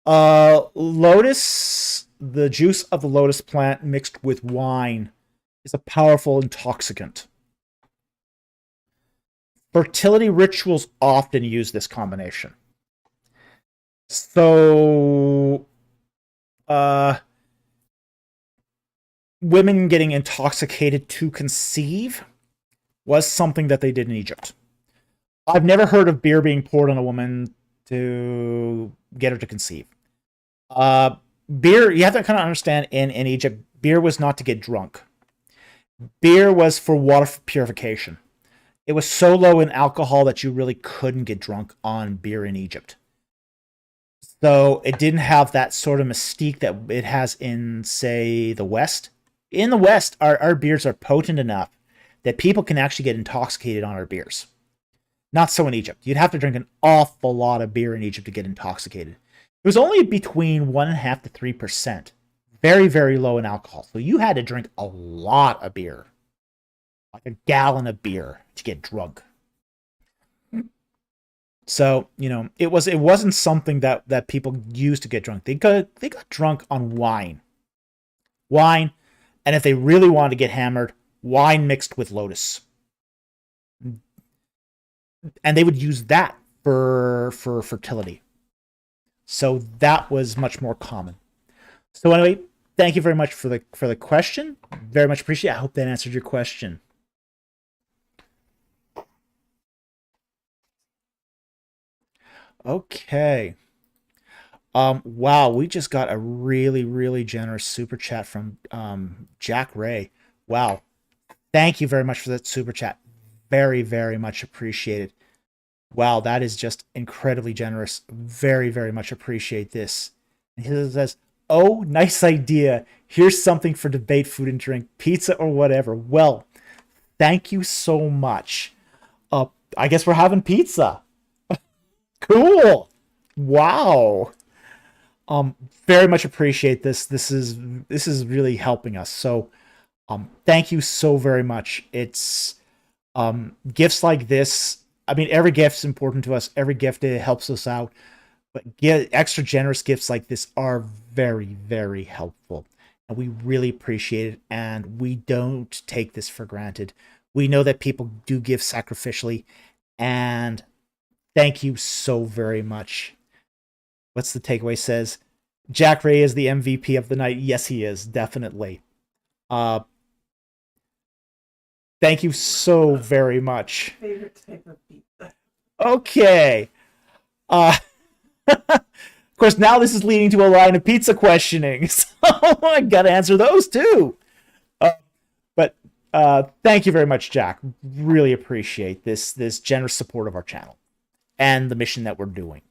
Lotus, the juice of the lotus plant mixed with wine is a powerful intoxicant. Fertility rituals often use this combination. So, women getting intoxicated to conceive was something that they did in Egypt. I've never heard of beer being poured on a woman to get her to conceive. Beer, you have to kind of understand, in Egypt, beer was not to get drunk. Beer was for water purification. It was so low in alcohol that you really couldn't get drunk on beer in Egypt. So it didn't have that sort of mystique that it has in, say, the West. In the West, our beers are potent enough that people can actually get intoxicated on our beers. Not so in Egypt. You'd have to drink an awful lot of beer in Egypt to get intoxicated. It was only between 1.5% to 3%. Very, very low in alcohol. So you had to drink a lot of beer. Like a gallon of beer to get drunk. So, it wasn't something that people used to get drunk. They got drunk on wine. Wine, and if they really wanted to get hammered, wine mixed with lotus. And they would use that for fertility. So that was much more common. So anyway, thank you very much for the question. Very much appreciate it. I hope that answered your question. Okay. Wow, we just got a really, really generous super chat from Jack Ray. Wow. Thank you very much for that super chat. Very, very much appreciated. Wow, that is just incredibly generous. Very, very much appreciate this. And he says, oh, nice idea. Here's something for debate, food and drink, pizza or whatever. Well, thank you so much. I guess we're having pizza. Cool. Wow. Very much appreciate this. This is really helping us. So, thank you so very much. It's gifts like this. I mean, every gift's important to us. Every gift helps us out. But extra generous gifts like this are very, very helpful. And we really appreciate it. And we don't take this for granted. We know that people do give sacrificially. And thank you so very much. What's the takeaway says? Jack Ray is the MVP of the night. Yes, he is. Definitely. Thank you so very much. Favorite type of pizza. Okay. Of course, now this is leading to a line of pizza questioning. So I got to answer those too. But thank you very much, Jack. Really appreciate this generous support of our channel and the mission that we're doing.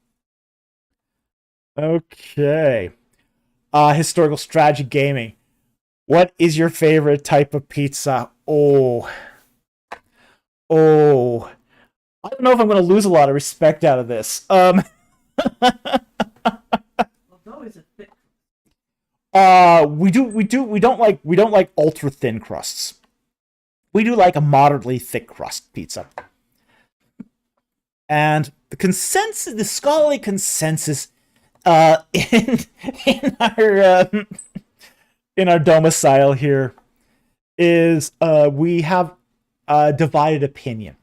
Okay. Historical strategy gaming. What is your favorite type of pizza? Oh. I don't know if I'm going to lose a lot of respect out of this. Well, it's always a thick. We don't like ultra thin crusts. We do like a moderately thick crust pizza. And the scholarly consensus in our domicile here is we have a divided opinion.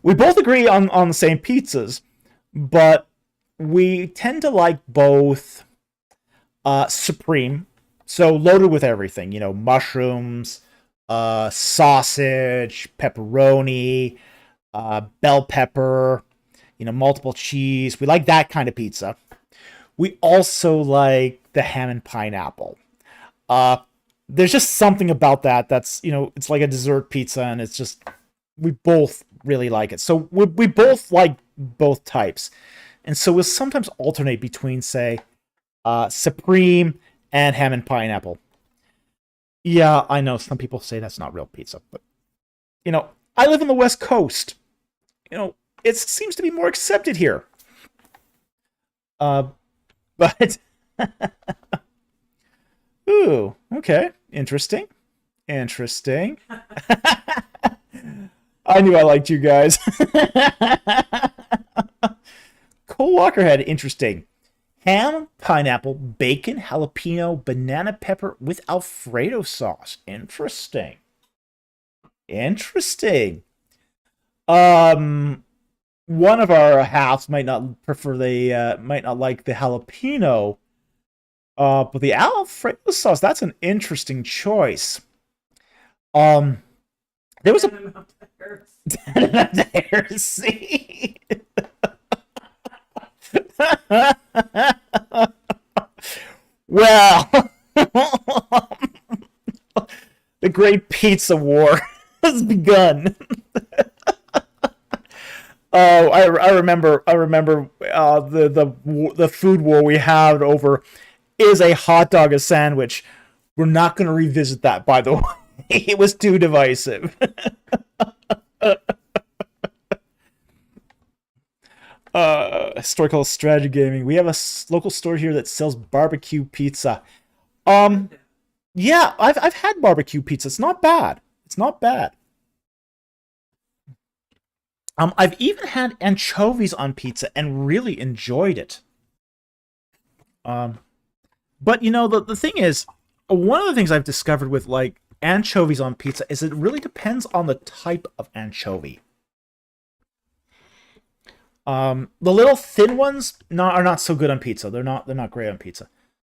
We both agree on the same pizzas, but we tend to like both supreme, so loaded with everything, mushrooms, sausage, pepperoni, bell pepper, multiple cheese. We like that kind of pizza. We also like the ham and pineapple. There's just something about that's, it's like a dessert pizza, and it's just, we both really like it. So we both like both types. And so we'll sometimes alternate between, say, supreme and ham and pineapple. Yeah, I know some people say that's not real pizza, but, I live on the West Coast. It seems to be more accepted here. But ooh, okay, interesting. I knew I liked you guys. Cole Walker had interesting. Ham, pineapple, bacon, jalapeno, banana pepper with Alfredo sauce. Interesting. One of our halves might not like the jalapeno, but the Alfredo sauce, that's an interesting choice. There was a heresy. Well, the great pizza war has begun. Oh, I remember. The food war we had over, is a hot dog a sandwich? We're not going to revisit that, by the way. It was too divisive. Historical strategy gaming. We have a local store here that sells barbecue pizza. Yeah, I've had barbecue pizza. It's not bad. It's not bad. I've even had anchovies on pizza and really enjoyed it. But you know, the thing is, one of the things I've discovered with like anchovies on pizza is it really depends on the type of anchovy. The little thin ones are not so good on pizza. They're not great on pizza.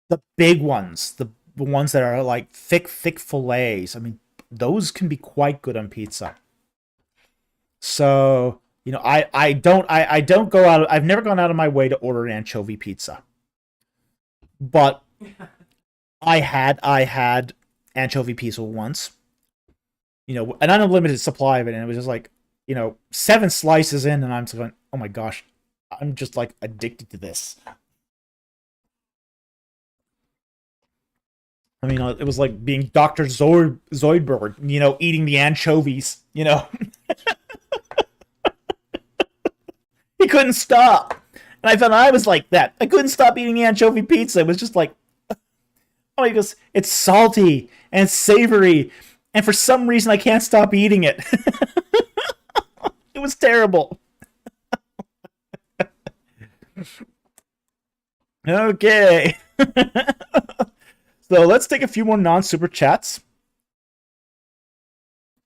The big ones, the ones that are like thick fillets, I mean, those can be quite good on pizza. So, you know, I don't go out. I've never gone out of my way to order an anchovy pizza, but I had anchovy pizza once. You know, an unlimited supply of it, and it was just like, you know, 7 slices in, and I'm just going, oh my gosh, I'm just like addicted to this. I mean, it was like being Dr. Zoidberg, you know, eating the anchovies, you know. He couldn't stop. And I found I was like that. I couldn't stop eating the anchovy pizza. It was just like, oh, he goes, it's salty and savory, and for some reason I can't stop eating it. It was terrible. Okay. So let's take a few more non-super chats.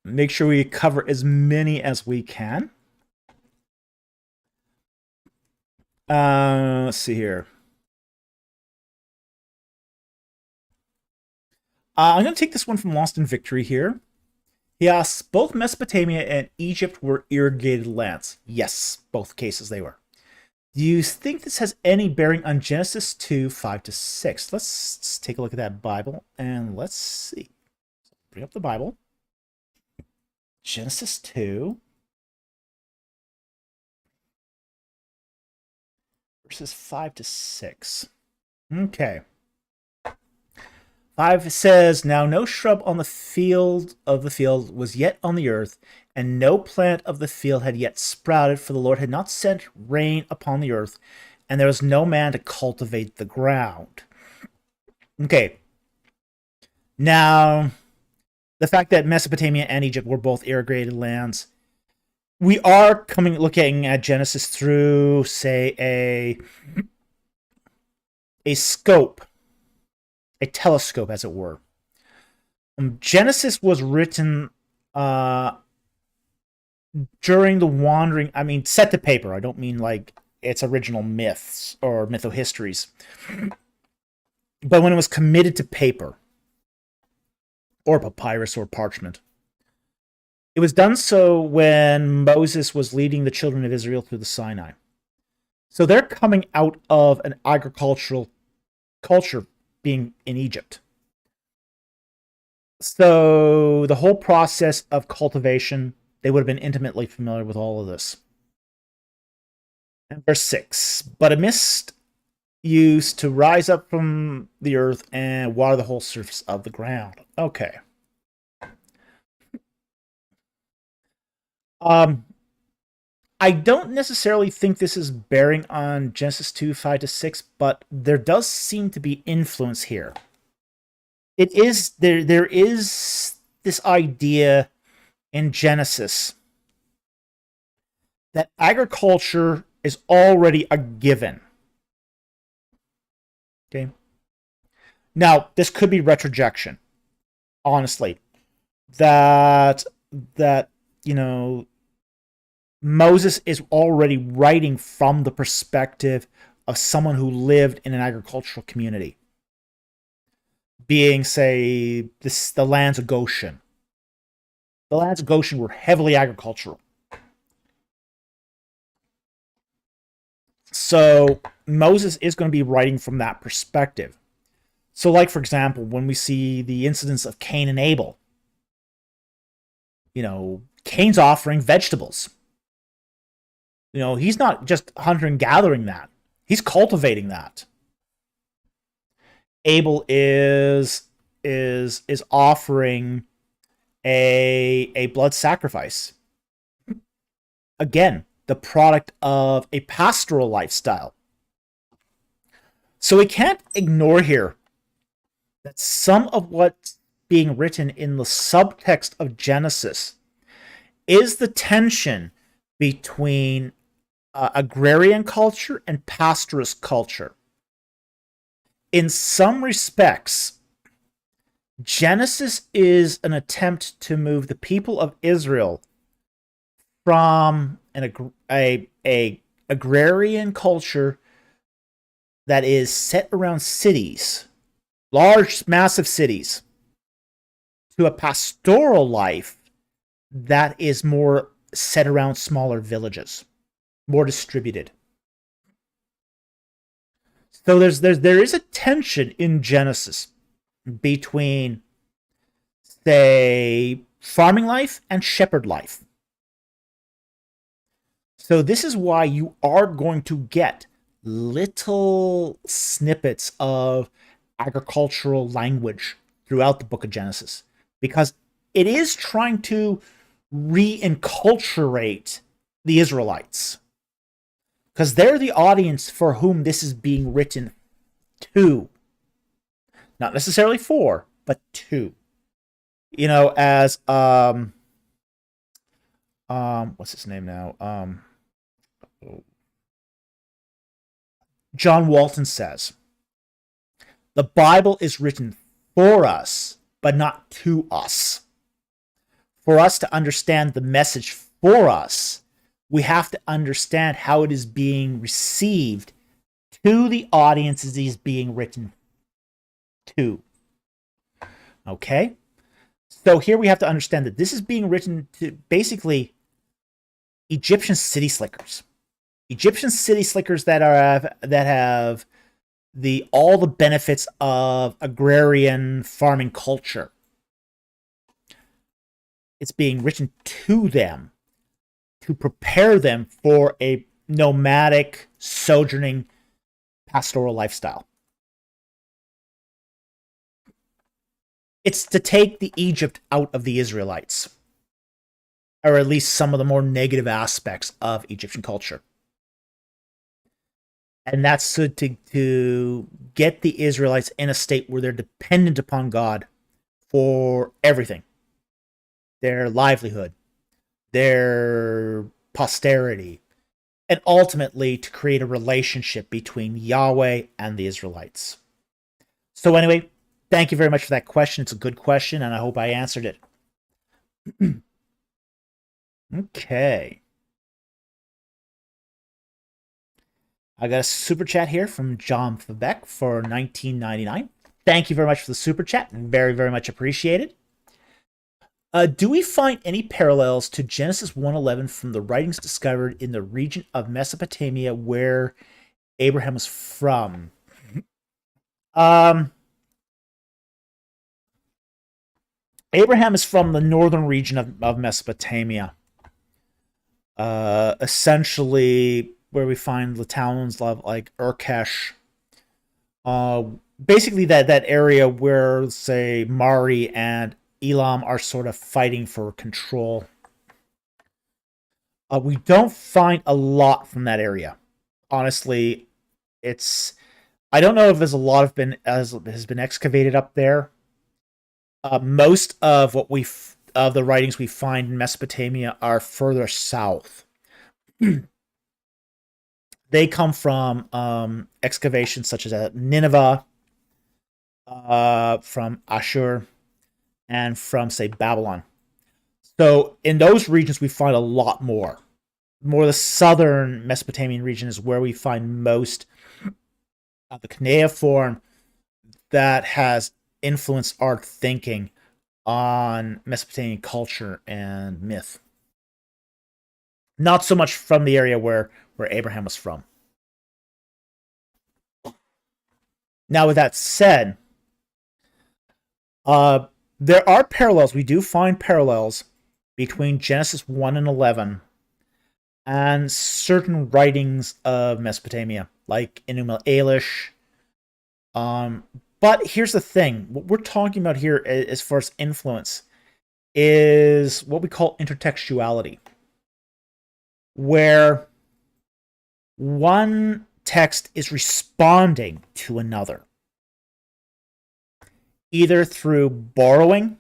Make sure we cover as many as we can. Let's see here. I'm going to take this one from Lost in Victory here. He asks, both Mesopotamia and Egypt were irrigated lands. Yes, both cases they were. Do you think this has any bearing on Genesis 2, 5-6? Let's take a look at that Bible, and let's see. Bring up the Bible. Genesis 2. Verses 5-6. Okay. 5 says, now no shrub on the field was yet on the earth, and no plant of the field had yet sprouted, for the Lord had not sent rain upon the earth, and there was no man to cultivate the ground. Okay. Now, the fact that Mesopotamia and Egypt were both irrigated lands, we are looking at Genesis through, say, a scope, a telescope, as it were. Genesis was written during the wandering. I mean, set to paper. I don't mean like its original myths or mytho-histories, but when it was committed to paper or papyrus or parchment. It was done so when Moses was leading the children of Israel through the Sinai. So they're coming out of an agricultural culture being in Egypt. So the whole process of cultivation, they would have been intimately familiar with all of this. And verse 6, but a mist used to rise up from the earth and water the whole surface of the ground. Okay. I don't necessarily think this is bearing on Genesis 2, 5-6, but there does seem to be influence here. It is there is this idea in Genesis that agriculture is already a given. Okay. Now, this could be retrojection, honestly. That you know, Moses is already writing from the perspective of someone who lived in an agricultural community, being, say, the lands of Goshen. The lands of Goshen were heavily agricultural. So Moses is going to be writing from that perspective. So, like, for example, when we see the incidents of Cain and Abel, you know, Cain's offering vegetables. You know, he's not just hunting and gathering that. He's cultivating that. Abel is is offering a blood sacrifice. Again, the product of a pastoral lifestyle. So we can't ignore here that some of what's being written in the subtext of Genesis is the tension between agrarian culture and pastorist culture. In some respects, Genesis is an attempt to move the people of Israel from a agrarian culture that is set around cities, large, massive cities, to a pastoral life that is more set around smaller villages, more distributed. So there is a tension in Genesis between, say, farming life and shepherd life. So this is why you are going to get little snippets of agricultural language throughout the book of Genesis, because it is trying to reinculturate the Israelites, because they're the audience for whom this is being written to. Not necessarily for, but to. You know, as what's his name now? John Walton says, the Bible is written for us, but not to us. For us to understand the message for us, we have to understand how it is being received to the audiences it is being written to. Okay? So here we have to understand that this is being written to basically Egyptian city slickers. Egyptian city slickers that have all the benefits of agrarian farming culture. It's being written to them to prepare them for a nomadic, sojourning, pastoral lifestyle. It's to take the Egypt out of the Israelites, or at least some of the more negative aspects of Egyptian culture. And that's to get the Israelites in a state where they're dependent upon God for everything. Their livelihood, their posterity, and ultimately to create a relationship between Yahweh and the Israelites. So anyway, thank you very much for that question. It's a good question, and I hope I answered it. Okay. I got a super chat here from John Febeck for $19.99. Thank you very much for the super chat. Very, very much appreciated. Do we find any parallels to Genesis 1:11 from the writings discovered in the region of Mesopotamia where Abraham was from? Abraham is from the northern region of Mesopotamia. Essentially where we find the towns like Urkesh. Basically that area where, say, Mari and Elam are sort of fighting for control. We don't find a lot from that area. Honestly, I don't know if there's a lot has been excavated up there. Most of the writings we find in Mesopotamia are further south. They come from excavations such as at Nineveh, from Ashur, and from, say, Babylon. So in those regions, we find a lot more. More the southern Mesopotamian region is where we find most of the cuneiform that has influenced our thinking on Mesopotamian culture and myth. Not so much from the area where Abraham was from. Now, with that said, there are parallels. We do find parallels between Genesis 1 and 11 and certain writings of Mesopotamia, like Enuma Elish, But here's the thing. What we're talking about here as far as influence is what we call intertextuality, where one text is responding to another, either through borrowing,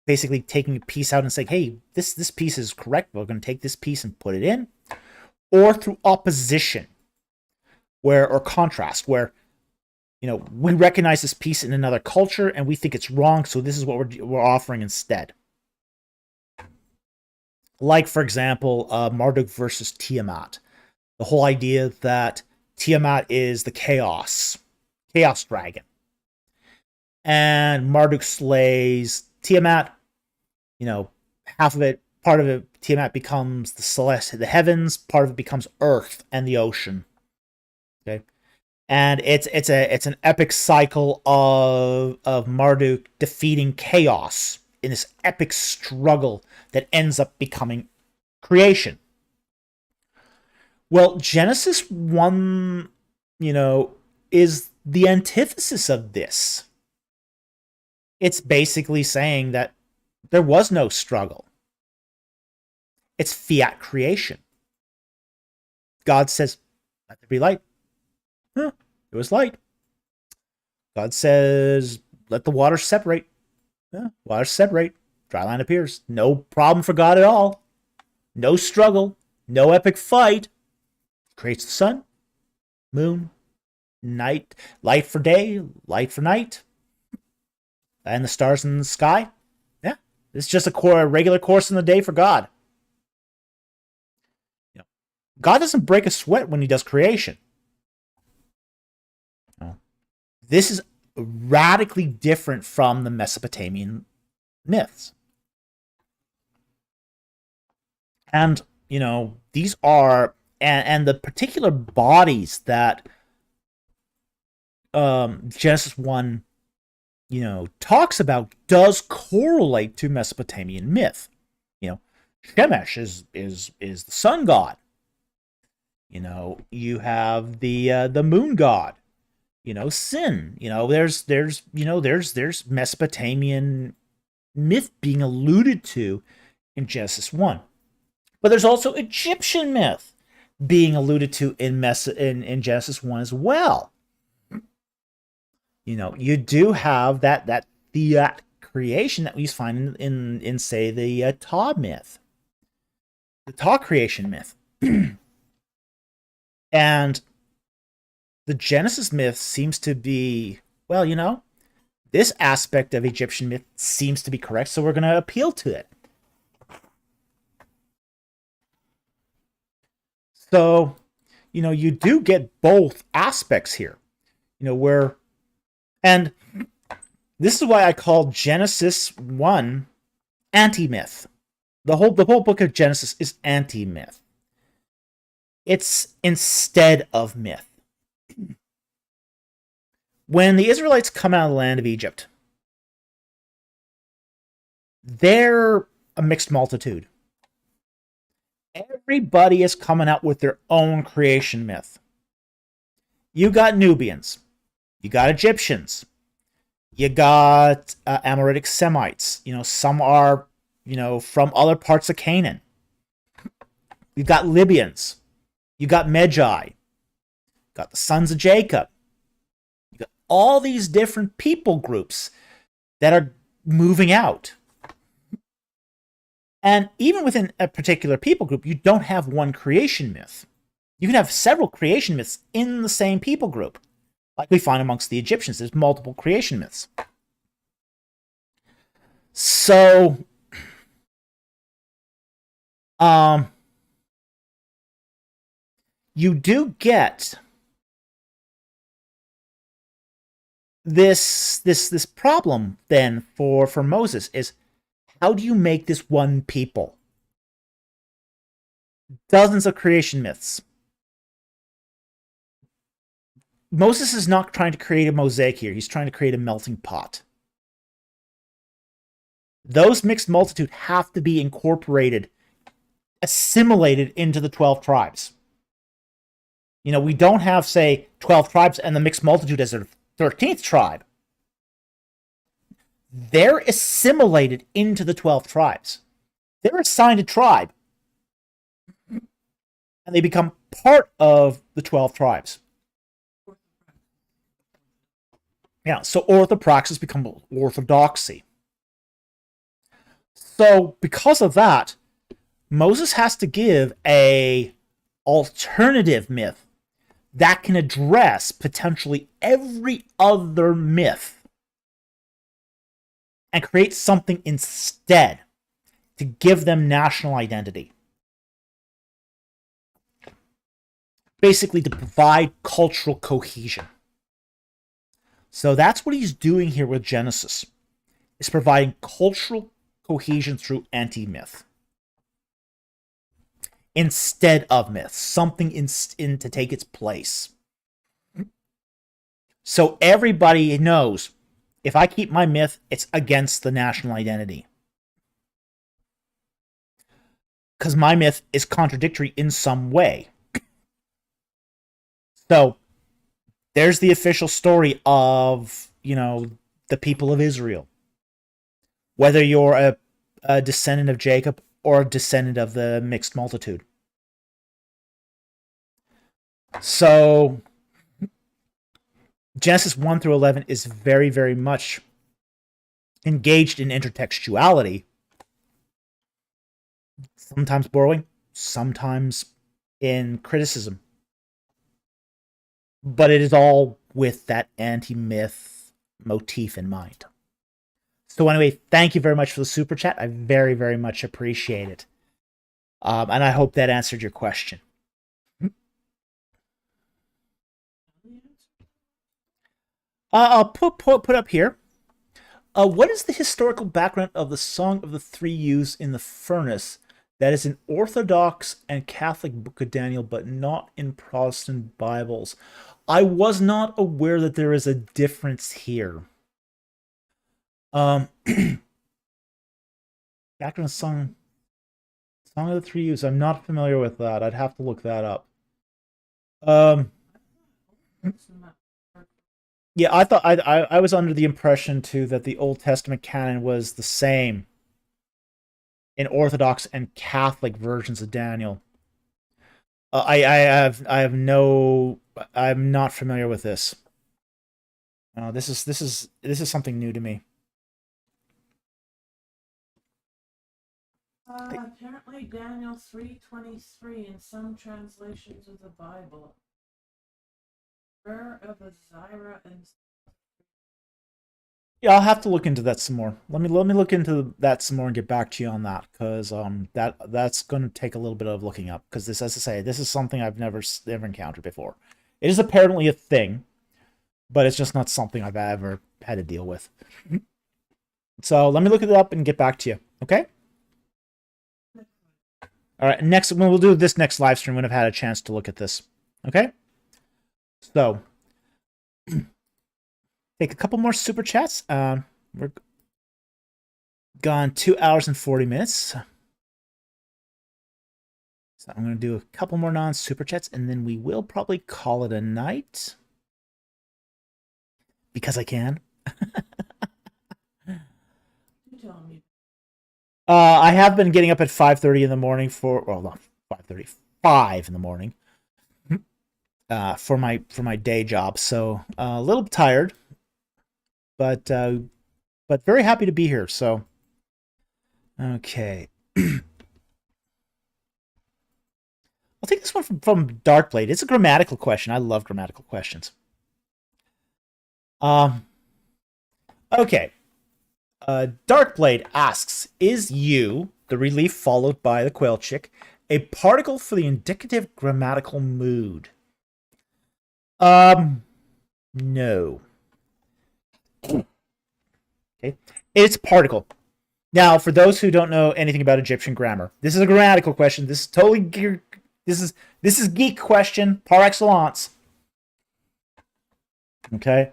basically taking a piece out and saying, hey, this piece is correct, we're going to take this piece and put it in, or through opposition, or contrast, where we recognize this piece in another culture and we think it's wrong, so this is what we're offering instead. Like, for example, Marduk versus Tiamat. The whole idea that Tiamat is the chaos dragon. And Marduk slays Tiamat. Half of it, part of it, Tiamat becomes the heavens, part of it becomes earth and the ocean. Okay. And it's an epic cycle of Marduk defeating chaos in this epic struggle that ends up becoming creation. Well, Genesis 1, is the antithesis of this. It's basically saying that there was no struggle. It's fiat creation. God says, let there be light. It was light. God says, let the waters separate. Waters separate. Dry land appears. No problem for God at all. No struggle. No epic fight. Creates the sun, moon, night, light for day, light for night, and the stars in the sky. Yeah, it's just a regular course in the day for God. God doesn't break a sweat when he does creation. This is radically different from the Mesopotamian myths. And, these are, and the particular bodies that Genesis 1, talks about does correlate to Mesopotamian myth. Shemesh is the sun god. You have the moon god. Sin. There's Mesopotamian myth being alluded to in Genesis 1. But there's also Egyptian myth being alluded to in Genesis 1 as well. You do have that fiat creation that we find in say, the Ptah myth. The Ptah creation myth. And the Genesis myth seems to be, this aspect of Egyptian myth seems to be correct, so we're going to appeal to it. So, you do get both aspects here. And this is why I call Genesis 1 anti-myth. The whole book of Genesis is anti-myth. It's instead of myth. When the Israelites come out of the land of Egypt, they're a mixed multitude. Everybody is coming out with their own creation myth. You got Nubians. You got Egyptians. You got Amoritic Semites. Some are, from other parts of Canaan. You got Libyans. You got Magi. You got the sons of Jacob. You got all these different people groups that are moving out. And even within a particular people group, you don't have one creation myth. You can have several creation myths in the same people group. Like we find amongst the Egyptians, there's multiple creation myths. So, you do get this problem then for Moses is, how do you make this one people? Dozens of creation myths. Moses is not trying to create a mosaic here. He's trying to create a melting pot. Those mixed multitude have to be incorporated, assimilated into the 12 tribes. We don't have, say, 12 tribes and the mixed multitude as a 13th tribe, they're assimilated into the 12 tribes. They're assigned a tribe, and they become part of the 12 tribes. Yeah, so orthopraxis become orthodoxy. So because of that, Moses has to give a alternative myth that can address potentially every other myth and create something instead to give them national identity. Basically, to provide cultural cohesion. So that's what he's doing here with Genesis, is providing cultural cohesion through anti-myth. Instead of myth, something in to take its place. So everybody knows, if I keep my myth, it's against the national identity. Because my myth is contradictory in some way. So there's the official story of, the people of Israel. Whether you're a descendant of Jacob or a descendant of the mixed multitude. So Genesis 1 through 11 is very, very much engaged in intertextuality. Sometimes borrowing, sometimes in criticism. But it is all with that anti-myth motif in mind. So anyway, thank you very much for the super chat. I very, very much appreciate it. And I hope that answered your question. I'll put up here. What is the historical background of the Song of the Three Youths in the Furnace that is in Orthodox and Catholic Book of Daniel, but not in Protestant Bibles? I was not aware that there is a difference here. Background Song of the Three Youths. I'm not familiar with that. I'd have to look that up. Yeah, I thought I was under the impression too that the Old Testament canon was the same in Orthodox and Catholic versions of Daniel. I'm not familiar with this. This is something new to me. Apparently, Daniel 3:23 in some translations of the Bible. Prayer of Azira and. Yeah, I'll have to look into that some more. Let me look into that some more and get back to you on that, because that's going to take a little bit of looking up. Because this, as I say, this is something I've never encountered before. It is apparently a thing, but it's just not something I've ever had to deal with. So let me look it up and get back to you. Okay. All right. Next, we'll do this next live stream when I've had a chance to look at this. Okay. So. Take a couple more super chats. We're gone 2 hours and 40 minutes. So I'm going to do a couple more non-super chats, and then we will probably call it a night. Because I can. I have been getting up at 5:30 in the morning not 5:30, 5 in the morning. For my day job. So a little tired. But very happy to be here. So, okay. I'll take this one from Darkblade. It's a grammatical question. I love grammatical questions. Okay. Darkblade asks, is you, the relief followed by the quail chick, a particle for the indicative grammatical mood? No. Okay, it's particle. Now, for those who don't know anything about Egyptian grammar, this is a grammatical question. This is totally this is geek question par excellence. Okay.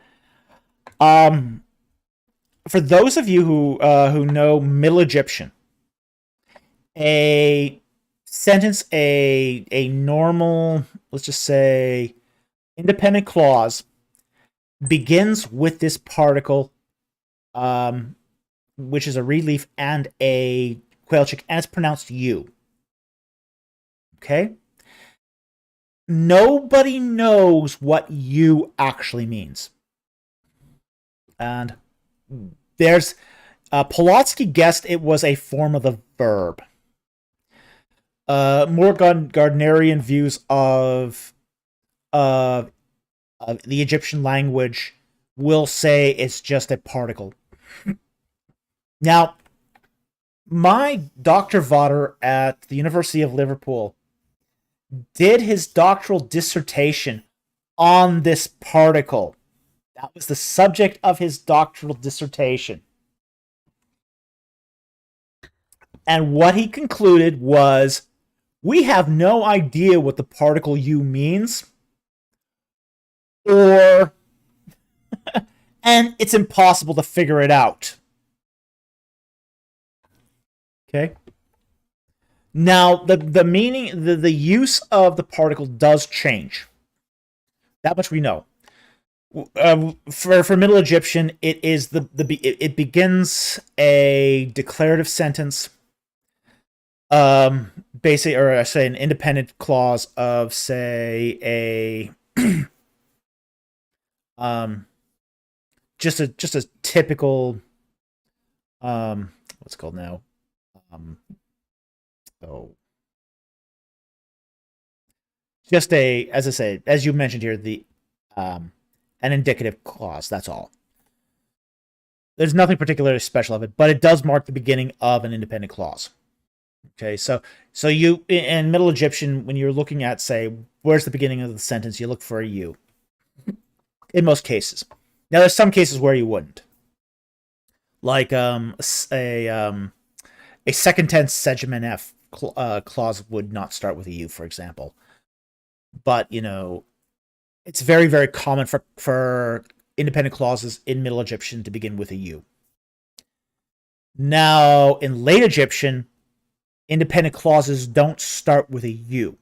For those of you who know Middle Egyptian, a sentence, a normal, let's just say, independent clause begins with this particle, which is a reed leaf and a quail chick, and it's pronounced you. Okay? Nobody knows what you actually means. And there's Polotsky guessed it was a form of the verb. More Gardnerian views of the Egyptian language will say it's just a particle. Now, my Dr. Votter at the University of Liverpool did his doctoral dissertation on this particle. That was the subject of his doctoral dissertation. And what he concluded was, we have no idea what the particle you means, or and it's impossible to figure it out. Okay. Now, the meaning, the use of the particle does change. That much we know. For Middle Egyptian, it is it begins a declarative sentence. Basically, or I say an independent clause of, say, a just a typical what's it called now? Just a, as I say, as you mentioned here, the an indicative clause. That's all. There's nothing particularly special of it, but it does mark the beginning of an independent clause. Okay, so you, in Middle Egyptian, when you're looking at, say, where's the beginning of the sentence, you look for a you. In most cases. Now, there's some cases where you wouldn't. Like a second tense Sejimen F clause would not start with a you, for example. But, it's very, very common for independent clauses in Middle Egyptian to begin with a you. Now, in Late Egyptian, independent clauses don't start with a you.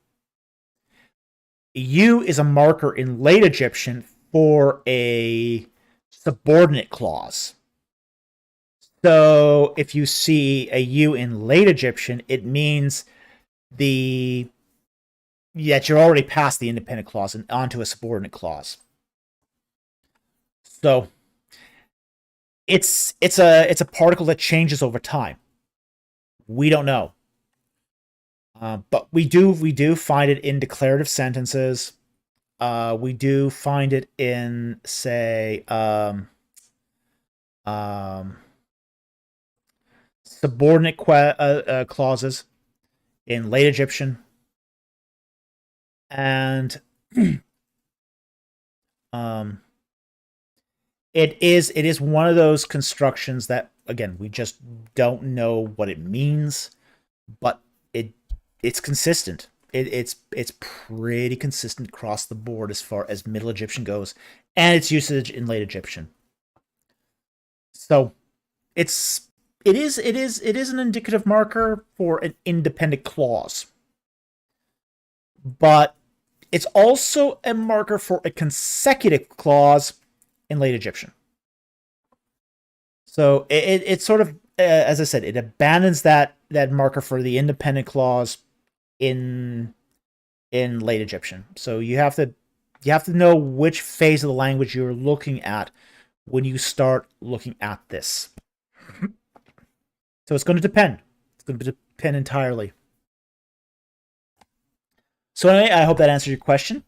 A you is a marker in Late Egyptian for a subordinate clause. So if you see a you in Late Egyptian, it means that you're already past the independent clause and onto a subordinate clause. So it's a particle that changes over time. We don't know. But we do find it in declarative sentences. We do find it in, say, subordinate clauses in Late Egyptian, and it is one of those constructions that, again, we just don't know what it means, but it's consistent. It's pretty consistent across the board as far as Middle Egyptian goes, and its usage in Late Egyptian. So it is an indicative marker for an independent clause, but it's also a marker for a consecutive clause in Late Egyptian. So it sort of, as I said, it abandons that marker for the independent clause in Late Egyptian. So you have to know which phase of the language you're looking at when you start looking at this. So it's going to depend. It's going to depend entirely. So anyway, I hope that answered your question.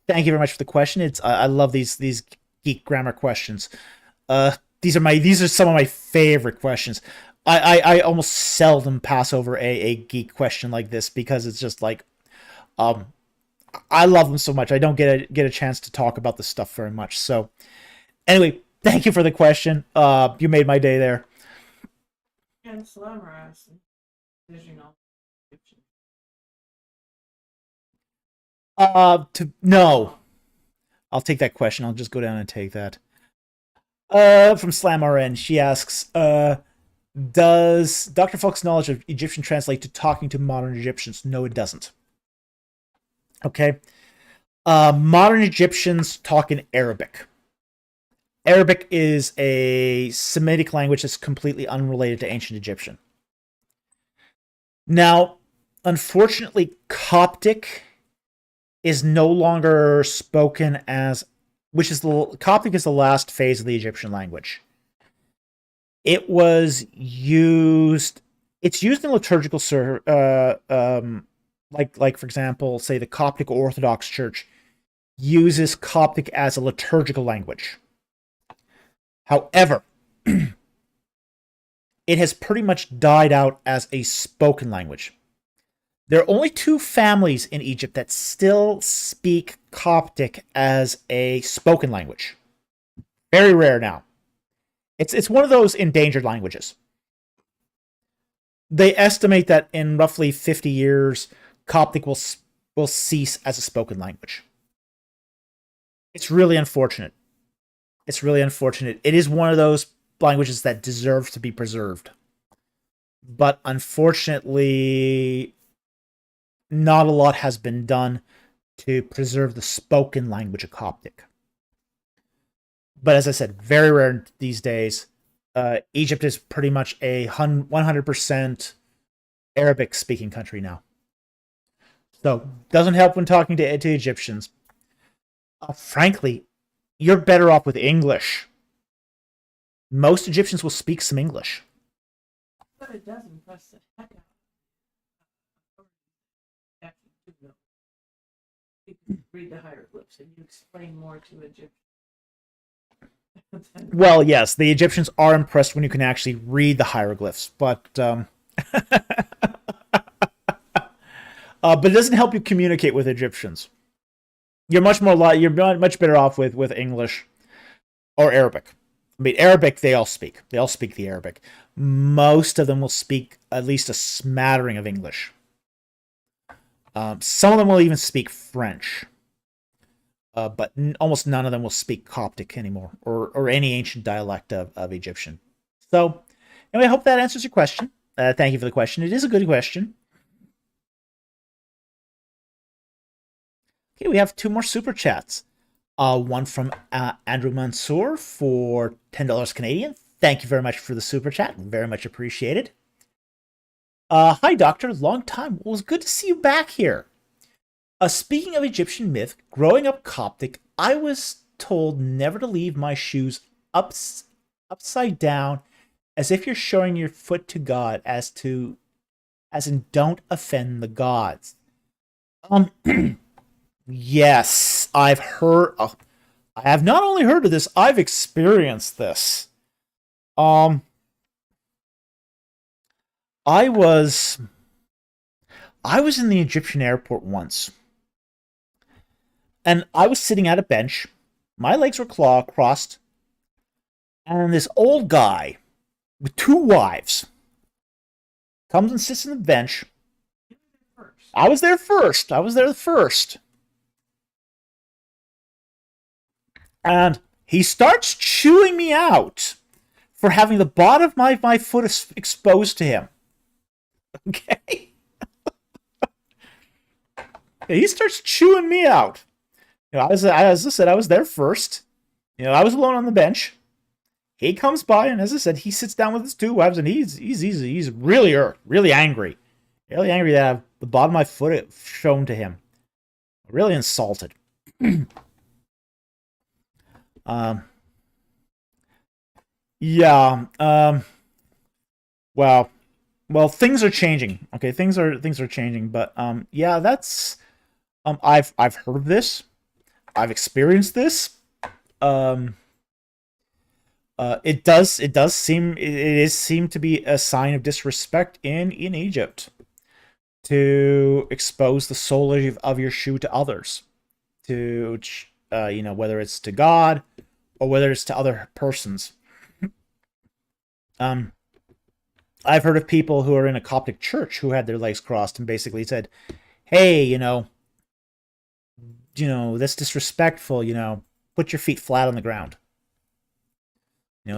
Thank you very much for the question. I love these geek grammar questions. These are some of my favorite questions. I almost seldom pass over a geek question like this because it's just like, I love them so much. I don't get a chance to talk about this stuff very much. So anyway, thank you for the question. You made my day there. And Slammer asked, did you know? No. I'll take that question. I'll just go down and take that. From Slam RN, she asks, does Dr. Falk's knowledge of Egyptian translate to talking to modern Egyptians? No, it doesn't. Okay. Modern Egyptians talk in Arabic. Arabic is a Semitic language that's completely unrelated to ancient Egyptian. Now, unfortunately, Coptic is no longer spoken as, Coptic is the last phase of the Egyptian language. It was used. It's used in liturgical like for example, say the Coptic Orthodox Church uses Coptic as a liturgical language. However, it has pretty much died out as a spoken language. There are only 2 families in Egypt that still speak Coptic as a spoken language. Very rare now. It's one of those endangered languages. They estimate that in roughly 50 years, Coptic will cease as a spoken language. It's really unfortunate. It's really unfortunate. It is one of those languages that deserves to be preserved. But unfortunately, not a lot has been done to preserve the spoken language of Coptic. But as I said, very rare these days. Egypt is pretty much a 100% Arabic-speaking country now. So, doesn't help when talking to Egyptians. Frankly, you're better off with English. Most Egyptians will speak some English. But it does impress the heck out of me. You can read the hieroglyphs and you explain more to Egyptians. Well, yes, the Egyptians are impressed when you can actually read the hieroglyphs, but but it doesn't help you communicate with Egyptians. You're much better off with English or Arabic. I mean, Arabic they all speak. They all speak the Arabic. Most of them will speak at least a smattering of English. Some of them will even speak French. But almost none of them will speak Coptic anymore, or any ancient dialect of Egyptian. So, anyway, I hope that answers your question. Thank you for the question. It is a good question. Okay, we have 2 more super chats. One from Andrew Mansour for $10 Canadian. Thank you very much for the super chat. Very much appreciated. Hi, Doctor. Long time. Well, it's good to see you back here. Speaking of Egyptian myth, growing up Coptic, I was told never to leave my shoes upside down, as if you're showing your foot to God, as in don't offend the gods. Yes, I've heard. I have not only heard of this, I've experienced this. I was in the Egyptian airport once. And I was sitting at a bench. My legs were crossed. And this old guy with 2 wives comes and sits on the bench. I was there first. And he starts chewing me out for having the bottom of my foot exposed to him. Okay? He starts chewing me out. You know, as I said, I was there first. You know, I was alone on the bench. He comes by, and as I said, he sits down with his 2 wives, and he's really angry. Really angry that I have the bottom of my foot shown to him. Really insulted. Yeah. Well, things are changing. Okay, things are changing, but yeah, that's I've heard of this. I've experienced this. It does seem to be a sign of disrespect in Egypt to expose the sole of your shoe to others, to whether it's to God or whether it's to other persons. I've heard of people who are in a Coptic church who had their legs crossed and basically said, "Hey, that's disrespectful. Put your feet flat on the ground."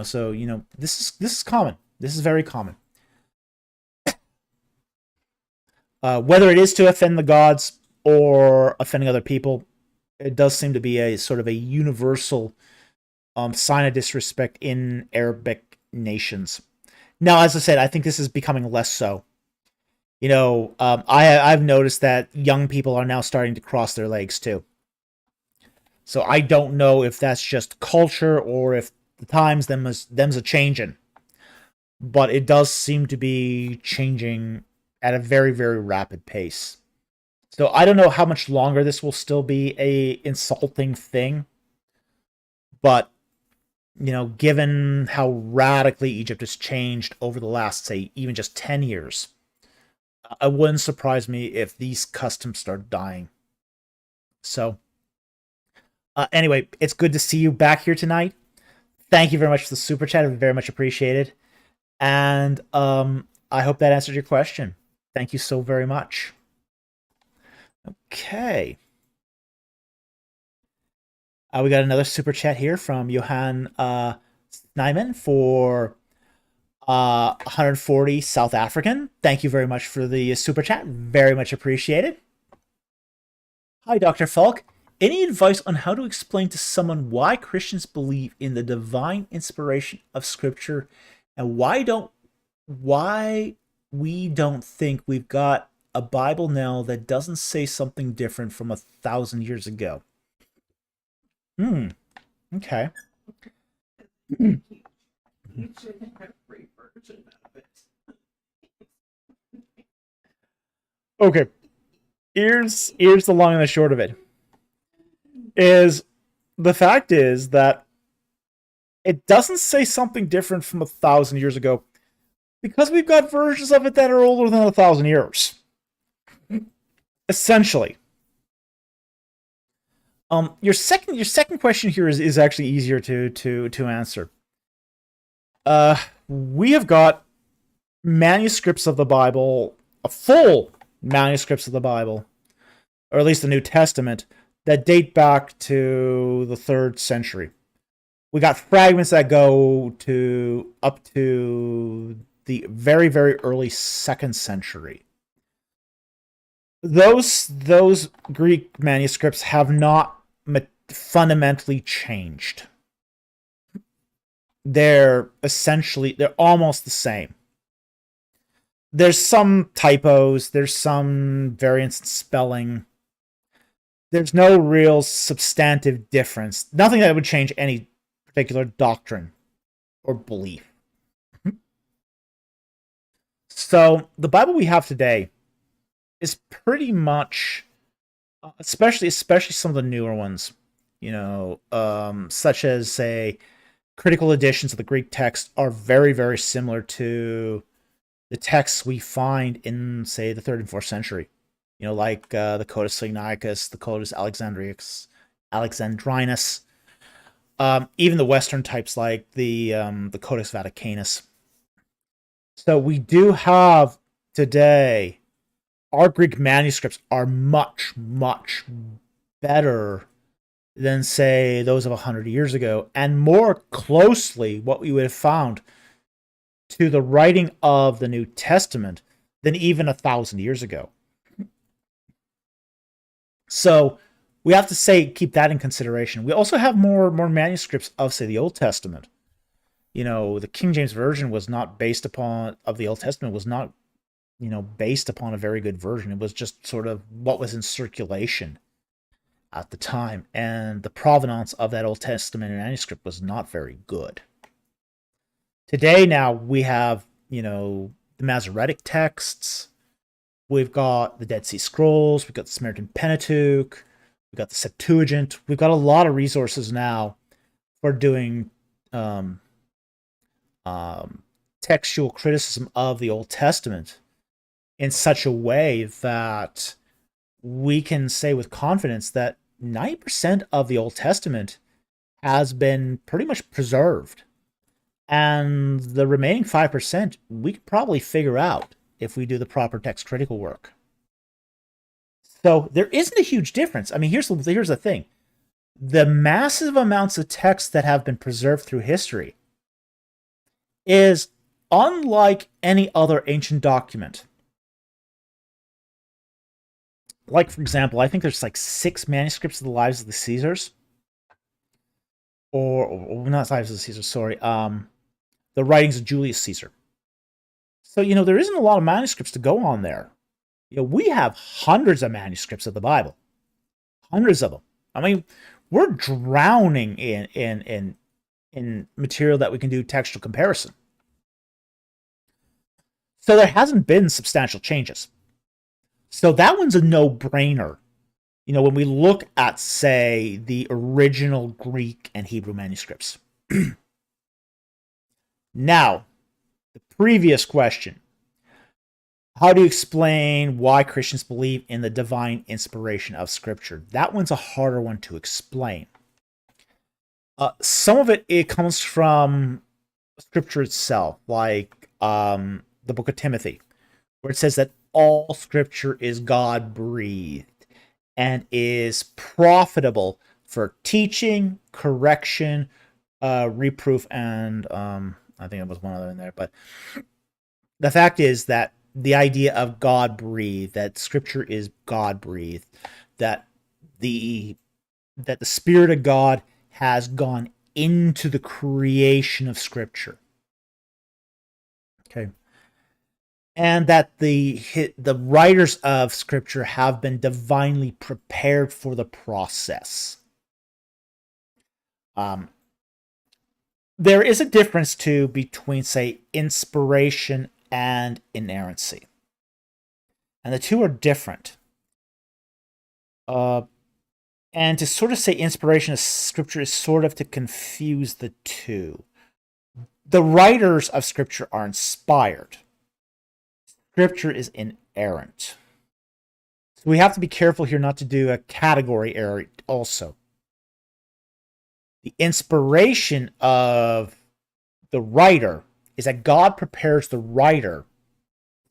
So this is common. This is very common. Whether it is to offend the gods or offending other people, it does seem to be a sort of a universal sign of disrespect in Arabic nations. Now, as I said, I think this is becoming less so. I've noticed that young people are now starting to cross their legs too. So I don't know if that's just culture or if the times them's a changing, but it does seem to be changing at a very, very rapid pace. So I don't know how much longer this will still be a insulting thing, but given how radically Egypt has changed over the last, say, even just 10 years, it wouldn't surprise me if these customs start dying. So, anyway, it's good to see you back here tonight. Thank you very much for the super chat. I very much appreciated. And I hope that answered your question. Thank you so very much. Okay. We got another super chat here from Johan Snyman for 140 South African. Thank you very much for the super chat. Very much appreciated. Hi, Dr. Falk. Any advice on how to explain to someone why Christians believe in the divine inspiration of Scripture and why we don't think we've got a Bible now that doesn't say something different from 1,000 years ago? Okay. You should have every version of it. Okay. Here's the long and the short of it. Is the fact is that it doesn't say something different from 1,000 years ago because we've got versions of it that are older than 1,000 years. Essentially. Your second question here is actually easier to answer. We have got manuscripts of the Bible, full manuscripts of the Bible, or at least the New Testament, that date back to the 3rd century. We got fragments that go up to the very, very early 2nd century. Those Greek manuscripts have not fundamentally changed. They're almost the same. There's some typos, there's some variance in spelling. There's no real substantive difference. Nothing that would change any particular doctrine or belief. So the Bible we have today is pretty much, especially some of the newer ones, such as, say, critical editions of the Greek text are very, very similar to the texts we find in, say, the 3rd and 4th century. Like the Codex Sinaiticus, the Codex Alexandrinus, even the Western types like the Codex Vaticanus. So we do have today, our Greek manuscripts are much, much better than, say, those of 100 years ago, and more closely what we would have found to the writing of the New Testament than even 1,000 years ago. So we have to keep that in consideration. We also have more manuscripts of, say, the Old Testament. The King James Version of the Old Testament was not, based upon a very good version. It was just sort of what was in circulation at the time. And the provenance of that Old Testament manuscript was not very good. Today, now, we have, the Masoretic texts. We've got the Dead Sea Scrolls. We've got the Samaritan Pentateuch. We've got the Septuagint. We've got a lot of resources now for doing textual criticism of the Old Testament in such a way that we can say with confidence that 90% of the Old Testament has been pretty much preserved. And the remaining 5% we could probably figure out if we do the proper text critical work. So there isn't a huge difference. I mean, here's the thing. The massive amounts of text that have been preserved through history is unlike any other ancient document. Like, for example, I think there's like 6 manuscripts of the lives of the Caesars. or not Lives of Caesar, sorry, the writings of Julius Caesar. So, there isn't a lot of manuscripts to go on there. We have hundreds of manuscripts of the Bible, hundreds of them. I mean, we're drowning in material that we can do textual comparison. So there hasn't been substantial changes. So that one's a no-brainer. When we look at, say, the original Greek and Hebrew manuscripts. Now, the previous question. How do you explain why Christians believe in the divine inspiration of Scripture? That one's a harder one to explain. Some of it comes from Scripture itself, like the book of Timothy, where it says that all Scripture is God-breathed and is profitable for teaching, correction, reproof, and I think it was one other in there. But the fact is that the idea of God-breathed, that Scripture is God-breathed, that the Spirit of God has gone into the creation of Scripture. Okay. And that the writers of Scripture have been divinely prepared for the process. There is a difference, too, between, say, inspiration and inerrancy. And the two are different. And to sort of say inspiration of Scripture is sort of to confuse the two. The writers of Scripture are inspired. Scripture is inerrant. So we have to be careful here not to do a category error also. The inspiration of the writer is that God prepares the writer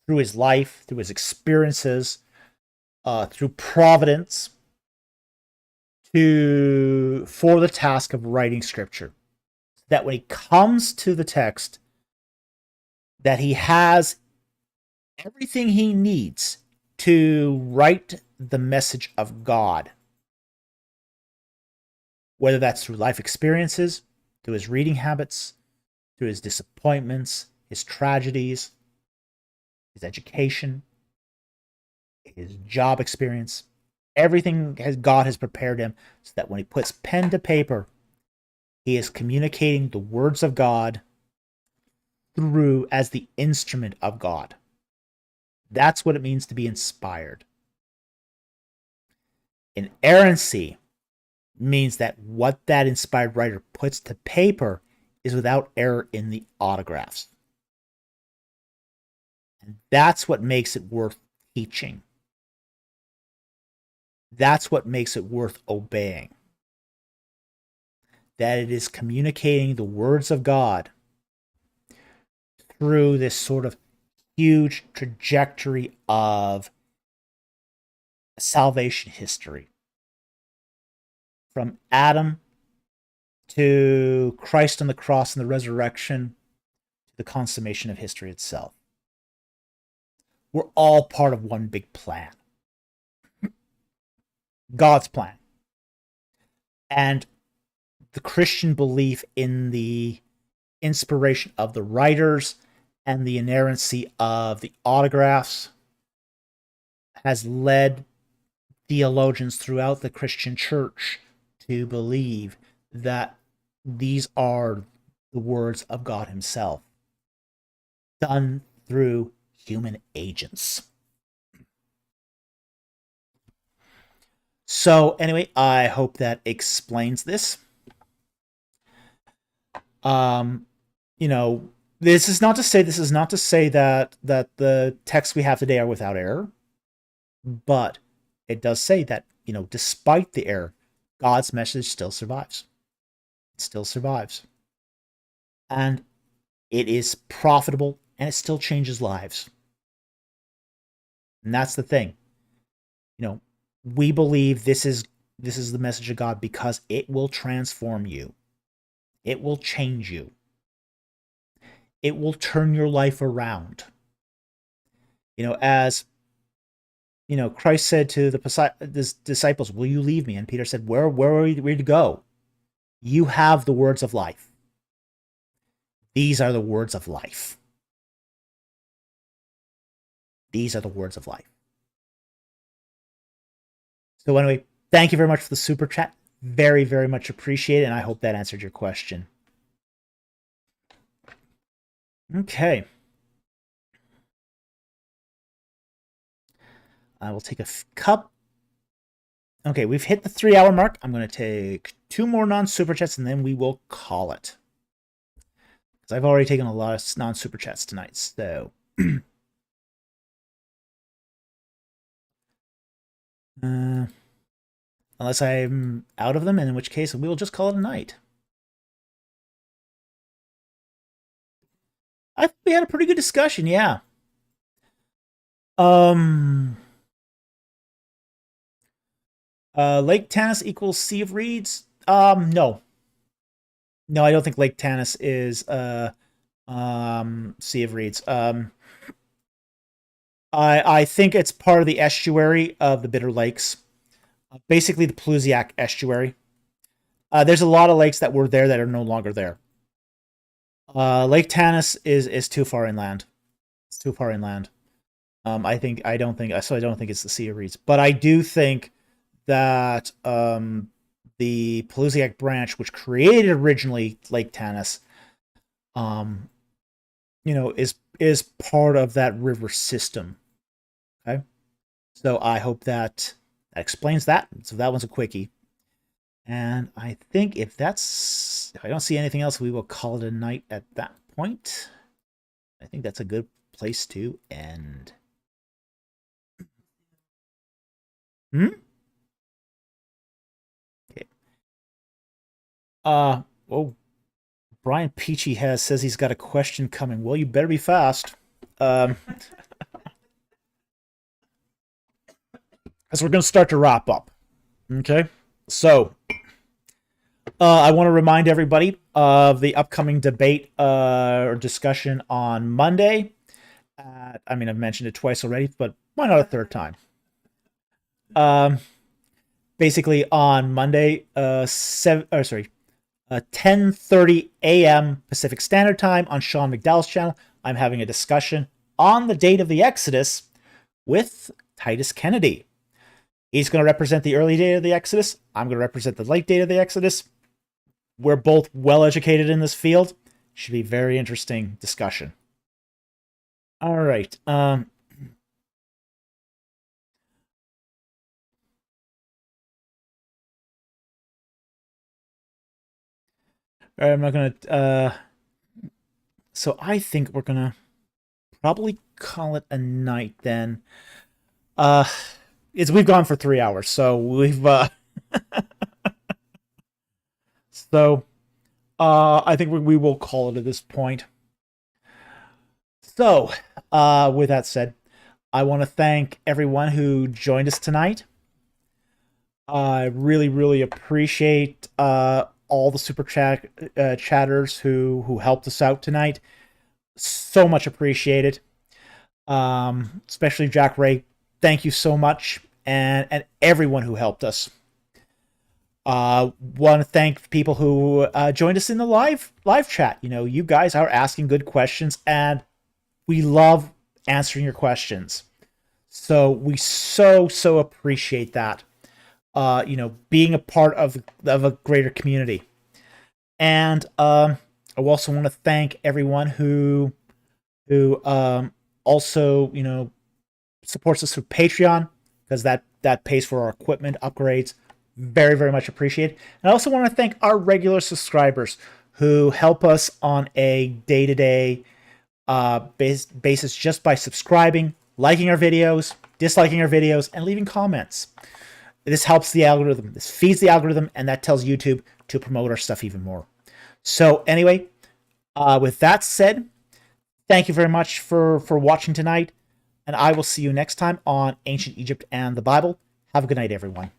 through his life, through his experiences, through providence, for the task of writing Scripture. That when he comes to the text, that he has everything he needs to write the message of God. Whether that's through life experiences, through his reading habits, through his disappointments, his tragedies, his education, his job experience. Everything God has prepared him so that when he puts pen to paper, he is communicating the words of God through as the instrument of God. That's what it means to be inspired. Inerrancy means that what that inspired writer puts to paper is without error in the autographs. And that's what makes it worth teaching. That's what makes it worth obeying. That it is communicating the words of God through this sort of huge trajectory of salvation history. From Adam to Christ on the cross and the resurrection to the consummation of history itself. We're all part of one big plan. God's plan. And the Christian belief in the inspiration of the writers and the inerrancy of the autographs has led theologians throughout the Christian church to believe that these are the words of God himself, done through human agents. So anyway, I hope that explains this. This is not to say that the texts we have today are without error, but it does say that, despite the error, God's message still survives. It still survives. And it is profitable, and it still changes lives. And that's the thing. We believe this is the message of God because it will transform you. It will change you. It will turn your life around. As Christ said to the disciples, "Will you leave me?" And Peter said, "Where are we to go?" You have the words of life. These are the words of life. These are the words of life. So anyway, thank you very much for the super chat. Very, very much appreciated, and I hope that answered your question. Okay. I will take a cup. Okay, we've hit the 3-hour mark. I'm going to take 2 more non-super chats, and then we will call it. Because I've already taken a lot of non-super chats tonight, so... unless I'm out of them, in which case we will just call it a night. I think we had a pretty good discussion, yeah. Lake Tanis equals Sea of Reeds? No. No, I don't think Lake Tanis is Sea of Reeds. I think it's part of the estuary of the Bitter Lakes. Basically the Plusiac estuary. There's a lot of lakes that were there that are no longer there. Lake Tanis is too far inland. It's too far inland. I don't think it's the Sea of Reeds. But I do think that the Plusiac branch, which created originally Lake Tanis, is part of that river system. Okay, so I hope that explains that. So that one's a quickie. And I think if I don't see anything else, we will call it a night at that point. I think that's a good place to end. Okay. Brian Peachy says he's got a question coming. Well, you better be fast. As we're going to start to wrap up. Okay? So, I want to remind everybody of the upcoming debate or discussion on Monday. I've mentioned it twice already, but why not a third time? Basically on Monday, 10:30 a.m. Pacific Standard Time on Sean McDowell's channel, I'm having a discussion on the date of the Exodus with Titus Kennedy. He's going to represent the early date of the Exodus. I'm going to represent the late date of the Exodus. We're both well-educated in this field. Should be a very interesting discussion. All right. I'm not going to... So I think we're going to probably call it a night then. We've gone for 3 hours, so we've... I think we will call it at this point. So, with that said, I want to thank everyone who joined us tonight. I really, really appreciate all the super chatters who helped us out tonight. So much appreciated. Especially Jack Ray. Thank you so much, and everyone who helped us. Want to thank people who joined us in the live chat. You guys are asking good questions, and we love answering your questions. So we so appreciate that. Being a part of a greater community. And I also want to thank everyone who also supports us through Patreon, because that pays for our equipment upgrades. Very, very much appreciated. And I also want to thank our regular subscribers who help us on a day-to-day basis just by subscribing, liking our videos, disliking our videos, and leaving comments. This helps the algorithm. This feeds the algorithm, and that tells YouTube to promote our stuff even more. So anyway, with that said, thank you very much for watching tonight, and I will see you next time on Ancient Egypt and the Bible. Have a good night, everyone.